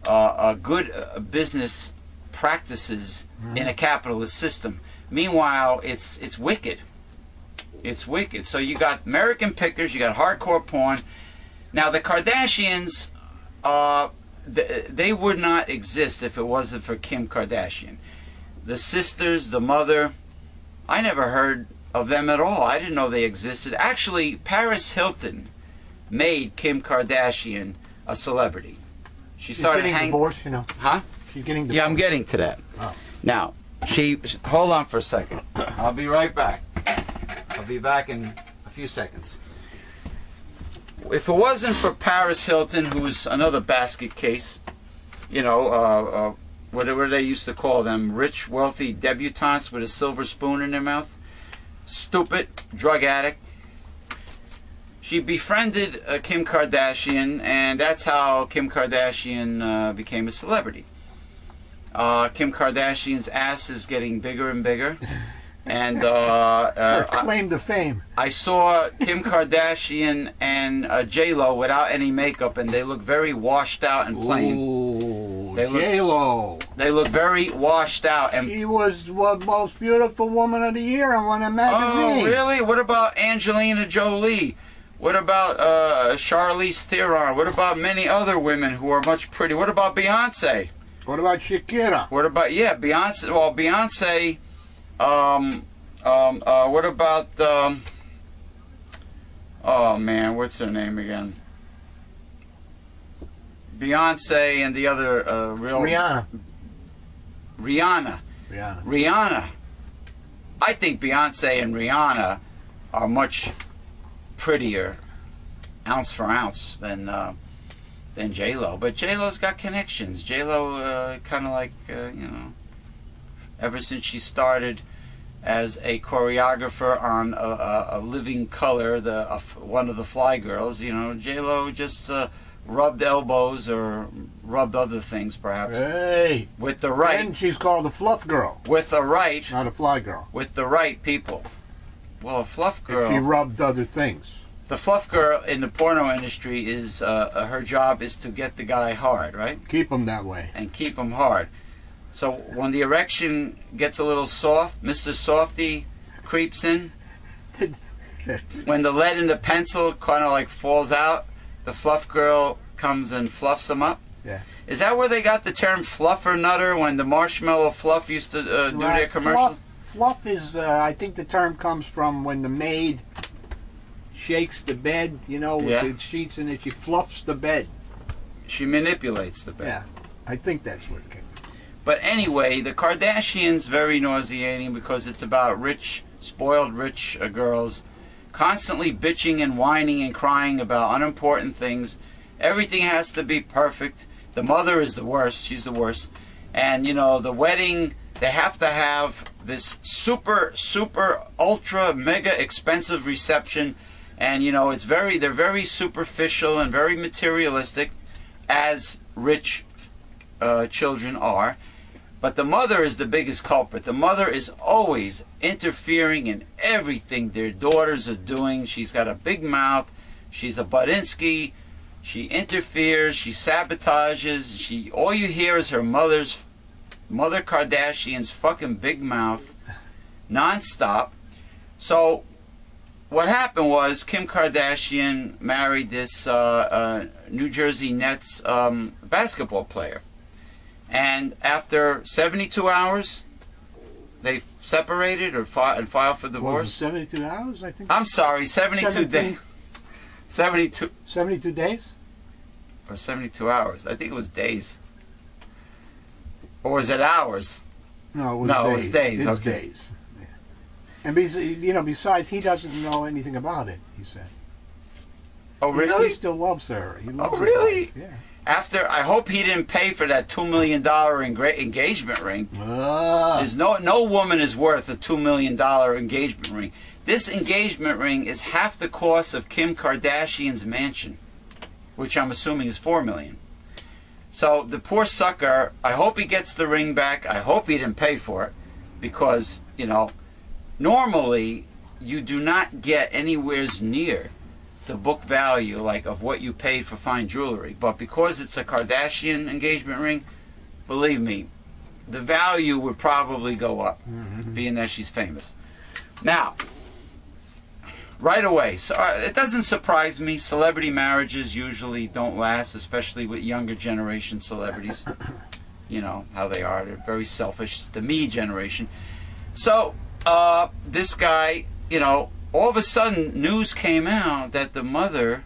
a good business practices in a capitalist system. Meanwhile, it's wicked. It's wicked. So you got American Pickers, you got Hardcore Porn. Now the Kardashians they would not exist if it wasn't for Kim Kardashian. The sisters, the mother, I never heard of them at all. I didn't know they existed. Actually, Paris Hilton made Kim Kardashian a celebrity. She's getting divorced, you know. Huh? She's getting divorced. Yeah, I'm getting to that. Oh. Now, hold on for a second. I'll be right back. I'll be back in a few seconds. If it wasn't for Paris Hilton, who's another basket case, you know, whatever they used to call them, rich, wealthy debutantes with a silver spoon in their mouth, stupid, drug addict. She befriended Kim Kardashian, and that's how Kim Kardashian became a celebrity. Kim Kardashian's ass is getting bigger and bigger. And her claim to fame. I saw Kim Kardashian and J-Lo without any makeup, and they look very washed out and plain. Ooh, J-Lo. They look very washed out. And she was the most beautiful woman of the year on one of the magazines. Oh, really? What about Angelina Jolie? What about Charlize Theron? What about many other women who are much pretty? What about Beyonce? What about Shakira? What about, yeah, Beyonce? Well, Beyonce... what about oh man, what's her name again? Beyonce and the other Rihanna. I think Beyonce and Rihanna are much prettier, ounce for ounce, than J-Lo. But J-Lo's got connections. J-Lo kind of like you know, ever since she started as a choreographer on a Living Color, one of the Fly Girls, you know, J-Lo just rubbed elbows or rubbed other things, perhaps. Hey, with the right. And she's called a fluff girl. With the right. Not a fly girl. With the right people. Well, a fluff girl. If she rubbed other things. The fluff girl in the porno industry is her job is to get the guy hard, right? Keep him that way. And keep him hard. So when the erection gets a little soft, Mr. Softy creeps in. When the lead in the pencil kind of like falls out, the fluff girl comes and fluffs them up. Yeah. Is that where they got the term fluffer nutter, when the Marshmallow Fluff used to do their commercial? Fluff is, I think the term comes from when the maid shakes the bed, you know, with the sheets in it. She fluffs the bed. She manipulates the bed. Yeah, I think that's what it came from. But anyway, the Kardashians, very nauseating because it's about rich, spoiled rich girls constantly bitching and whining and crying about unimportant things. Everything has to be perfect. The mother is the worst. She's the worst. And, you know, the wedding, they have to have this super, ultra, mega expensive reception. And, you know, they're very superficial and very materialistic, as rich children are. But the mother is the biggest culprit. The mother is always interfering in everything their daughters are doing. She's got a big mouth. She's a Budinsky. She interferes. She sabotages. All you hear is her Mother Kardashian's fucking big mouth, nonstop. So what happened was Kim Kardashian married this New Jersey Nets basketball player. And after 72 hours, they separated and filed for divorce. 72 hours, I think? I'm sorry, 72 days. 72 days? Or 72 hours. I think it was days. Or was it hours? No, it was days. It was days. It's days. Yeah. And besides, he doesn't know anything about it, he said. Oh, really? He still loves her. He loves her. Really? Yeah. I hope he didn't pay for that $2 million engagement ring. There's no woman is worth a $2 million engagement ring. This engagement ring is half the cost of Kim Kardashian's mansion, which I'm assuming is $4 million. So the poor sucker, I hope he gets the ring back. I hope he didn't pay for it, because, you know, normally you do not get anywhere near the book value of what you paid for fine jewelry. But because it's a Kardashian engagement ring, believe me, the value would probably go up, being that she's famous. Now, right away. So it doesn't surprise me. Celebrity marriages usually don't last, especially with younger generation celebrities. You know how they are. They're very selfish. It's the me generation. So this guy, you know, all of a sudden news came out that the mother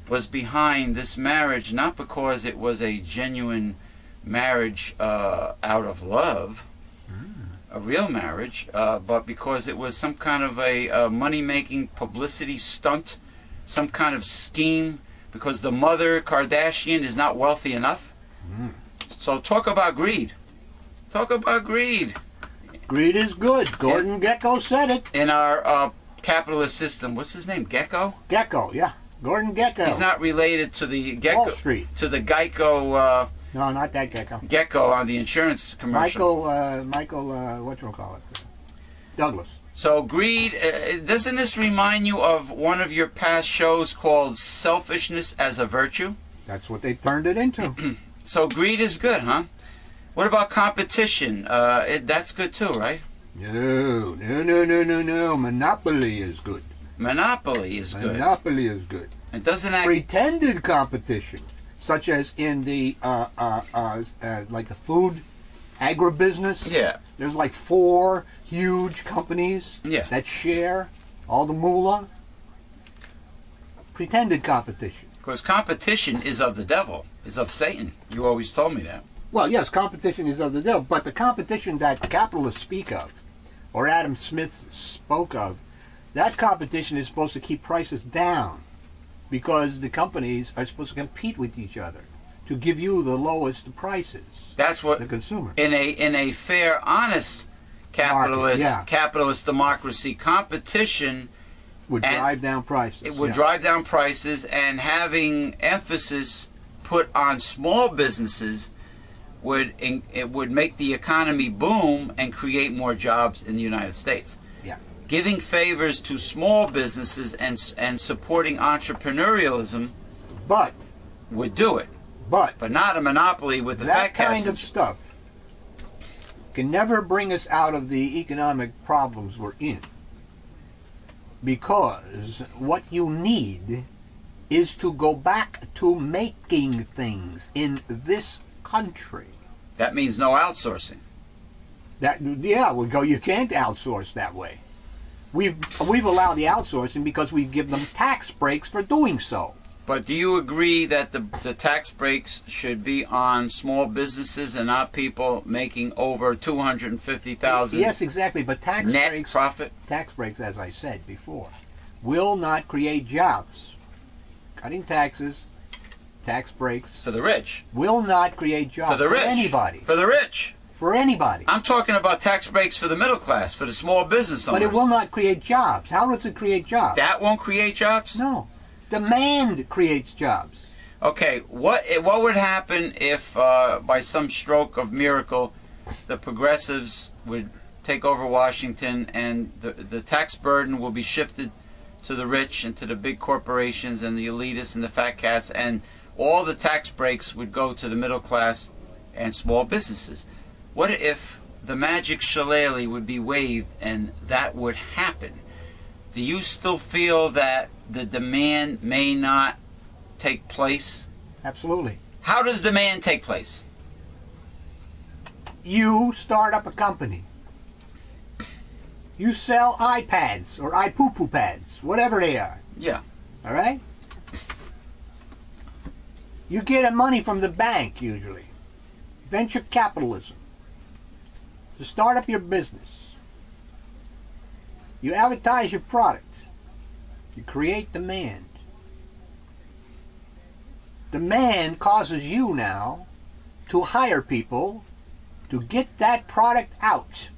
was behind this marriage, not because it was a genuine marriage out of love, a real marriage, but because it was some kind of a money-making publicity stunt, some kind of scheme, because the mother, Kardashian, is not wealthy enough. So talk about greed. Talk about greed. Greed is good. Gordon Gekko said it. In our capitalist system, what's his name? Gekko? Gekko, yeah. Gordon Gekko. He's not related to the Gekko, Wall Street. to the Geico. No, not that Gekko. Gekko on the insurance commercial. Michael, whatchamacallit? Douglas. So greed, doesn't this remind you of one of your past shows called Selfishness as a Virtue? That's what they turned it into. So greed is good, huh? What about competition? That's good too, right? No. Monopoly is good. Monopoly is good. Monopoly is good. It doesn't act... Pretended competition, such as in the like the food agribusiness. Yeah. There's like 4 huge companies that share all the moolah. Pretended competition. Because competition is of the devil, is of Satan. You always told me that. Well, yes, competition is of the devil, but the competition that capitalists speak of, or Adam Smith spoke of, that competition is supposed to keep prices down, because the companies are supposed to compete with each other to give you the lowest prices. That's what the consumer. In a fair, honest capitalist democracy, competition would drive down prices. It would drive down prices, and having emphasis put on small businesses would make the economy boom and create more jobs in the United States. Yeah. Giving favors to small businesses and supporting entrepreneurialism would do it. But not a monopoly with the fat cats. That kind of stuff can never bring us out of the economic problems we're in. Because what you need is to go back to making things in this country. That means no outsourcing. You can't outsource that way. We've allowed the outsourcing because we give them tax breaks for doing so. But do you agree that the tax breaks should be on small businesses and not people making over $250,000? Yes, exactly. But tax net profit. Tax breaks, as I said before, will not create jobs. Cutting taxes, tax breaks for the rich will not create jobs for anybody. For the rich. For anybody. I'm talking about tax breaks for the middle class, for the small business owners. But it will not create jobs. How does it create jobs? That won't create jobs? No. Demand creates jobs. Okay, what would happen if, by some stroke of miracle, the progressives would take over Washington and the tax burden will be shifted to the rich and to the big corporations and the elitists and the fat cats, and all the tax breaks would go to the middle class and small businesses? What if the magic shillelagh would be waved and that would happen? Do you still feel that the demand may not take place? Absolutely. How does demand take place? You start up a company. You sell iPads or iPoo-poo pads, whatever they are. Yeah. All right? You get money from the bank, usually. Venture capitalism. To start up your business. You advertise your product. You create demand. Demand causes you now to hire people to get that product out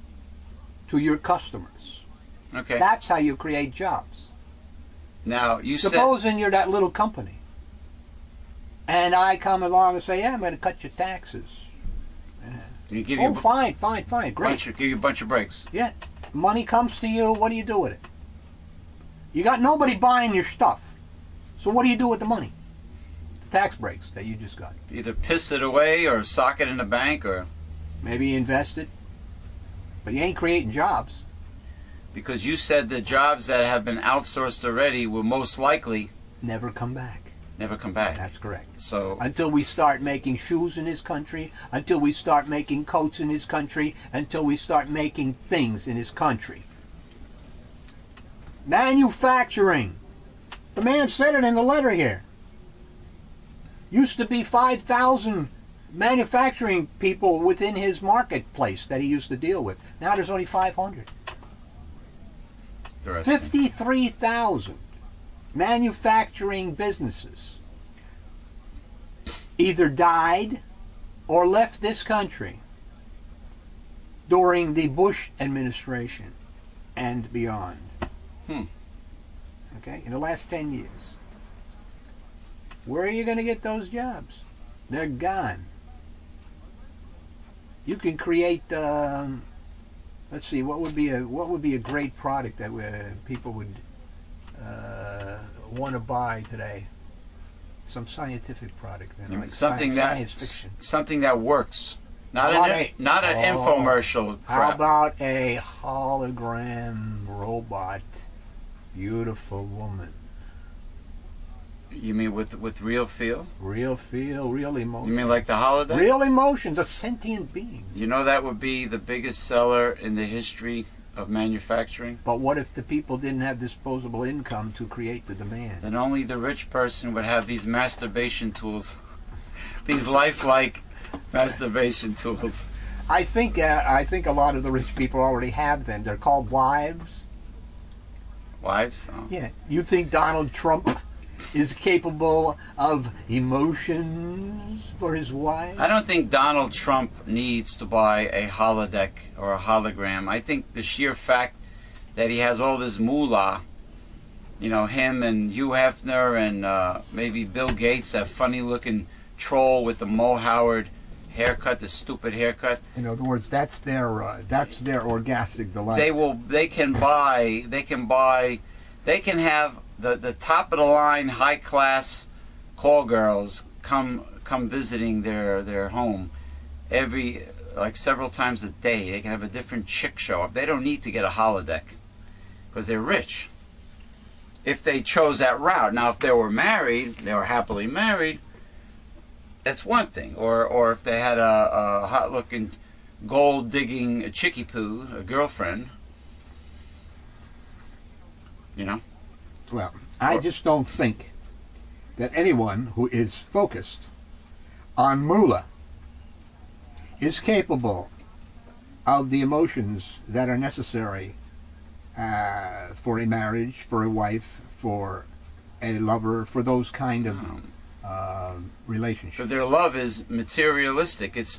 to your customers. Okay. That's how you create jobs. Now, Supposing you're that little company, and I come along and say, yeah, I'm going to cut your taxes. Fine, great. Give you a bunch of breaks. Yeah. Money comes to you, what do you do with it? You got nobody buying your stuff. So what do you do with the money? The tax breaks that you just got. Either piss it away or sock it in the bank or... Maybe you invest it. But you ain't creating jobs. Because you said the jobs that have been outsourced already will most likely never come back. never come back. That's correct. So until we start making shoes in this country, until we start making coats in this country, until we start making things in this country. Manufacturing. The man said it in the letter here. Used to be 5,000 manufacturing people within his marketplace that he used to deal with. Now there's only 500. 53,000 manufacturing businesses either died or left this country during the Bush administration and beyond. Okay, in the last 10 years. Where are you going to get those jobs? They're gone. You can create. Let's see. What would be a great product that people would want to buy today? Some scientific product. Like something science fiction. Something that works. Not an infomercial crap. How about a hologram robot? Beautiful woman. You mean with real feel? Real feel, real emotion. You mean like the holodeck? Real emotions, a sentient being. You know that would be the biggest seller in the history of manufacturing? But what if the people didn't have disposable income to create the demand? Then only the rich person would have these masturbation tools. These lifelike masturbation tools. I think a lot of the rich people already have them. They're called wives. Wives? Oh. Yeah. You think Donald Trump is capable of emotions for his wife? I don't think Donald Trump needs to buy a holodeck or a hologram. I think the sheer fact that he has all this moolah, you know, him and Hugh Hefner and maybe Bill Gates, that funny-looking troll with the Mo Howard haircut, the stupid haircut. In other words, that's their orgastic delight. They can have the top of the line, high class call girls come visiting their home several times a day. They can have a different chick show up. They don't need to get a holodeck because they're rich. If they chose that route. Now, if they were married, they were happily married, that's one thing. Or if they had a hot-looking, gold-digging chickie poo, a girlfriend, you know. Well, I just don't think that anyone who is focused on moolah is capable of the emotions that are necessary for a marriage, for a wife, for a lover, for those kind of relationships. Because their love is materialistic. It's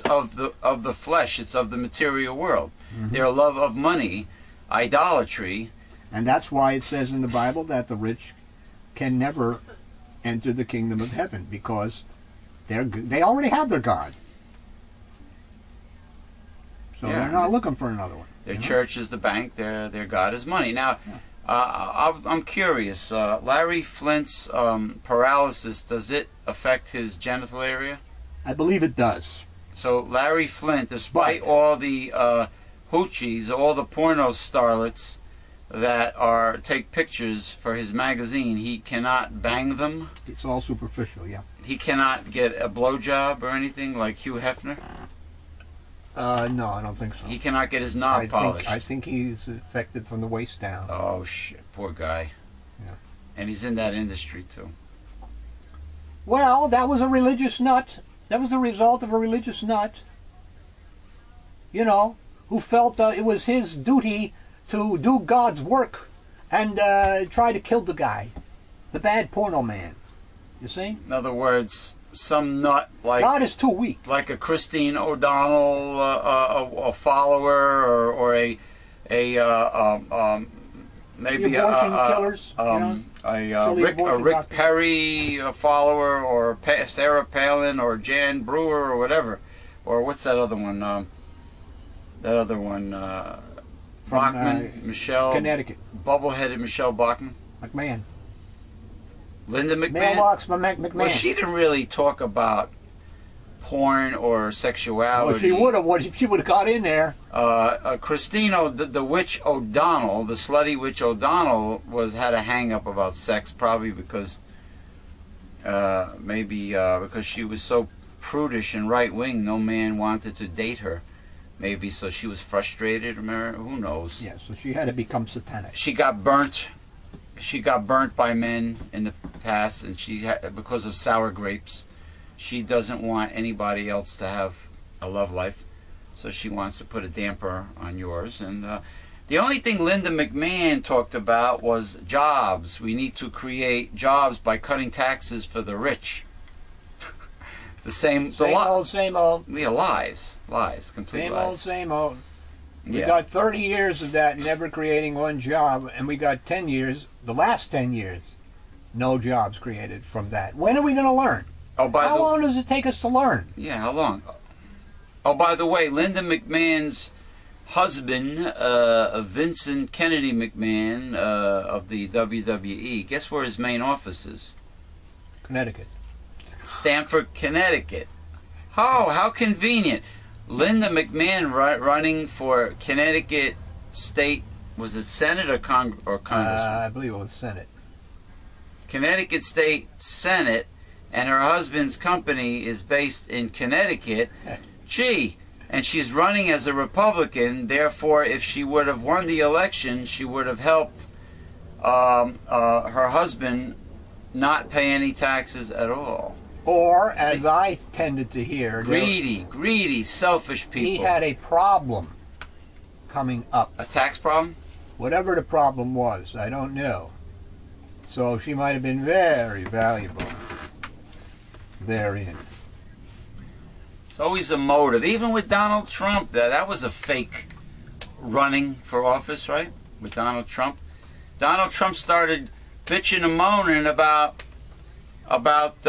of the flesh. It's of the material world. Mm-hmm. Their love of money, idolatry. And that's why it says in the Bible that the rich can never enter the kingdom of heaven, because they already have their God. So they're not looking for another one. Their church is the bank. Their God is money. Now, I'm curious. Larry Flint's paralysis, does it affect his genital area? I believe it does. So Larry Flint, despite all the hoochies, all the porno starlets that take pictures for his magazine, he cannot bang them? It's all superficial, yeah. He cannot get a blowjob or anything like Hugh Hefner? No, I don't think so. He cannot get his knob polished? I think he's affected from the waist down. Oh, shit. Poor guy. Yeah. And he's in that industry, too. Well, that was a religious nut. That was the result of a religious nut, you know, who felt it was his duty to do God's work and try to kill the guy, the bad porno man. You see? In other words, some nut like God is too weak, like a Christine O'Donnell, a follower, or maybe the abortion killers, a Rick Perry follower, or Sarah Palin, or Jan Brewer, or whatever, or what's that other one? From Bachman, Michelle, Connecticut, bubble-headed Michelle Bachman, McMahon, Linda McMahon. Mailbox McMahon. Well, she didn't really talk about porn or sexuality. Well, she would have. What if she would have got in there? Christina, the witch O'Donnell, the slutty witch O'Donnell, had a hang up about sex, probably because because she was so prudish and right wing. No man wanted to date her. Maybe so she was frustrated. Who knows? Yeah, so she had to become satanic. She got burnt. She got burnt by men in the past, and because of sour grapes. She doesn't want anybody else to have a love life, so she wants to put a damper on yours. And the only thing Linda McMahon talked about was jobs. We need to create jobs by cutting taxes for the rich. Same old. Yeah, lies, complete lies. Same old. We got 30 years of that, never creating one job, and we got 10 years, the last 10 years, no jobs created from that. When are we going to learn? How long does it take us to learn? Yeah, how long? Oh, by the way, Linda McMahon's husband, Vincent Kennedy McMahon of the WWE, guess where his main office is? Connecticut. Stamford, Connecticut. Oh, how convenient. Linda McMahon running for Connecticut State, was it Senate or Congress? I believe it was Senate. Connecticut State Senate. And her husband's company is based in Connecticut. Gee, and she's running as a Republican. Therefore, if she would have won the election, she would have helped her husband not pay any taxes at all. Or, as I tended to hear, greedy, selfish people. He had a problem coming up. A tax problem? Whatever the problem was, I don't know. So she might have been very valuable therein. It's always a motive. Even with Donald Trump, that was a fake running for office, right? With Donald Trump. Donald Trump started bitching and moaning about what?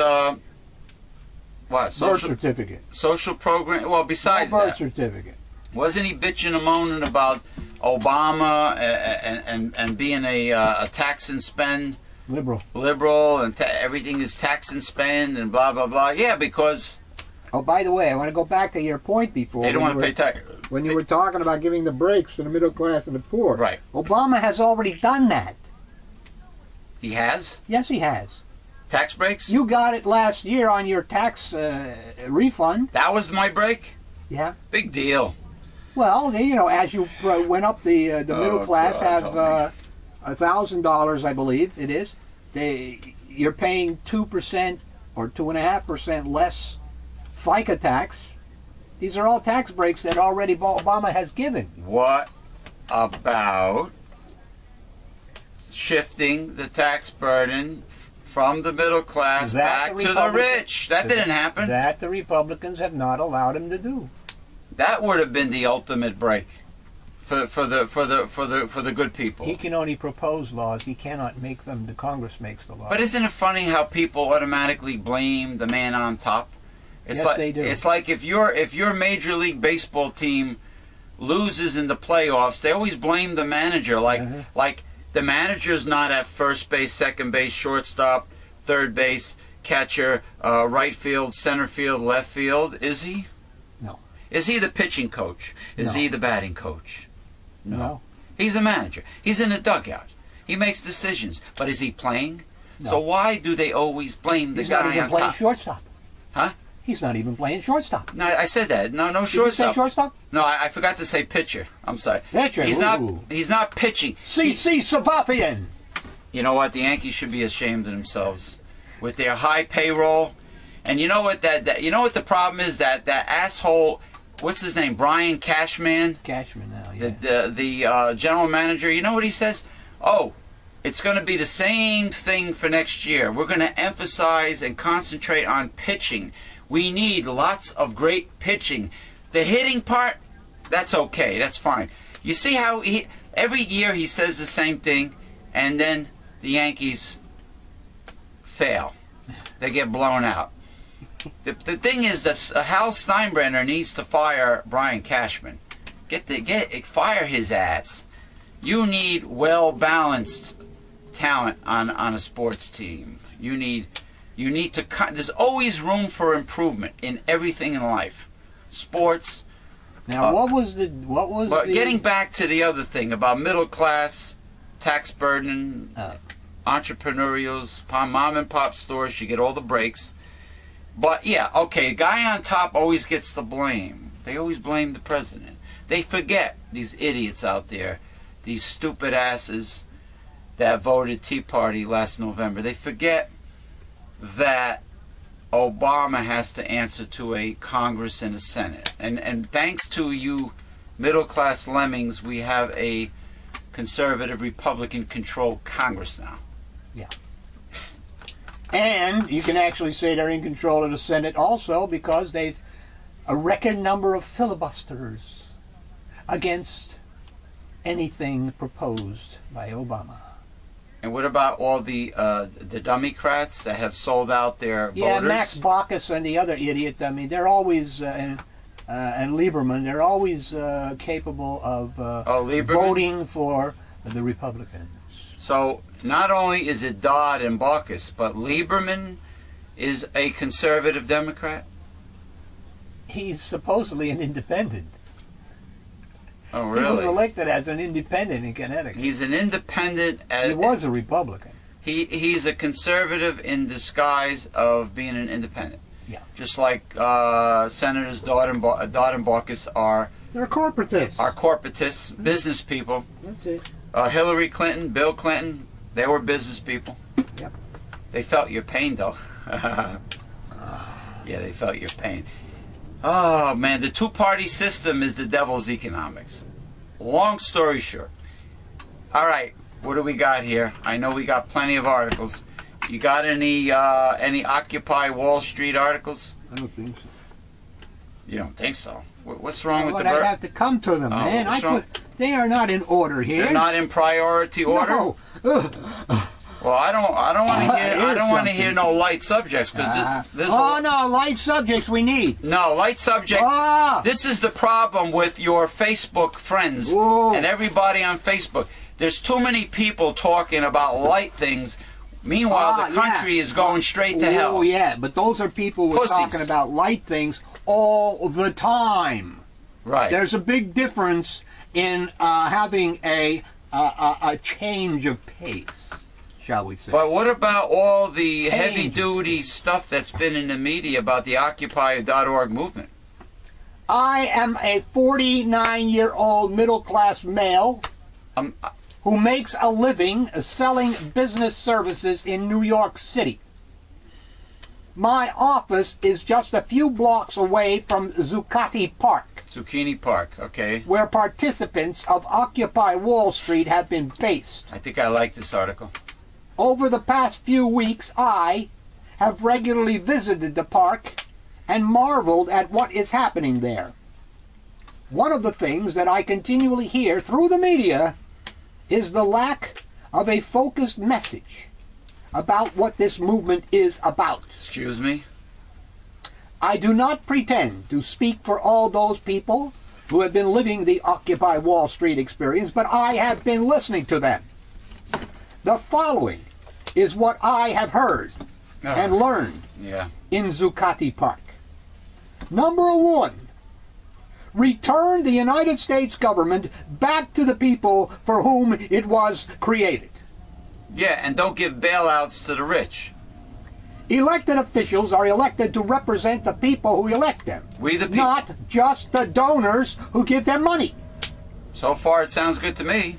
Birth certificate. Social program. Well, besides birth that. certificate. Wasn't he bitching and moaning about Obama and being a tax and spend? Liberal, and everything is tax and spend and blah, blah, blah. Yeah, because... Oh, by the way, I want to go back to your point before. They don't want to pay tax. When you were talking about giving the breaks to the middle class and the poor. Right. Obama has already done that. He has? Yes, he has. Tax breaks? You got it last year on your tax refund. That was my break? Yeah. Big deal. Well, you know, as you went up, the middle class have $1,000, I believe it is. You're paying 2% or 2.5% less FICA tax. These are all tax breaks that already Obama has given. What about shifting the tax burden from the middle class back to the rich? That didn't happen. That the Republicans have not allowed him to do. That would have been the ultimate break for the good people. He can only propose laws. He cannot make them. The Congress makes the laws. But isn't it funny how people automatically blame the man on top? Yes, they do. It's like if your Major League Baseball team loses in the playoffs, they always blame the manager. Like the manager's not at first base, second base, shortstop, third base, catcher, right field, center field, left field. Is he? No. Is he the pitching coach? Is No. he the batting coach? No. He's a manager. He's in the dugout. He makes decisions. But is he playing? No. So why do they always blame the He's guy not even on playing top? shortstop. Huh? He's not even playing shortstop. No, I said that. No, Did shortstop. you say shortstop? No, I forgot to say pitcher. I'm sorry. Pitcher. He's ooh. not pitching. C.C. Sabathia. You know what? The Yankees should be ashamed of themselves with their high payroll. And you know what you know what the problem is? That asshole, what's his name? Brian Cashman. Cashman now, yeah. The general manager. You know what he says? Oh, it's going to be the same thing for next year. We're going to emphasize and concentrate on pitching. We need lots of great pitching. The hitting part, that's okay. That's fine. You see how every year he says the same thing, and then the Yankees fail. They get blown out. The thing is that Hal Steinbrenner needs to fire Brian Cashman. Fire his ass. You need well-balanced talent on a sports team. You need You need to. There's always room for improvement in everything in life, sports. Now, what was the? But getting back to the other thing about middle class, tax burden, entrepreneurials, mom and pop stores, you get all the breaks. But yeah, okay, guy on top always gets the blame. They always blame the president. They forget, these idiots out there, these stupid asses that voted Tea Party last November. They forget that Obama has to answer to a Congress and a Senate. And thanks to you middle-class lemmings, we have a conservative Republican-controlled Congress now. Yeah. And you can actually say they're in control of the Senate also because they've a record number of filibusters against anything proposed by Obama. And what about all the Democrats that have sold out their voters? Yeah, Max Baucus and the other idiot. I mean, they're always and Lieberman. They're always capable of voting for the Republicans. So not only is it Dodd and Baucus, but Lieberman is a conservative Democrat? He's supposedly an independent. Oh, really? He was elected as an independent in Connecticut. He's an independent. He was a Republican. He's a conservative in disguise of being an independent. Yeah. Just like Senators Dodd and Baucus are. They're corporatists. Are corporatists, business people. That's it. Hillary Clinton, Bill Clinton, they were business people. Yep. They felt your pain, though. Yeah, they felt your pain. Oh, man, the two-party system is the devil's economics. Long story short. All right, what do we got here? I know we got plenty of articles. You got any Occupy Wall Street articles? I don't think so. You don't think so? What's wrong with the I have to come to them, man. They are not in order here. They're not in priority order? No. Well, I don't want to hear. I don't want to hear no light subjects because no, light subjects we need. No light subject. This is the problem with your Facebook friends and everybody on Facebook. There's too many people talking about light things. Meanwhile, the country is going straight to hell. Oh yeah, but those are people who are talking about light things all the time. Right. There's a big difference in having a change of pace, shall we say. But what about all the heavy-duty stuff that's been in the media about the Occupy.org movement? I am a 49-year-old middle-class male who makes a living selling business services in New York City. My office is just a few blocks away from Zuccotti Park. Zucchini Park, okay. Where participants of Occupy Wall Street have been based. I think I like this article. Over the past few weeks, I have regularly visited the park and marveled at what is happening there. One of the things that I continually hear through the media is the lack of a focused message about what this movement is about. Excuse me? I do not pretend to speak for all those people who have been living the Occupy Wall Street experience, but I have been listening to them. The following is what I have heard and learned in Zuccotti Park. Number one, return the United States government back to the people for whom it was created. Yeah, and don't give bailouts to the rich. Elected officials are elected to represent the people who elect them. We the people. Not just the donors who give them money. So far it sounds good to me.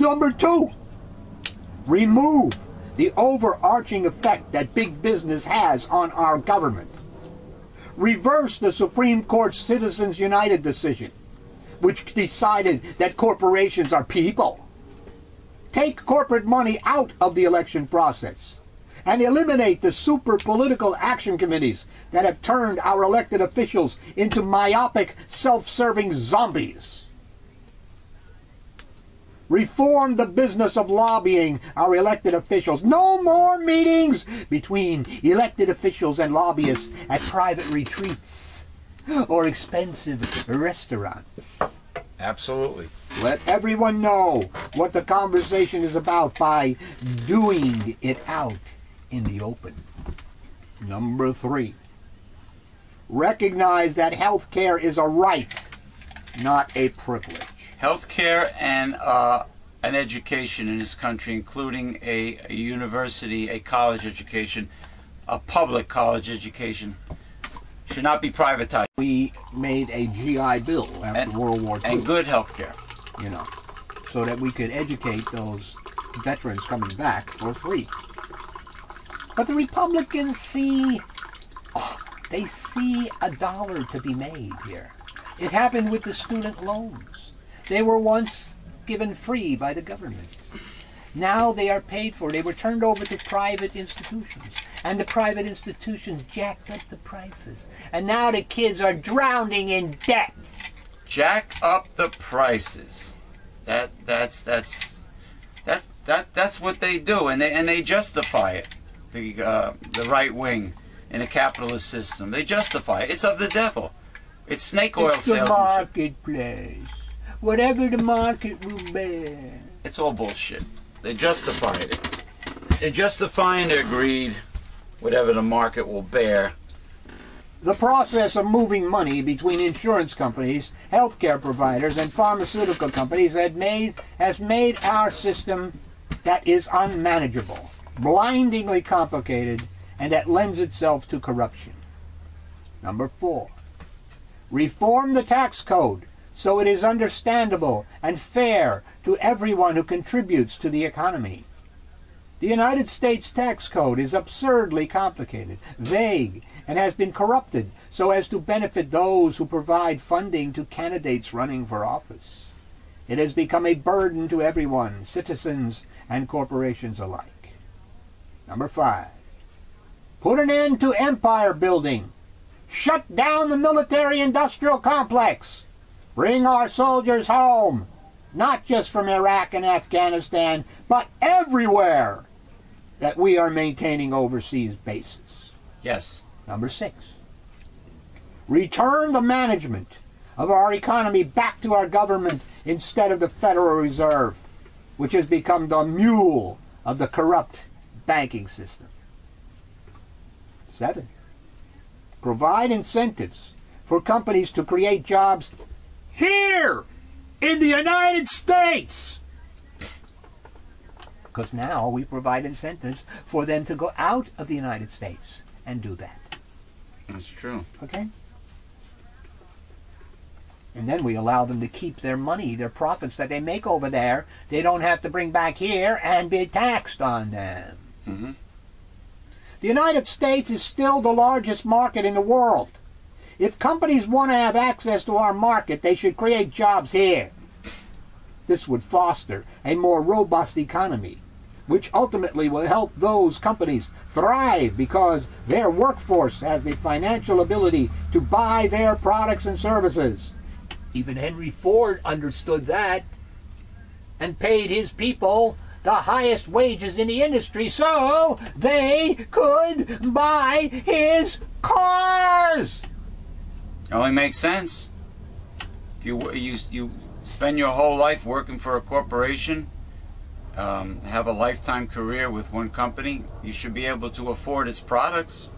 Number two, remove the overarching effect that big business has on our government. Reverse the Supreme Court's Citizens United decision, which decided that corporations are people. Take corporate money out of the election process and eliminate the super political action committees that have turned our elected officials into myopic, self-serving zombies. Reform the business of lobbying our elected officials. No more meetings between elected officials and lobbyists at private retreats or expensive restaurants. Absolutely. Let everyone know what the conversation is about by doing it out in the open. Number 3, recognize that health care is a right, not a privilege. Health care and an education in this country, including a university, a college education, a public college education, should not be privatized. We made a GI Bill after World War II. And good health care. You know, so that we could educate those veterans coming back for free. But the Republicans see a dollar to be made here. It happened with the student loans. They were once given free by the government. Now they are paid for. They were turned over to private institutions. And the private institutions jacked up the prices. And now the kids are drowning in debt. Jack up the prices. That's what they do, and they justify it. The right wing in a capitalist system, they justify it. It's of the devil. It's snake oil salesmanship. It's the marketplace. Whatever the market will bear. It's all bullshit. They justified it. They're justifying their greed, whatever the market will bear. The process of moving money between insurance companies, healthcare providers, and pharmaceutical companies has made our system that is unmanageable, blindingly complicated, and that lends itself to corruption. Number 4, reform the tax code so it is understandable and fair to everyone who contributes to the economy. The United States tax code is absurdly complicated, vague, and has been corrupted so as to benefit those who provide funding to candidates running for office. It has become a burden to everyone, citizens and corporations alike. Number 5, put an end to empire building. Shut down the military-industrial complex. Bring our soldiers home, not just from Iraq and Afghanistan, but everywhere that we are maintaining overseas bases. Yes. Number 6, return the management of our economy back to our government instead of the Federal Reserve, which has become the mule of the corrupt banking system. 7, provide incentives for companies to create jobs here in the United States. Because now we provide incentives for them to go out of the United States and do that. That's true. Okay? And then we allow them to keep their money, their profits that they make over there. They don't have to bring back here and be taxed on them. Mm-hmm. The United States is still the largest market in the world. If companies want to have access to our market, they should create jobs here. This would foster a more robust economy, which ultimately will help those companies thrive because their workforce has the financial ability to buy their products and services. Even Henry Ford understood that and paid his people the highest wages in the industry so they could buy his cars. It only makes sense. If you spend your whole life working for a corporation, have a lifetime career with one company, you should be able to afford its products.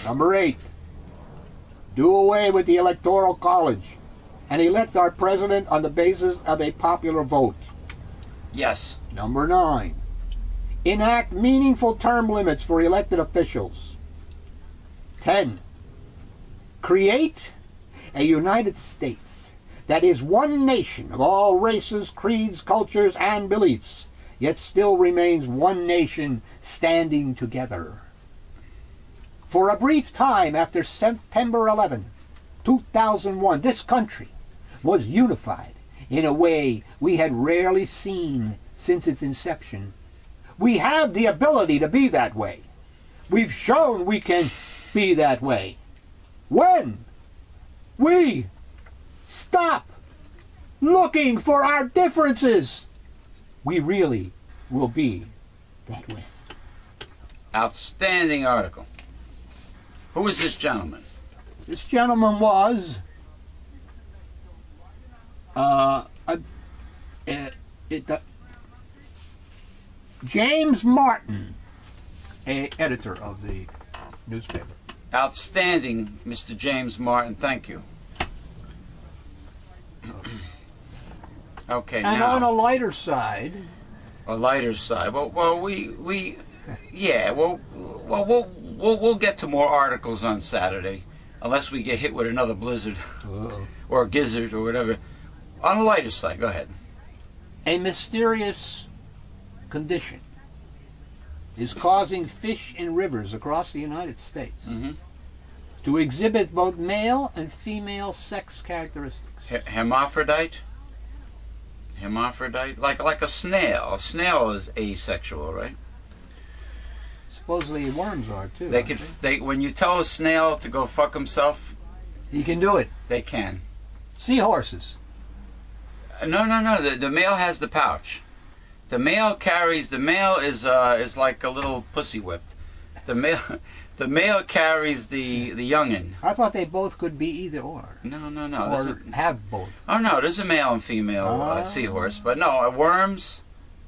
Number 8, do away with the Electoral College and elect our president on the basis of a popular vote. Yes. Number 9, enact meaningful term limits for elected officials. 10, create a United States that is one nation of all races, creeds, cultures, and beliefs, yet still remains one nation standing together. For a brief time after September 11, 2001, this country was unified in a way we had rarely seen since its inception. We have the ability to be that way. We've shown we can be that way. When we stop looking for our differences, we really will be that way. Outstanding article. Who is this gentleman? This gentleman was James Martin. a editor of the newspaper. Outstanding, Mr. James Martin. Thank you. Okay, and now on a lighter side, we'll get to more articles on Saturday, unless we get hit with another blizzard or a gizzard or whatever. On the lighter side, go ahead. a mysterious condition is causing fish in rivers across the United States to exhibit both male and female sex characteristics. Hermaphrodite? Hermaphrodite? Like a snail. A snail is asexual, right? Supposedly worms are too. When you tell a snail to go fuck himself, he can do it. they can. Seahorses. No. The male has the pouch. The male is like a little pussy whipped. The male carries the youngin. I thought they both could be either or. No. Or have both. Oh no, there's a male and female seahorse, but no, worms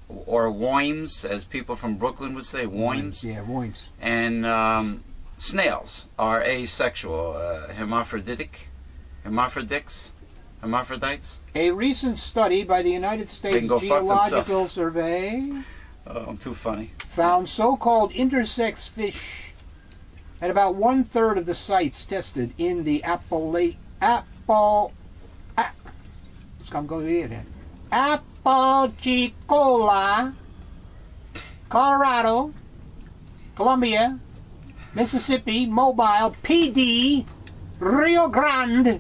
or worms, as people from Brooklyn would say, worms. Yeah, worms. And snails are asexual, hermaphroditic, hermaphrodites. A recent study by the United States Geological Survey I'm too funny. found so-called intersex fish at about 1/3 of the sites tested in the Apalachicola, Colorado, Columbia, Mississippi, Mobile, PD, Rio Grande,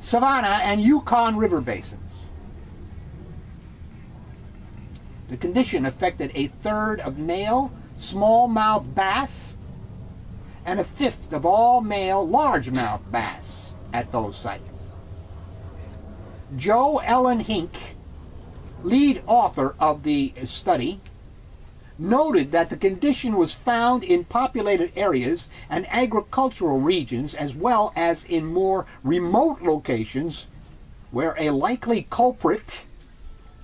Savannah, and Yukon River basins. The condition affected 1/3 of male smallmouth bass and 1/5 of all male largemouth bass at those sites. Joe Ellen Hink, lead author of the study, noted that the condition was found in populated areas and agricultural regions as well as in more remote locations where a likely culprit,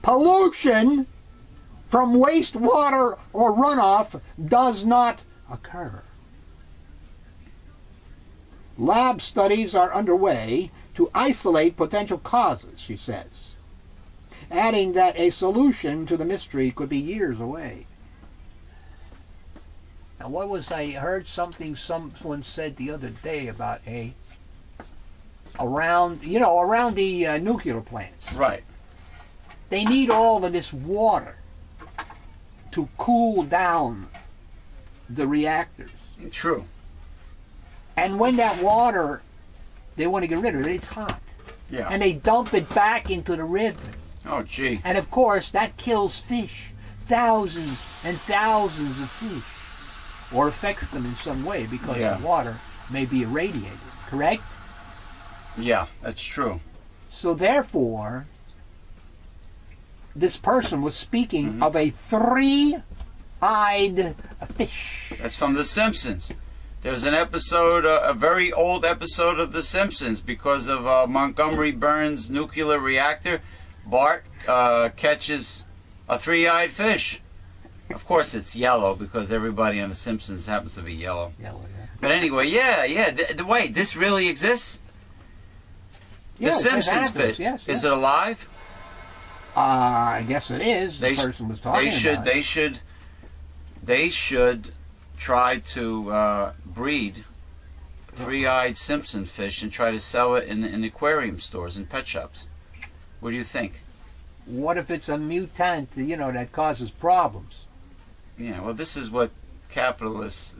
pollution from wastewater or runoff, does not occur. Lab studies are underway to isolate potential causes, she says, adding that a solution to the mystery could be years away. Now, what was I heard something someone said the other day about around the nuclear plants. Right. They need all of this water to cool down the reactors. True. And when that water, they want to get rid of it, it's hot. Yeah. And they dump it back into the river. Oh, gee. And of course, that kills fish. Thousands and thousands of fish. Or affects them in some way because the water may be irradiated. Correct? Yeah, that's true. So therefore, this person was speaking of a three-eyed fish. That's from The Simpsons. There's an episode, a very old episode of The Simpsons, because of Montgomery Burns' nuclear reactor. Bart catches a three-eyed fish. Of course, it's yellow because everybody on The Simpsons happens to be yellow. But anyway, wait, this really exists? The Simpsons fish. Yes. Is it alive? I guess it is. The person was talking about it. They should try to breed three-eyed Simpson fish and try to sell it in aquarium stores and pet shops. What do you think? What if it's a mutant, that causes problems? Yeah, well, this is what this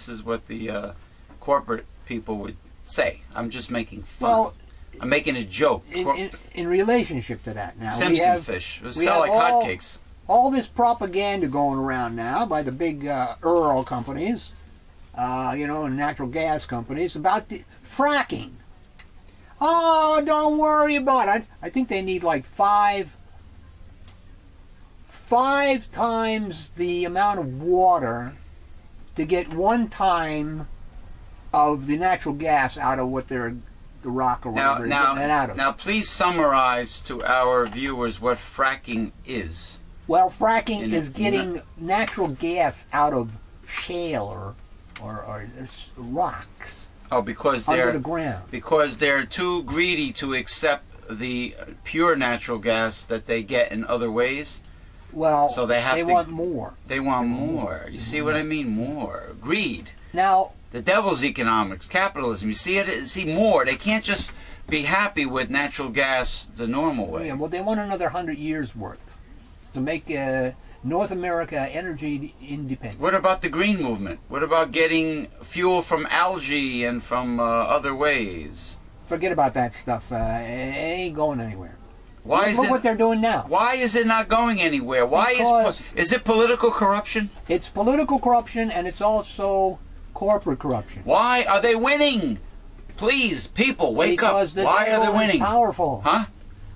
is what the corporate people would say. I'm just making fun. Well, I'm making a joke. In relationship to that, now Simpson fish sell like hotcakes. All this propaganda going around now by the big oil companies, and natural gas companies about the fracking. Oh, don't worry about it. I think they need like five times the amount of water to get 1 time of the natural gas out of what the rock or whatever is getting it out of. Now, please summarize to our viewers what fracking is. Well, fracking is getting natural gas out of shale or rocks Oh, because under they're the ground. because they're too greedy to accept the pure natural gas that they get in other ways. Well, So they have to- want more. They want more. You see what I mean? More. Greed. Now, The devil's economics, capitalism. You see it? See more. They can't just be happy with natural gas the normal way. yeah, well, they want another 100 years worth to make North America energy independent. What about the green movement? What about getting fuel from algae and from other ways? Forget about that stuff. It ain't going anywhere. Why is Look it? what they're doing now. Why is it not going anywhere? Why Because- is it political corruption? It's political corruption, and it's also corporate corruption. Why are they winning? Please, people, wake Because up. the Why are devil they winning? is powerful. Huh?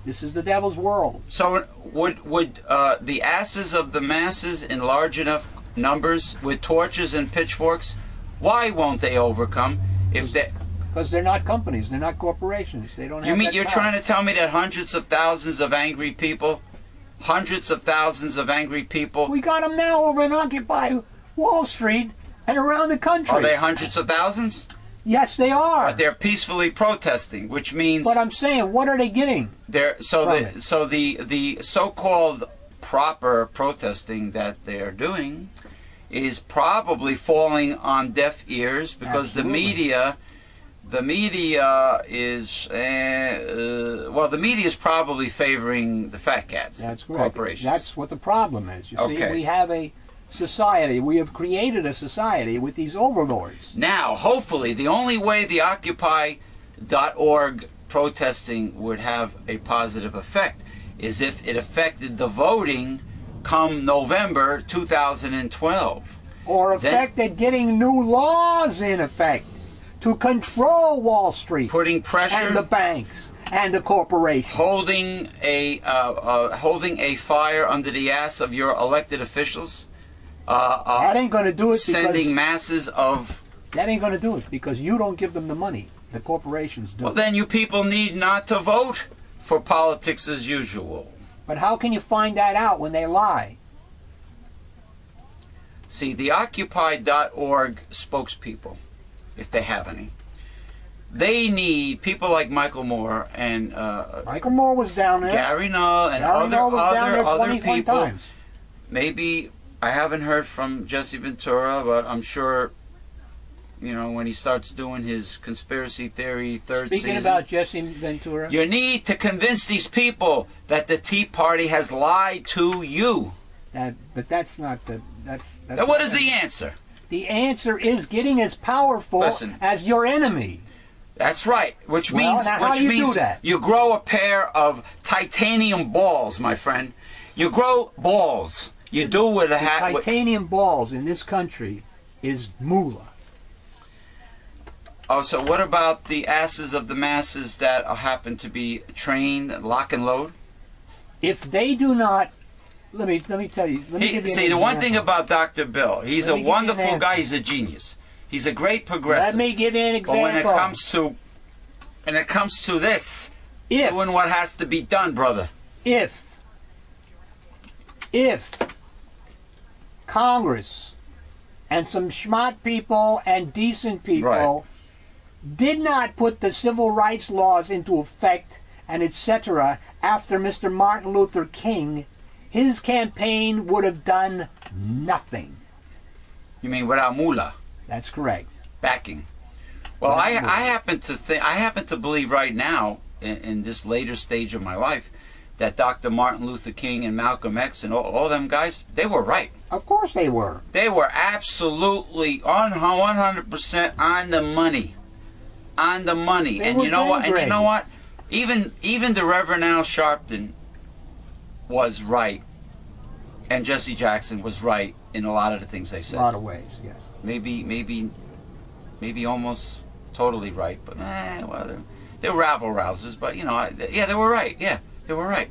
This is the devil's world. So would the asses of the masses in large enough numbers with torches and pitchforks? Why won't they overcome? If they, Because they're not companies, they're not corporations. They don't have you mean that you're power. trying to tell me that hundreds of thousands of angry people, We got them now over in Occupy Wall Street and around the country. are they hundreds of thousands? Yes, they are. But they're peacefully protesting, which means But I'm saying, what are they getting? they're so from the it. so the so-called proper protesting that they're doing is probably falling on deaf ears because Absolutely. the media is well, the media is probably favoring the fat cats, That's correct. corporations. That's what the problem is. You see, Okay. we have a society. We have created a society with these overlords. Now, hopefully, the only way the Occupy.org protesting would have a positive effect is if it affected the voting come November 2012. Or Then- affected getting new laws in effect to control Wall Street Putting pressure, and the banks and the corporations. holding a fire under the ass of your elected officials, That ain't going to do it sending because masses of. that ain't going to do it because you don't give them the money. The corporations do. Well, then you people need not to vote for politics as usual. But how can you find that out when they lie? See, the Occupy.org spokespeople, if they have any, they need people like Michael Moore and Michael Moore was down there. Gary Null and Gary Null was down there other 21 people. times. Maybe I haven't heard from Jesse Ventura, but I'm sure, you know, when he starts doing his conspiracy theory third Speaking season. about Jesse Ventura, You need to convince these people that the Tea Party has lied to you. but that's not the. That's Then what is the answer? The answer is getting as powerful Listen. as your enemy. That's right. Which Well, means, now how which do you means do that? you grow a pair of titanium balls, my friend. You grow balls. You do with a The hat. titanium balls in this country is moolah. Oh, so what about the asses of the masses that happen to be trained, lock and load? If they do not, let me tell you. Let me give you an See, the one thing example. about Dr. Bill, he's Let a me give you an wonderful answer. guy. He's a genius. He's a great Let progressive. me give you an But example. when it comes to this, if doing what has to be done, brother. if Congress and some smart people and decent people Right. did not put the civil rights laws into effect and etc. after Mr. Martin Luther King, his campaign would have done nothing. You mean without moolah That's correct. backing? Well, Without I moolah. happen to believe right now, in this later stage of my life, that Dr. Martin Luther King and Malcolm X and all them guys, they were right. Of course they were. They were absolutely 100% on the money. On the money. They And were you know what? And you denigrated. know what? Even the Reverend Al Sharpton was right. And Jesse Jackson was right in a lot of the things they A said. lot of ways, yes. Maybe almost totally right. But well, they're rabble rousers. But you know, yeah, they were right. Yeah, they were right.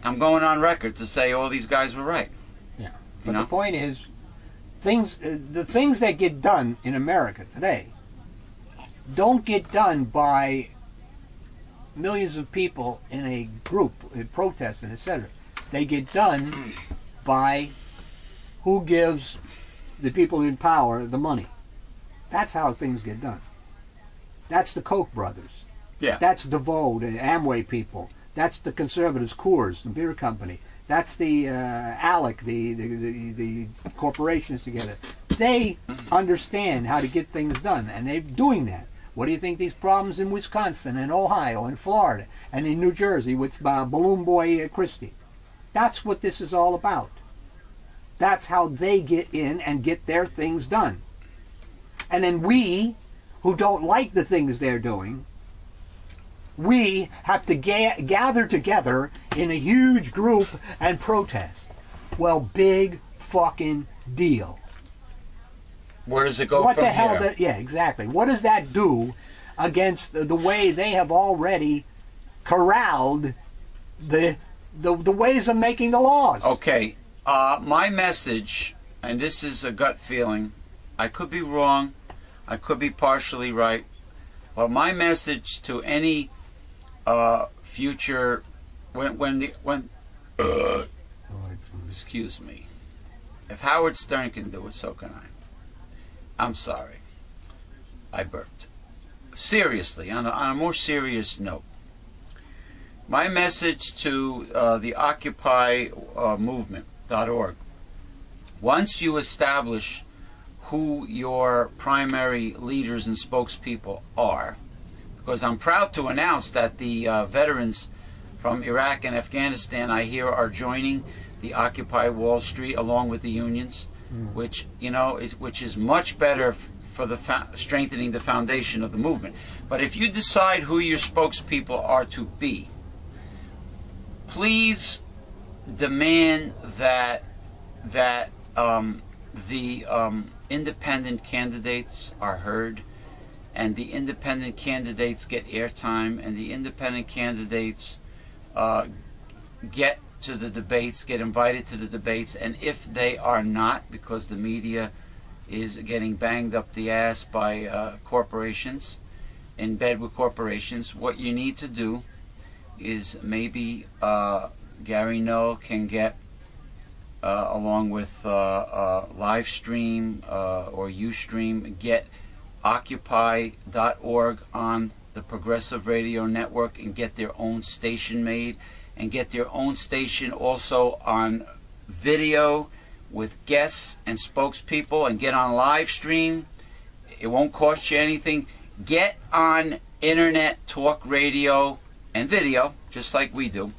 I'm going on record to say all these guys were right. Yeah. You But know? the point is, the things that get done in America today don't get done by millions of people in a group, in protest and etc. They get done by who gives the people in power the money. That's how things get done. That's the Koch brothers. Yeah. That's DeVoe, the Amway people. That's the conservatives, Coors, the beer company. That's the ALEC, the corporations together. They understand how to get things done, and they're doing that. What do you think these problems in Wisconsin and Ohio and Florida and in New Jersey with Balloon Boy Christie? That's what this is all about. That's how they get in and get their things done. And then we, who don't like the things they're doing, we have to gather together in a huge group and protest. Well, big fucking deal. Where does it go What from the hell? here? Yeah, exactly. What does that do against the way they have already corralled the ways of making the laws? Okay, my message, and this is a gut feeling, I could be wrong, I could be partially right, but my message to any future, excuse me, if Howard Stern can do it, so can I. I'm sorry, I burped. Seriously, on a more serious note, my message to the Occupy movement.org, once you establish who your primary leaders and spokespeople are, because I'm proud to announce that the veterans from Iraq and Afghanistan, I hear, are joining the Occupy Wall Street along with the unions, which is much better for the strengthening the foundation of the movement. But if you decide who your spokespeople are to be, please demand that the independent candidates are heard, and the independent candidates get airtime, and the independent candidates get to the debates, get invited to the debates. And if they are not, because the media is getting banged up the ass by corporations, in bed with corporations, what you need to do is maybe Gary Null can get along with live stream or Ustream, get Occupy.org on the Progressive Radio Network and get their own station made, and get their own station also on video with guests and spokespeople, and get on live stream. It won't cost you anything. Get on internet talk radio and video, just like we do.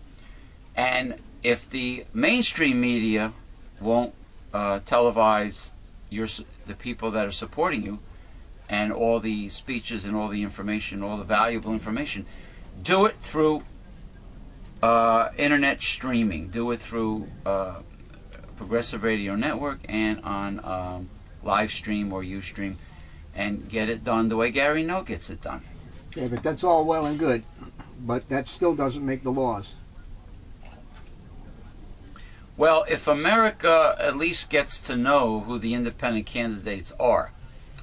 And if the mainstream media won't televise the people that are supporting you, and all the speeches and all the information, all the valuable information, do it through internet streaming. Do it through Progressive Radio Network and on live stream or Ustream, and get it done the way Gary Null gets it done. Yeah, but that's all well and good, but that still doesn't make the laws. Well, if America at least gets to know who the independent candidates are,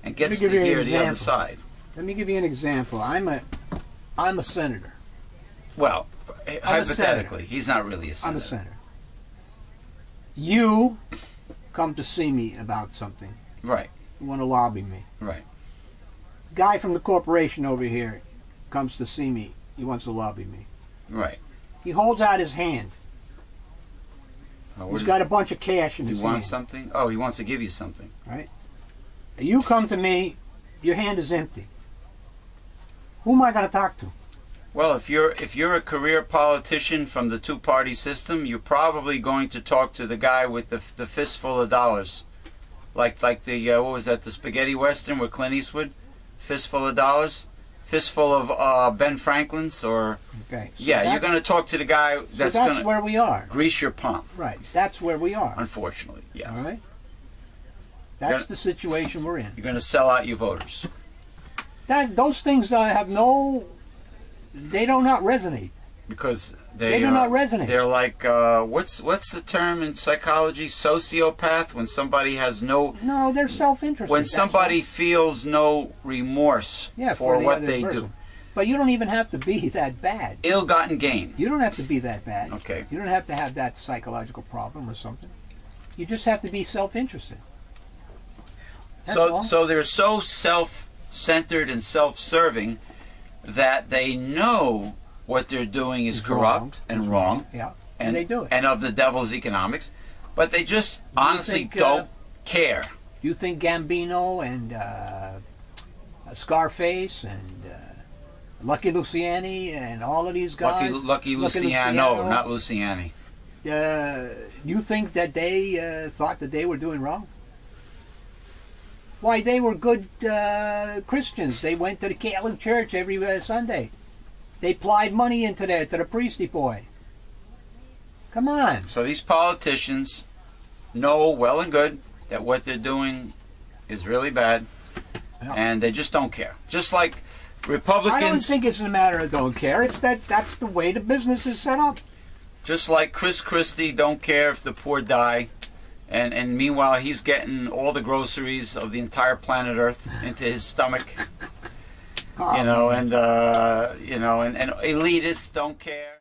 and gets to hear the other side. Let me give you an example. I'm a senator. Well, hypothetically, he's not really a senator. I'm a senator. You come to see me about something. Right. You want to lobby me. Right. Guy from the corporation over here comes to see me. He wants to lobby me. Right. He holds out his hand. He's got a bunch of cash in his hand. He wants something? Oh, he wants to give you something. Right. You come to me, your hand is empty. Who am I going to talk to? Well, if you're a career politician from the two-party system, you're probably going to talk to the guy with the fistful of dollars, like the what was that, the spaghetti western with Clint Eastwood, fistful of dollars, fistful of Ben Franklin's, or okay. So yeah, you're going to talk to the guy that's going to where we are. Grease your palm. Right, that's where we are. Unfortunately, yeah. All right. That's the situation we're in. You're going to sell out your voters. Those things have no. They do not resonate. Because they do not resonate. They're like what's the term in psychology? Sociopath. When somebody has no. No, they're self-interested. When somebody feels no remorse for what they do. But you don't even have to be that bad. Ill-gotten gain. You don't have to be that bad. Okay. You don't have to have that psychological problem or something. You just have to be self-interested. That's all. So they're so self-centered and self-serving that they know what they're doing is corrupt and wrong. Yeah, and they do it. And of the devil's economics, but they just honestly don't care. Do you think Gambino and Scarface and Lucky Luciani and all of these guys? Lucky Luciano, not Luciani. You think that they thought that they were doing wrong? Why, they were good Christians. They went to the Catholic Church every Sunday. They plied money into there to the priesty boy. Come on. So these politicians know well and good that what they're doing is really bad, and they just don't care. Just like Republicans... I don't think it's a matter of don't care. It's that's the way the business is set up. Just like Chris Christie don't care if the poor die, and meanwhile he's getting all the groceries of the entire planet Earth into his stomach. And elitists don't care.